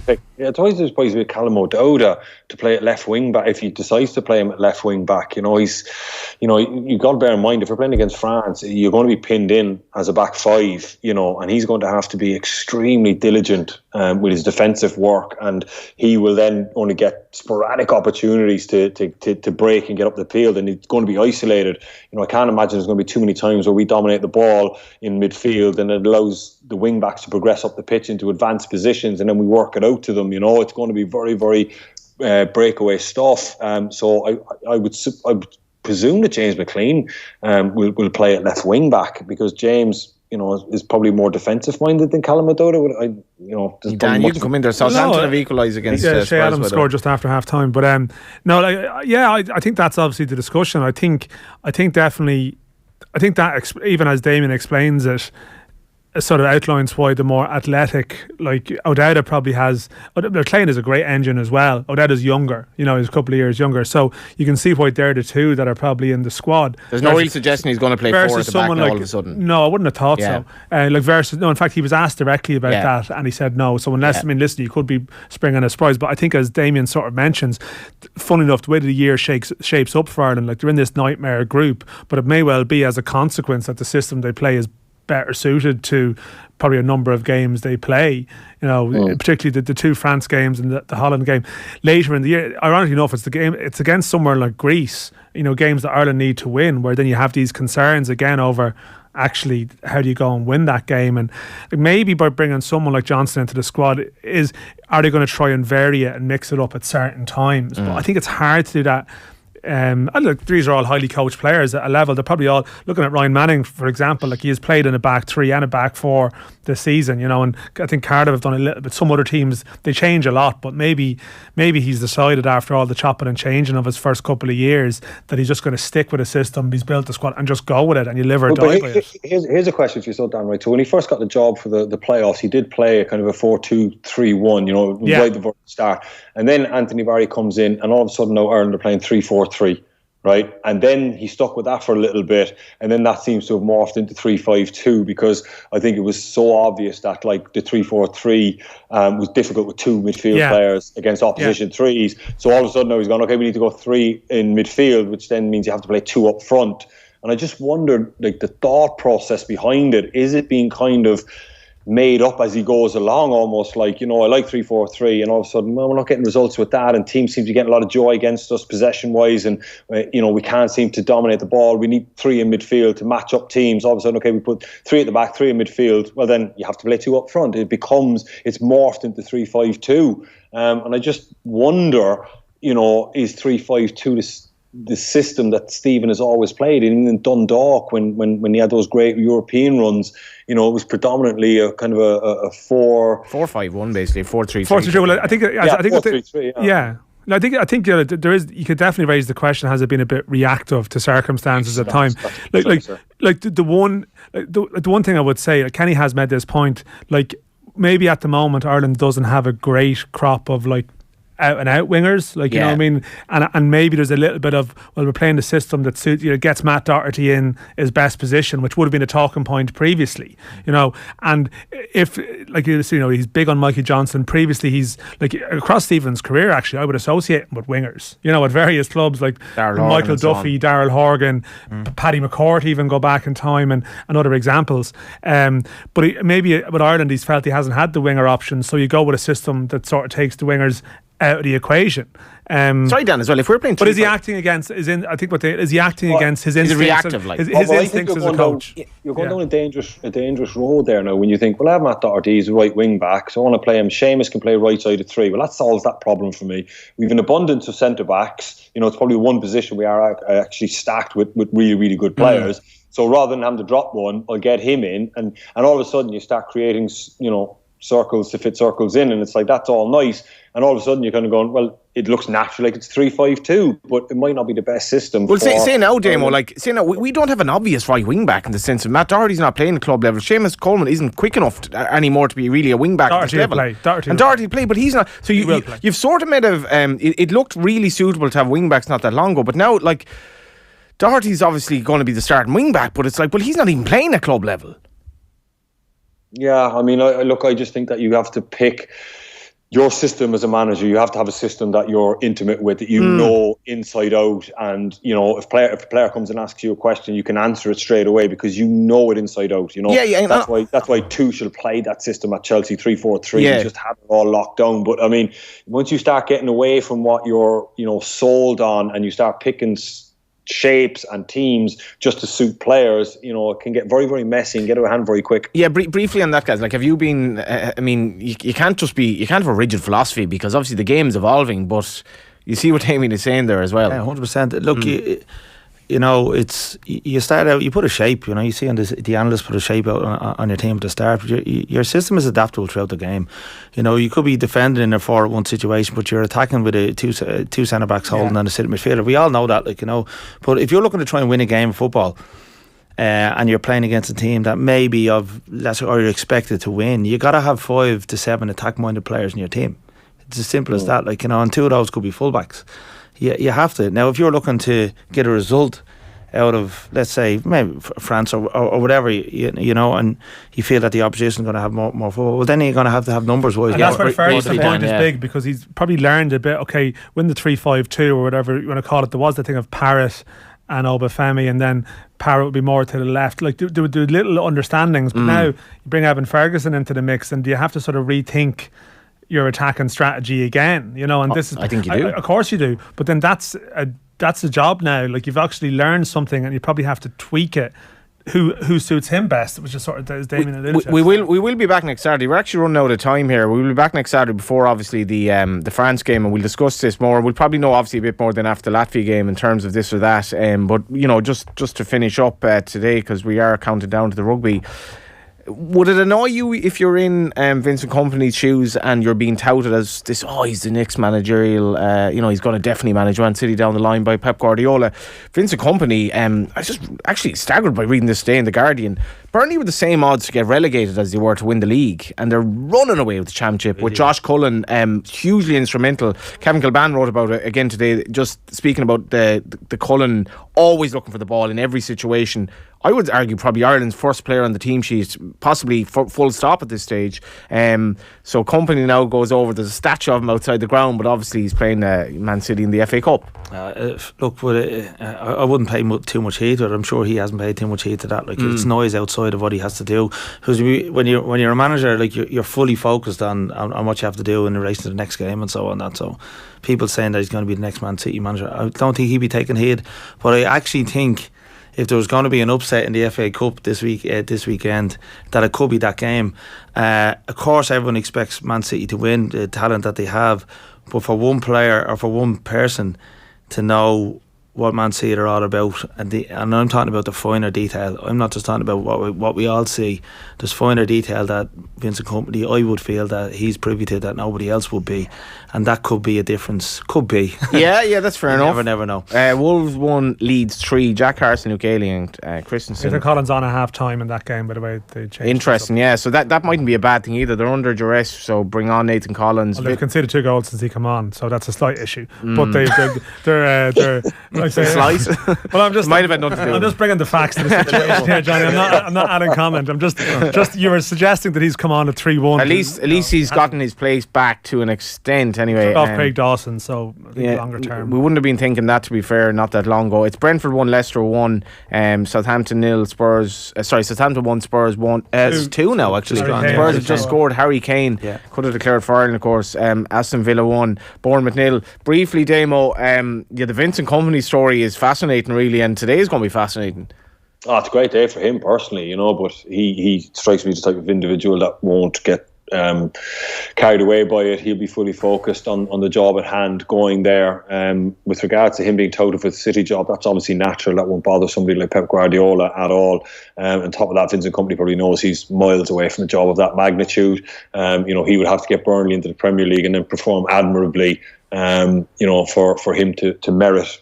It's always supposed to be Callum O'Dowda to play at left wing back. If he decides to play him at left wing back, you've got to bear in mind, if you're playing against France, you're going to be pinned in as a back five, and he's going to have to be extremely diligent with his defensive work, and he will then only get sporadic opportunities to break and get up the field, and he's going to be isolated. I can't imagine there's going to be too many times where we dominate the ball in midfield and it allows the wing backs to progress up the pitch into advanced positions, and then we work it out to them. It's going to be very, very breakaway stuff. So I would presume that James McLean will play at left wing back, because James, is probably more defensive minded than Callum O'Dowda. Dan, you can come in there. Southampton have equalised against Shea Adams scored just after half time. But I think that's obviously the discussion. I think definitely, that even as Damien explains it, sort of outlines why the more athletic, like O'Dowda probably has. McLean is a great engine as well. O'Dowda's younger, he's a couple of years younger, so you can see why they're the two that are probably in the squad. There's no real suggestion he's going to play forward at the back now, all of a sudden. No, I wouldn't have thought so. In fact, he was asked directly about that, and he said no. So unless, listen, you could be springing a surprise, but I think as Damien sort of mentions, funny enough, the way the year shapes up for Ireland, like they're in this nightmare group, but it may well be as a consequence that the system they play is better suited to probably a number of games they play, particularly the two France games and the Holland game later in the year. Ironically enough, it's against somewhere like Greece, games that Ireland need to win, where then you have these concerns again over actually how do you go and win that game. And maybe by bringing someone like Johnston into the squad, are they going to try and vary it and mix it up at certain times? But I think it's hard to do that. And look, these are all highly coached players at a level. They're probably all looking at Ryan Manning, for example. Like, he has played in a back three and a back four this season, and I think Cardiff have done a little bit. Some other teams, they change a lot, but maybe he's decided after all the chopping and changing of his first couple of years that he's just going to stick with a system. He's built the squad and just go with it, and you live or die by it. Here's a question for you, Dan. Right, so when he first got the job for the playoffs, he did play a kind of a 4-2-3-1, right before the start, and then Anthony Barry comes in, and all of a sudden now Ireland are playing 3-4-3. Right, and then he stuck with that for a little bit, and then that seems to have morphed into 3-5-2, because I think it was so obvious that like the 3-4-3 was difficult with two midfield players against opposition threes. So all of a sudden now he's gone, okay, we need to go three in midfield, which then means you have to play two up front. And I just wondered, like, the thought process behind it. Is it being kind of made up as he goes along, almost like, I like 3-4-3, and all of a sudden, well, we're not getting results with that, and teams seem to get a lot of joy against us possession wise, and we can't seem to dominate the ball. We need three in midfield to match up teams. All of a sudden, okay, we put three at the back, three in midfield. Well, then you have to play two up front. It's morphed into 3-5-2, and I just wonder, is 3-5-2 the system that Stephen has always played in Dundalk when he had those great European runs? It was predominantly a kind of a 4-5-1, basically 4-3-3. 4-3-3. Well, I think 4-3-3. Yeah. I think there is. You could definitely raise the question: has it been a bit reactive to circumstances at time? The one thing I would say, Kenny has made this point. Like, maybe at the moment Ireland doesn't have a great crop of like out and out wingers, like, you know what I mean, and maybe there's a little bit of, well, we're playing the system that suits, you know, gets Matt Doherty in his best position, which would have been a talking point previously, you know. And if, like, you know, he's big on Mikey Johnson. Previously, he's like, across Stephen's career, actually, I would associate him with wingers, you know, at various clubs like Michael Duffy, Darryl Horgan, Paddy McCourt, even go back in time, and other examples. But maybe with Ireland, he's felt he hasn't had the winger option, so you go with a system that sort of takes the wingers out of the equation. Sorry, Dan, as well. If we're playing, but is he acting against? Is he acting against his instincts? Reactive, like his instincts as a coach. You're going down a dangerous road there now. When you think, well, I have Matt Doherty, he's a right wing back, so I want to play him. Seamus can play right side of 3. Well, that solves that problem for me. We've an abundance of centre backs. You know, it's probably one position we are actually stacked with really, really good players. So rather than having to drop one, I'll get him in, and all of a sudden you start creating, you know, circles to fit circles in, and it's like, that's all nice, and all of a sudden you're kind of going, well, it looks natural, like it's 3-5-2, but it might not be the best system. Well, say now, Damo, like, say now, we don't have an obvious right wing back in the sense of Matt Doherty's not playing at club level. Seamus Coleman isn't quick enough anymore to be really a wing back at this level. Doherty play, but he's not. So you've sort of made of it looked really suitable to have wing backs not that long ago, but now, like, Doherty's obviously going to be the starting wing back, but it's like, well, he's not even playing at club level. Yeah, I mean, I just think that you have to pick your system as a manager. You have to have a system that you're intimate with, that you know inside out, and, you know, if a player comes and asks you a question, you can answer it straight away because you know it inside out. You know, that's why Tuchel played that system at Chelsea, 3-4-3. He just had it all locked down. But I mean, once you start getting away from what you're, you know, sold on, and you start picking shapes and teams just to suit players, you know, it can get very, very messy and get out of hand very quick. Yeah, briefly on that, guys, like, have you been I mean, you can't have a rigid philosophy, because obviously the game's evolving, but you see what Damien is saying there as well. Yeah, 100%. Look, you know, it's, you start out, you put a shape, you know, you see on the analysts put a shape out on your team at the start. Your system is adaptable throughout the game. You know, you could be defending in a 4-1 situation, but you're attacking with two centre backs holding on a sitting midfielder. We all know that, like, you know. But if you're looking to try and win a game of football, and you're playing against a team that maybe or you're expected to win, you got to have 5 to 7 attack-minded players in your team. It's as simple as that, like, you know, and 2 of those could be fullbacks. You have to. Now, if you're looking to get a result out of, let's say, maybe France or whatever, you know, and you feel that the opposition is going to have more football, well, then you're going to have numbers wise. And that's where Ferguson's point is big, because he's probably learned a bit, okay, when the 3-5-2 or whatever you want to call it, there was the thing of Parrott and Obafemi, and then Parrott would be more to the left. Like, there would do little understandings, but now you bring Evan Ferguson into the mix, and you have to sort of rethink your attacking strategy again, you know. And this is, I think you do. Of course you do, but then that's a job now. Like, you've actually learned something, and you probably have to tweak it. Who suits him best, which is sort of, as Damien alluded to. We will be back next Saturday. We're actually running out of time here. We will be back next Saturday before, obviously, the France game, and we'll discuss this more. We'll probably know, obviously, a bit more than after the Latvia game in terms of this or that. But, you know, just to finish up today, because we are counting down to the rugby. Would it annoy you if you're in Vincent Kompany's shoes and you're being touted as this, he's the next managerial, you know, he's going to definitely manage Man City down the line by Pep Guardiola? Vincent Kompany, I was just actually staggered by reading this today in The Guardian. Burnley were the same odds to get relegated as they were to win the league, and they're running away with the championship with Josh Cullen hugely instrumental. Kevin Kilban wrote about it again today, just speaking about the Cullen always looking for the ball in every situation. I would argue probably Ireland's first player on the team sheet, possibly full stop at this stage. So Kompany now goes over. There's a statue of him outside the ground, but obviously he's playing Man City in the FA Cup. Look, I wouldn't pay too much heed to it. I'm sure he hasn't paid too much heed to that. Like, it's noise outside of what he has to do. Because when you're a manager, like, you're fully focused on what you have to do in relation to the next game and so on. That so people saying that he's going to be the next Man City manager, I don't think he'd be taking heed. But I actually think, if there was going to be an upset in the FA Cup this weekend, that it could be that game. Of course, everyone expects Man City to win, the talent that they have, but for one player or for one person to know what Man City are all about, and I'm talking about the finer detail. I'm not just talking about what we all see. There's finer detail that Vincent Kompany, I would feel that he's privy to that nobody else would be, and that could be a difference. Could be. Yeah, that's fair enough. Never know. Wolves 1, Leeds 3. Jack Harrison, Luke Ailey and Christensen. Peter Collins on a half time in that game, by the way. They changed. Interesting, yeah. So that mightn't be a bad thing either. They're under duress, so bring on Nathan Collins. Well, they've conceded 2 goals since he come on, so that's a slight issue. But they're like slight. Well, I'm just might have had nothing to do. I'm just bringing the facts to the situation here, Johnny. I'm not adding comment. I'm just you were suggesting that he's come on at 3-1. At least he's gotten his place back to an extent anyway. Off Craig Dawson, so I think longer term. We wouldn't have been thinking that, to be fair, not that long ago. It's Brentford 1, Leicester 1, Southampton 0, Southampton 1, Spurs 1. It's 2 now actually. Spurs have just scored. Harry Kane could have declared for Ireland, of course. Aston Villa 1, Bournemouth 0. Briefly, Damo, the Vincent Kompany story is fascinating, really, and today is going to be fascinating. Oh, it's a great day for him personally, but he strikes me as the type of individual that won't get carried away by it. He'll be fully focused on the job at hand, going there. With regards to him being touted for the City job, that's obviously natural. That won't bother somebody like Pep Guardiola at all. On top of that, Vincent Kompany probably knows he's miles away from a job of that magnitude. He would have to get Burnley into the Premier League and then perform admirably, for him to merit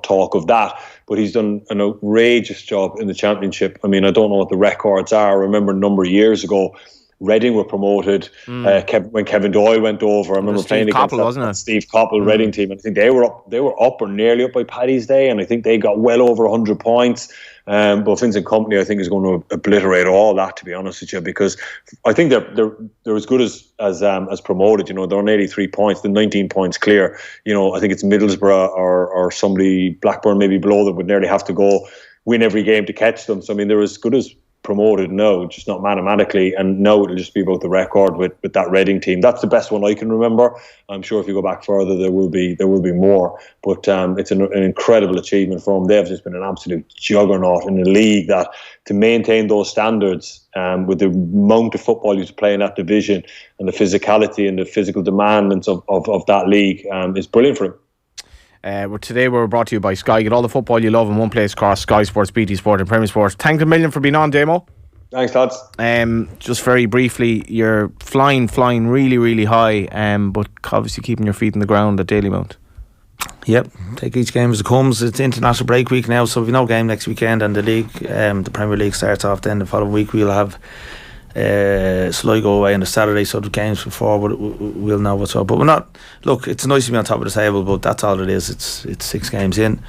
talk of that. But he's done an outrageous job in the Championship. I mean, I don't know what the records are. I remember a number of years ago, Reading were promoted when Kevin Doyle went over. I remember playing against Steve Coppell Reading team, and I think they were up or nearly up by Paddy's Day, and I think they got well over 100 points. But Vincent Kompany, I think, is going to obliterate all that, to be honest with you, because I think they're as good as promoted. They're on 83 points, the 19 points clear. I think it's Middlesbrough or somebody, Blackburn maybe below them, would nearly have to go win every game to catch them. So I mean, they're as good as promoted, no, just not mathematically, and no, it'll just be about the record with that Reading team. That's the best one I can remember. I'm sure if you go back further, there will be more, but it's an incredible achievement for them. They've just been an absolute juggernaut in a league that, to maintain those standards, with the amount of football you play in that division and the physicality and the physical demands of that league, is brilliant for him. Today we're brought to you by Sky. Get all the football you love in one place across Sky Sports, BT Sport and Premier Sports. Thanks a million for being on, Damo. Thanks, lads. Just very briefly, you're flying really, really high, but obviously keeping your feet in the ground at Dalymount. Yep, take each game as it comes. It's international break week now, so we've no game next weekend, and the Premier League starts off then the following week. We'll have Sligo away on the Saturday, so the games before we'll know what's up. But we're not. Look, it's nice to be on top of the table, but that's all it is. It's 6 games in.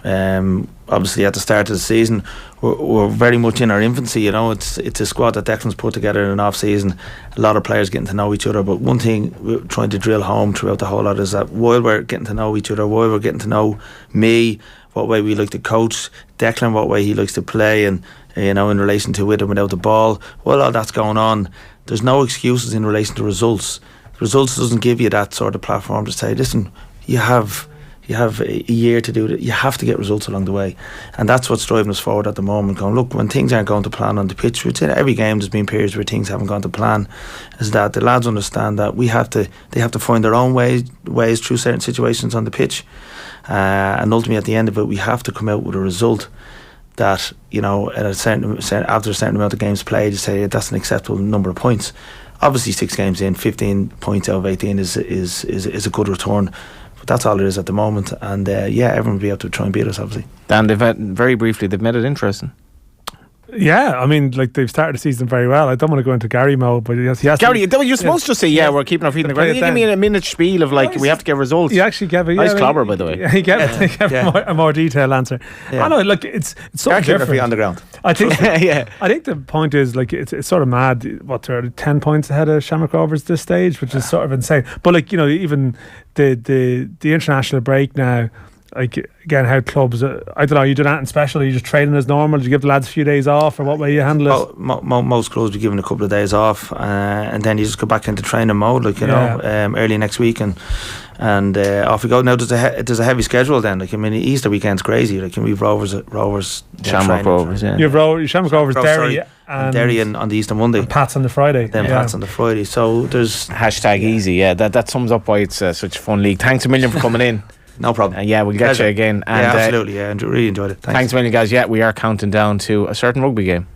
Obviously, at the start of the season, we're very much in our infancy. It's a squad that Declan's put together in an off season. A lot of players getting to know each other. But one thing we're trying to drill home throughout the whole lot is that while we're getting to know each other, while we're getting to know me, what way we like to coach, Declan, what way he likes to play, and in relation to with and without the ball, while all that's going on, there's no excuses in relation to results. Results doesn't give you that sort of platform to say, listen, you have a year to do it. You have to get results along the way, and that's what's driving us forward at the moment. Going, look, when things aren't going to plan on the pitch, which in every game there's been periods where things haven't gone to plan, is that the lads understand that they have to find their own ways through certain situations on the pitch, and ultimately at the end of it, we have to come out with a result that, at after a certain amount of games played, you say that's an acceptable number of points. Obviously, 6 games in, 15 points out of 18 is a good return. But that's all it is at the moment, and everyone will be able to try and beat us, obviously. Dan, they've made it interesting. Yeah, I mean, they've started the season very well. I don't want to go into Gary mode, but he has Gary, you're supposed to say, we're keeping our feet in the ground. You give me a minute spiel of we have to get results. He actually gave a nice clobber, by the way. He gave a more detailed answer. I know, it's something different. Feet on the ground. I think I think the point is it's sort of mad. What, they're 10 points ahead of Shamrock Rovers at this stage, which is sort of insane. But even the international break now. Again, how clubs, I don't know, you do that in special, you just training as normal, do you give the lads a few days off, or what way you handle it? Most clubs be given a couple of days off, and then you just go back into training mode, early next week, and off we go. Now there's a heavy schedule then. Easter weekend's crazy. we've Rovers, Shamrock Rovers, You've Shamrock Rovers, Derry, and Derry on the Easter Monday, and Pats on the Friday. Pats on the Friday. So there's #easy. That sums up why it's such a fun league. Thanks a million for coming in. No problem. Yeah, we'll get Pleasure. you again. And, yeah, absolutely. Yeah, really enjoyed it. Thanks a million, guys. Yeah, we are counting down to a certain rugby game.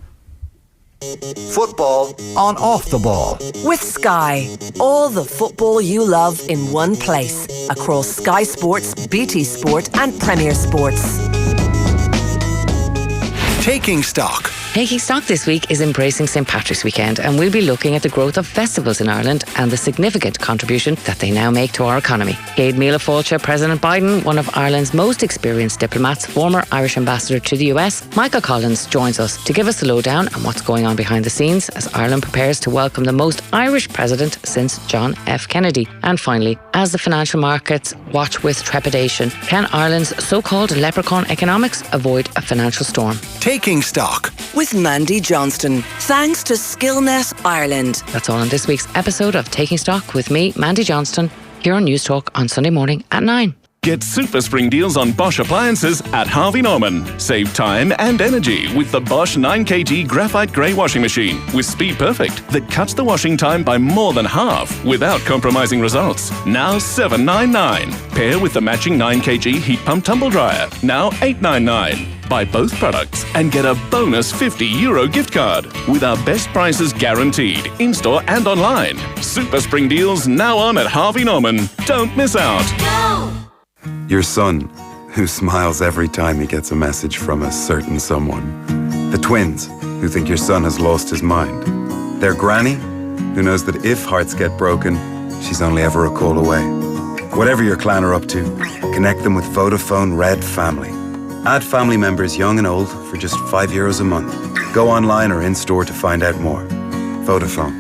Football on Off the Ball. With Sky, all the football you love in one place. Across Sky Sports, BT Sport and Premier Sports. Taking Stock. Taking Stock this week is embracing St. Patrick's Weekend, and we'll be looking at the growth of festivals in Ireland and the significant contribution that they now make to our economy. Céad Míle Fáilte, President Biden, one of Ireland's most experienced diplomats, former Irish ambassador to the US, Michael Collins, joins us to give us the lowdown on what's going on behind the scenes as Ireland prepares to welcome the most Irish president since John F. Kennedy. And finally, as the financial markets watch with trepidation, can Ireland's so-called leprechaun economics avoid a financial storm? Taking Stock. With Mandy Johnston, thanks to Skillnet Ireland. That's all on this week's episode of Taking Stock with me, Mandy Johnston, here on News Talk on Sunday morning at 9. Get super spring deals on Bosch appliances at Harvey Norman. Save time and energy with the Bosch 9kg graphite grey washing machine with Speed Perfect that cuts the washing time by more than half without compromising results. Now $799. Pair with the matching 9kg heat pump tumble dryer. Now $899. Buy both products and get a bonus €50 gift card with our best prices guaranteed in-store and online. Super spring deals now on at Harvey Norman. Don't miss out. Go! Your son, who smiles every time he gets a message from a certain someone. The twins, who think your son has lost his mind. Their granny, who knows that if hearts get broken, she's only ever a call away. Whatever your clan are up to, connect them with Vodafone Red Family. Add family members young and old for just €5 a month. Go online or in-store to find out more. Vodafone.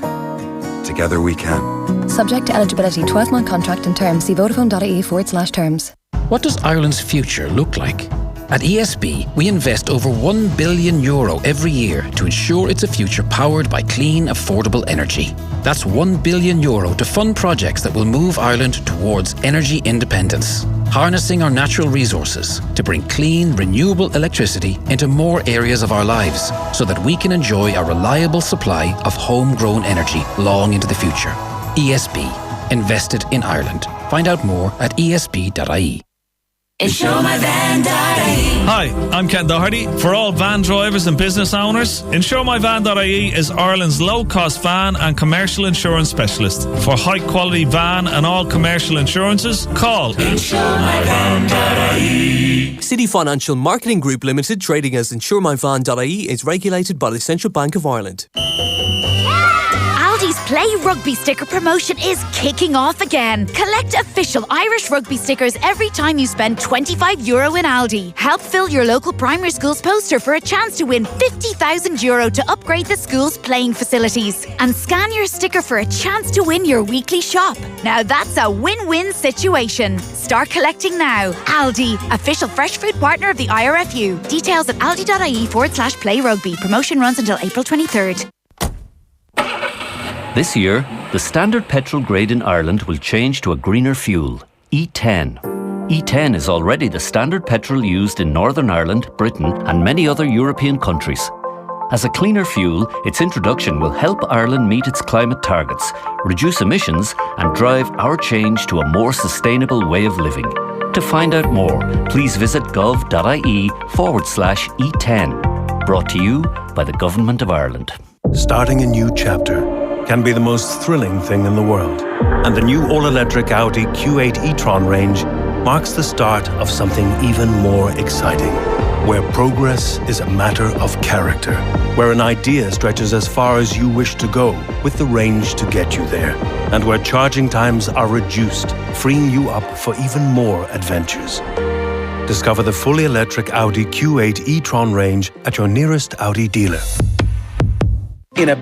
Together we can. Subject to eligibility. 12-month contract and terms. See vodafone.ie/terms. What does Ireland's future look like? At ESB, we invest over €1 billion every year to ensure it's a future powered by clean, affordable energy. That's €1 billion to fund projects that will move Ireland towards energy independence, harnessing our natural resources to bring clean, renewable electricity into more areas of our lives so that we can enjoy a reliable supply of homegrown energy long into the future. ESB, invested in Ireland. Find out more at esb.ie. InsureMyVan.ie. Hi, I'm Ken Doherty. For all van drivers and business owners, InsureMyVan.ie is Ireland's low-cost van and commercial insurance specialist. For high-quality van and all commercial insurances, call InsureMyVan.ie. City Financial Marketing Group Limited, trading as InsureMyVan.ie, is regulated by the Central Bank of Ireland. Aldi's Play Rugby sticker promotion is kicking off again. Collect official Irish rugby stickers every time you spend €25 in Aldi. Help fill your local primary school's poster for a chance to win €50,000 to upgrade the school's playing facilities. And scan your sticker for a chance to win your weekly shop. Now that's a win-win situation. Start collecting now. Aldi, official fresh food partner of the IRFU. Details at aldi.ie/play rugby. Promotion runs until April 23rd. This year, the standard petrol grade in Ireland will change to a greener fuel, E10. E10 is already the standard petrol used in Northern Ireland, Britain and many other European countries. As a cleaner fuel, its introduction will help Ireland meet its climate targets, reduce emissions and drive our change to a more sustainable way of living. To find out more, please visit gov.ie/E10. Brought to you by the Government of Ireland. Starting a new chapter can be the most thrilling thing in the world. And the new all-electric Audi Q8 e-tron range marks the start of something even more exciting. Where progress is a matter of character. Where an idea stretches as far as you wish to go with the range to get you there. And where charging times are reduced, freeing you up for even more adventures. Discover the fully electric Audi Q8 e-tron range at your nearest Audi dealer.